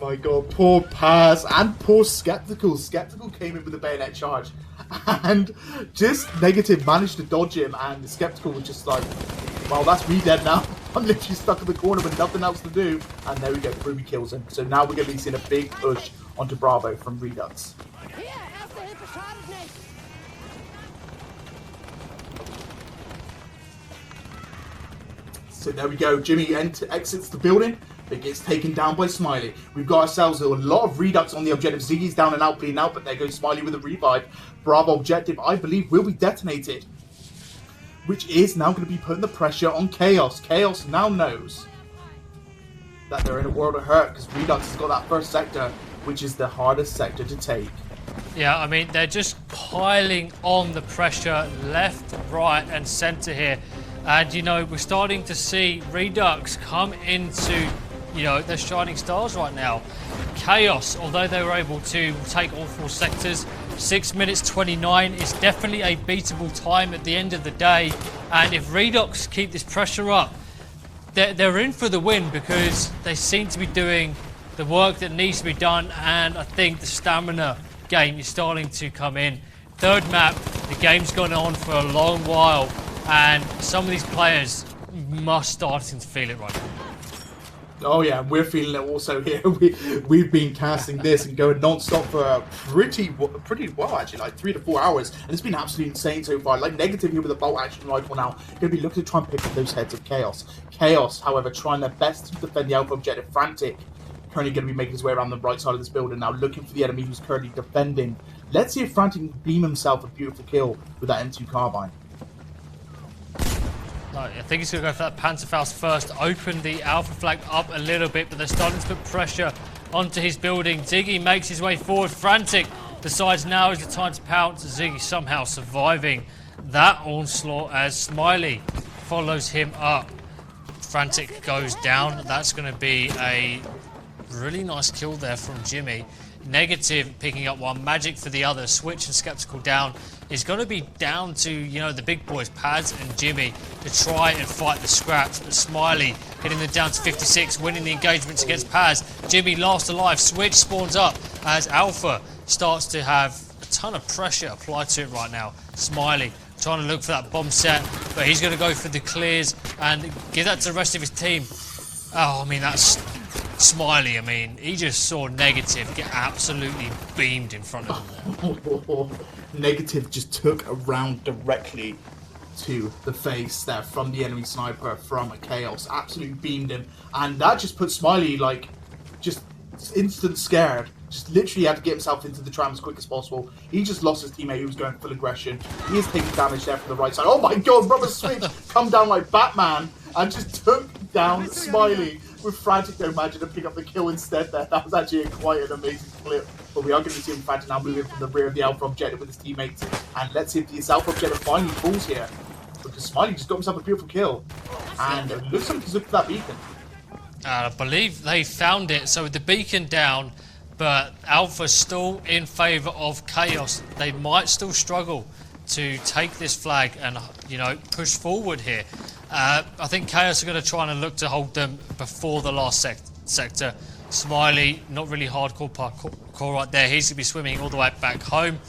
My god, poor Paz and poor Skeptical. Skeptical came in with a bayonet charge and just Negative managed to dodge him, and Skeptical was just like, well, that's me dead now. I'm literally stuck in the corner with nothing else to do. And there we go, Ruby kills him. So now we're going to be seeing a big push onto Bravo from Redux. So there we go, Jimmy exits the building, but gets taken down by Smiley. We've got ourselves a lot of Redux on the objective. Ziggy's down and out, bleeding out, but there goes Smiley with a revive. Bravo objective, I believe, will be detonated, which is now going to be putting the pressure on KaoS. KaoS now knows that they're in a world of hurt because Redux has got that first sector, which is the hardest sector to take. Yeah, I mean, they're just piling on the pressure left, right, and centre here. And, you know, we're starting to see Redux come into, you know, their shining stars right now. KaoS, although they were able to take all 4 sectors, 6 minutes 29 is definitely a beatable time at the end of the day. And if Redux keep this pressure up, they're in for the win because they seem to be doing the work that needs to be done. And I think the stamina game is starting to come in. Third map, the game's gone on for a long while. And some of these players must starting to feel it right now. Oh yeah, we're feeling it also here. We've been casting this and going non-stop for pretty well actually, like 3 to 4 hours, and it's been absolutely insane so far. Like Negative here with a bolt action rifle now, going to be looking to try and pick up those heads of KaoS. KaoS, however, trying their best to defend the Alpha objective. Frantic currently going to be making his way around the right side of this building now, looking for the enemy who's currently defending. Let's see if Frantic can beam himself a beautiful kill with that M2 carbine. No, I think he's going to go for that Panzerfaust first, open the Alpha flag up a little bit, but they're starting to put pressure onto his building. Ziggy makes his way forward. Frantic decides now is the time to pounce. Ziggy somehow surviving that onslaught as Smiley follows him up. Frantic goes down. That's going to be a really nice kill there from Jimmy. Negative picking up one, Magic for the other. Switch and Skeptical down is going to be down to, you know, the big boys, Paz and Jimmy, to try and fight the scraps. But Smiley getting them down to 56, winning the engagements against Paz. Jimmy last alive. Switch spawns up as Alpha starts to have a ton of pressure applied to it right now. Smiley trying to look for that bomb set, but he's going to go for the clears and give that to the rest of his team. Oh, I mean, that's Smiley. I mean, he just saw Negative get absolutely beamed in front of him. Negative just took a round directly to the face there from the enemy sniper from KaoS. Absolutely beamed him. And that just put Smiley, like, just instant scared. Just literally had to get himself into the tram as quick as possible. He just lost his teammate who was going full aggression. He is taking damage there from the right side. Oh my god, Rubber Switch come down like Batman and just took down Smiley. With Frantic, though, imagine to pick up the kill instead there. That was actually quite an amazing clip. But we are going to see Frantic now moving from the rear of the Alpha objective with his teammates. And let's see if this Alpha objective finally falls here. Because Smiley just got himself a beautiful kill. And it looks like he's looking for that beacon. I believe they found it. So with the beacon down, but Alpha still in favour of KaoS. They might still struggle to take this flag and, you know, push forward here. I think KaoS are going to try and look to hold them before the last sector. Smiley, not really hardcore parkour right there. He's going to be swimming all the way back home.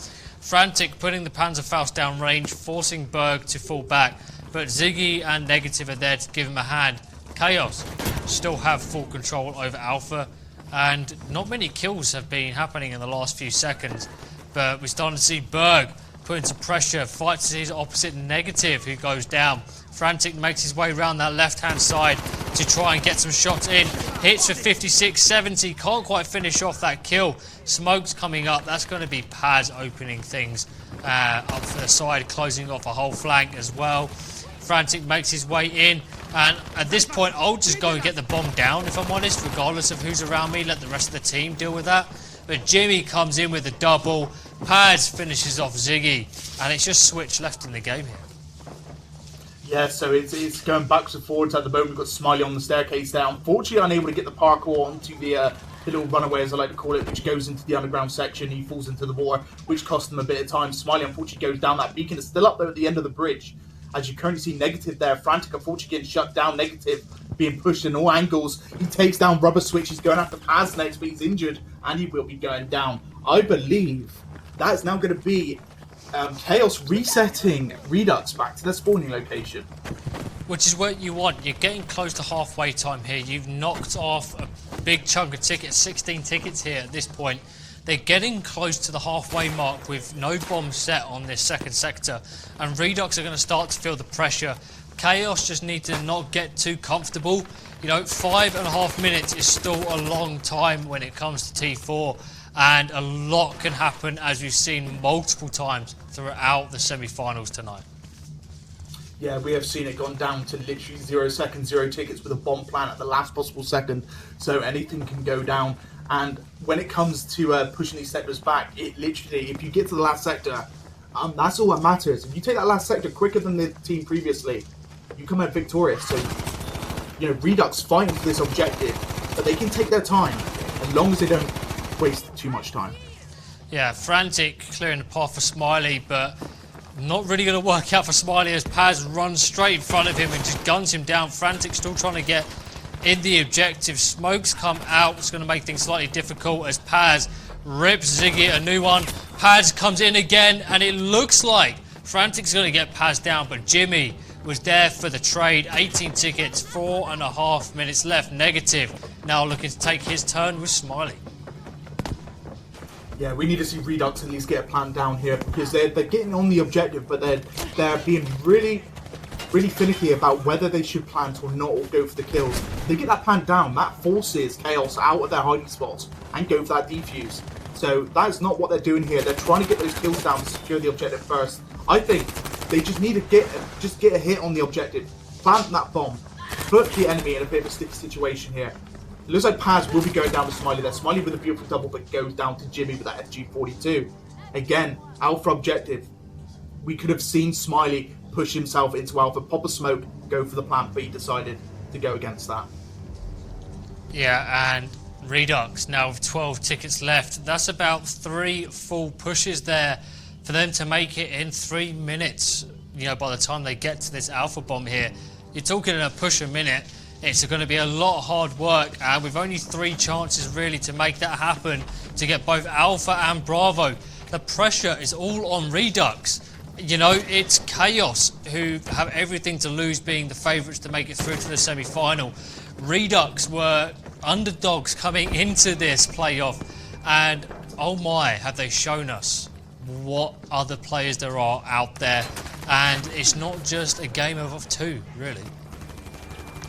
Frantic putting the Panzerfaust down range, forcing Berg to fall back. But Ziggy and Negative are there to give him a hand. KaoS still have full control over Alpha. And not many kills have been happening in the last few seconds. But we're starting to see Berg putting some pressure, fights his opposite Negative, who goes down. Frantic makes his way around that left-hand side to try and get some shots in. Hits for 56, 70, can't quite finish off that kill. Smoke's coming up, that's going to be Paz opening things up for the side, closing off a whole flank as well. Frantic makes his way in, and at this point I'll just go and get the bomb down, if I'm honest, regardless of who's around me, let the rest of the team deal with that. But Jimmy comes in with a double, Paz finishes off Ziggy, and it's just switch left in the game here. Yeah, so it's going backwards and forwards at the moment. We've got Smiley on the staircase there. Unfortunately, unable to get the parkour onto the little runaway, as I like to call it, which goes into the underground section. He falls into the water, which costs him a bit of time. Smiley, unfortunately, goes down. That beacon is still up there at the end of the bridge. As you currently see Negative there. Frantic, unfortunately, getting shut down. Negative being pushed in all angles. He takes down Rubber Switch. He's going after Paz next, but he's injured, and he will be going down. I believe that is now going to be KaoS resetting reduX back to their spawning location. Which is what you want. You're getting close to halfway time here. You've knocked off a big chunk of tickets, 16 tickets here at this point. They're getting close to the halfway mark with no bomb set on this second sector, and reduX are going to start to feel the pressure. KaoS just need to not get too comfortable. You know, 5.5 minutes is still a long time when it comes to T4, and a lot can happen, as we've seen multiple times throughout the semi-finals tonight. Yeah, we have seen it gone down to literally 0 seconds, 0 tickets with a bomb plan at the last possible second, so anything can go down. And when it comes to pushing these sectors back, it literally, if you get to the last sector, that's all that matters. If you take that last sector quicker than the team previously, you come out victorious. So, you know, reduX fighting for this objective, but they can take their time as long as they don't waste too much time. Yeah, Frantic clearing the path for Smiley, but not really going to work out for Smiley as Paz runs straight in front of him and just guns him down. Frantic still trying to get in the objective. Smokes come out. It's going to make things slightly difficult as Paz rips Ziggy a new one. Paz comes in again, and it looks like Frantic's going to get Paz down, but Jimmy was there for the trade. 18 tickets, 4.5 minutes left. Negative now looking to take his turn with Smiley. Yeah, we need to see reduX at least get a plan down here, because they're getting on the objective, but they're being really finicky about whether they should plant or not, or go for the kills. If they get that plan down, that forces KaoS out of their hiding spots and go for that defuse. So that is not what they're doing here. They're trying to get those kills down to secure the objective first. I think they just need to get a hit on the objective, plant that bomb, put the enemy in a bit of a sticky situation here. It looks like Paz will be going down to Smiley there. Smiley with a beautiful double, but goes down to Jimmy with that FG42. Again, Alpha objective. We could have seen Smiley push himself into Alpha, pop a smoke, go for the plant, but he decided to go against that. Yeah, and reduX now with 12 tickets left. That's about 3 full pushes there for them to make it in 3 minutes. You know, by the time they get to this Alpha bomb here, you're talking a push a minute. It's going to be a lot of hard work, and with only 3 chances really to make that happen, to get both Alpha and Bravo. The pressure is all on reduX. You know, it's KaoS who have everything to lose, being the favourites to make it through to the semi-final. reduX were underdogs coming into this playoff, and oh my, have they shown us what other players there are out there. And it's not just a game of 2, really.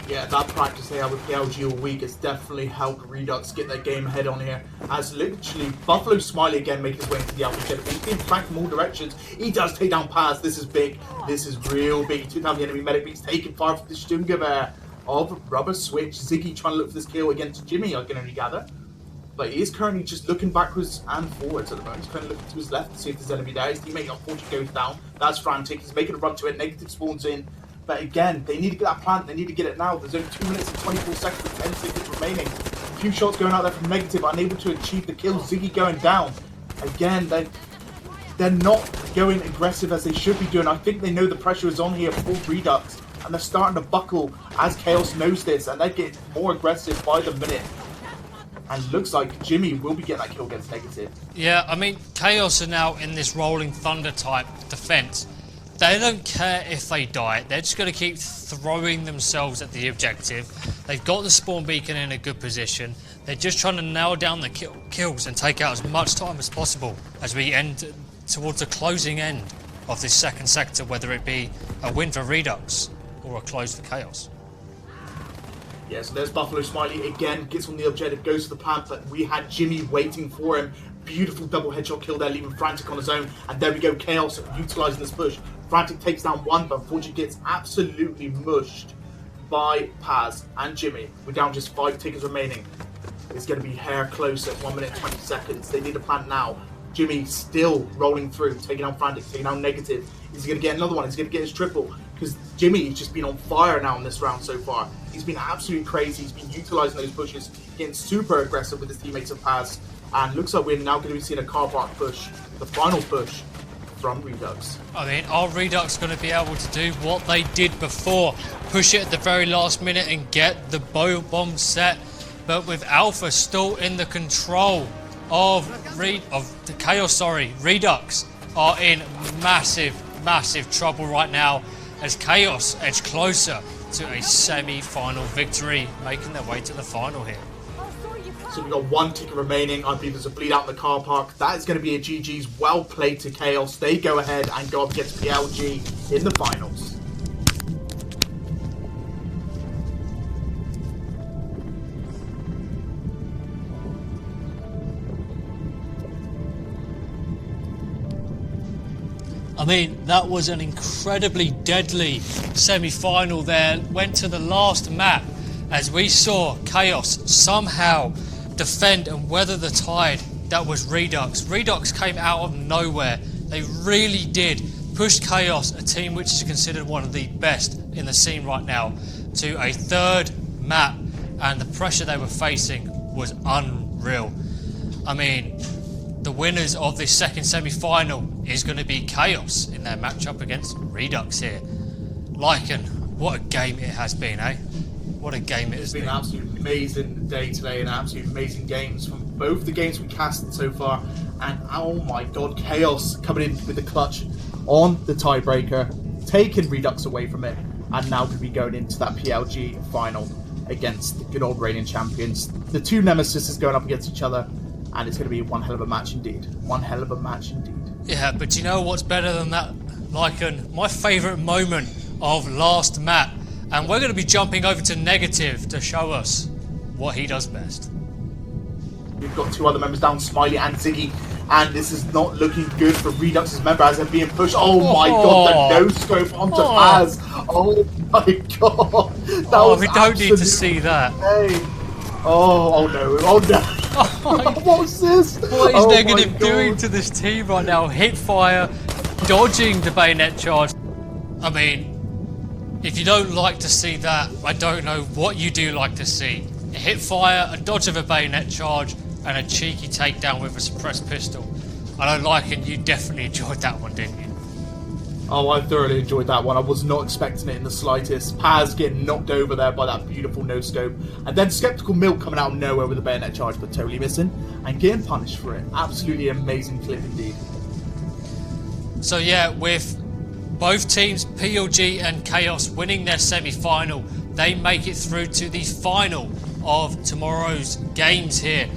Yeah, that practice they had with PLG all week has definitely helped reduX get their game ahead on here. As literally Buffalo Smiley again making his way into the Alpha jet. He's being flanked from all directions. He does take down Paz. This is big. This is real big. He took down the enemy medic, but he's taking fire from the Stunga there of Rubber Switch. Ziggy trying to look for this kill against Jimmy, I can only gather. But he is currently just looking backwards and forwards at the moment. He's currently looking to his left to see if there's enemy there. His teammate unfortunately goes down. That's Frantic. He's making a run to it. Negative spawns in. But again, they need to get that plant. They need to get it now. There's only 2 minutes and 24 seconds with 10 seconds remaining. A few shots going out there from Negative, unable to achieve the kill. Ziggy going down. Again, they're not going aggressive as they should be doing. I think they know the pressure is on here for reduX. and they're starting to buckle as KaoS knows this, and they're getting more aggressive by the minute. And looks like Jimmy will be getting that kill against Negative. Yeah, I mean, KaoS are now in this rolling thunder type defense. They don't care if they die. They're just going to keep throwing themselves at the objective. They've got the spawn beacon in a good position. They're just trying to nail down the kills and take out as much time as possible as we end towards the closing end of this second sector, whether it be a win for reduX or a close for KaoS. Yeah, so there's Buffalo Smiley again, gets on the objective, goes to the plant, but we had Jimmy waiting for him. Beautiful double headshot kill there, leaving Frantic on his own. And there we go, KaoS utilising this push. Frantic takes down one, but unfortunately gets absolutely mushed by Paz and Jimmy. We're down just 5 tickets remaining. It's going to be hair close at 1 minute 20 seconds. They need a plant now. Jimmy still rolling through, taking out Frantic, taking out Negative. Is he going to get another one? Is he going to get his triple? Because Jimmy's just been on fire now in this round so far. He's been absolutely crazy. He's been utilising those pushes, getting super aggressive with his teammates of Paz. And looks like we're now going to be seeing a car park push, the final push from reduX. I mean, are reduX going to be able to do what they did before? Push it at the very last minute and get the bomb set? But with Alpha still in the control of reduX are in massive trouble right now as KaoS edge closer to a semi-final victory, making their way to the final here. So we've got 1 ticket remaining. I believe there's a bleed out in the car park. That is going to be a GG's. Well played to KaoS. They go ahead and go up against PLG in the finals. I mean, that was an incredibly deadly semi-final there. Went to the last map as we saw KaoS somehow defend and weather the tide that was reduX. reduX came out of nowhere. They really did push KaoS, a team which is considered one of the best in the scene right now, to a 3rd map, and the pressure they were facing was unreal. I mean, the winners of this second semi-final is going to be KaoS in their matchup against reduX here. Lycan, what a game it has been, eh? What a game it has been. It's been an absolutely amazing day today, and absolutely amazing games from both the games we casted so far. And oh my god, KaoS coming in with the clutch on the tiebreaker, taking reduX away from it, and now going to be going into that PLG final against the good old reigning champions. The two nemesis is going up against each other, and it's going to be one hell of a match indeed. One hell of a match indeed. Yeah, but you know what's better than that, Lycan? My favourite moment of last map. And we're going to be jumping over to Negative to show us what he does best. We've got 2 other members down, Smiley and Ziggy, and this is not looking good for reduX's member as they're being pushed. Oh my god, the no-scope onto Paz. Oh my god. We don't need to see that. Oh no, oh no. What's this? What is Negative doing to this team right now? Hipfire, dodging the bayonet charge. I mean, if you don't like to see that, I don't know what you do like to see. A hipfire, a dodge of a bayonet charge, and a cheeky takedown with a suppressed pistol. I don't like it, you definitely enjoyed that one, didn't you? Oh, I thoroughly enjoyed that one. I was not expecting it in the slightest. Paz getting knocked over there by that beautiful no-scope. And then Skeptical Milk coming out of nowhere with a bayonet charge, but totally missing. And getting punished for it. Absolutely amazing clip indeed. So yeah, with both teams, PLG and KaoS, winning their semi-final, they make it through to the final of tomorrow's games here.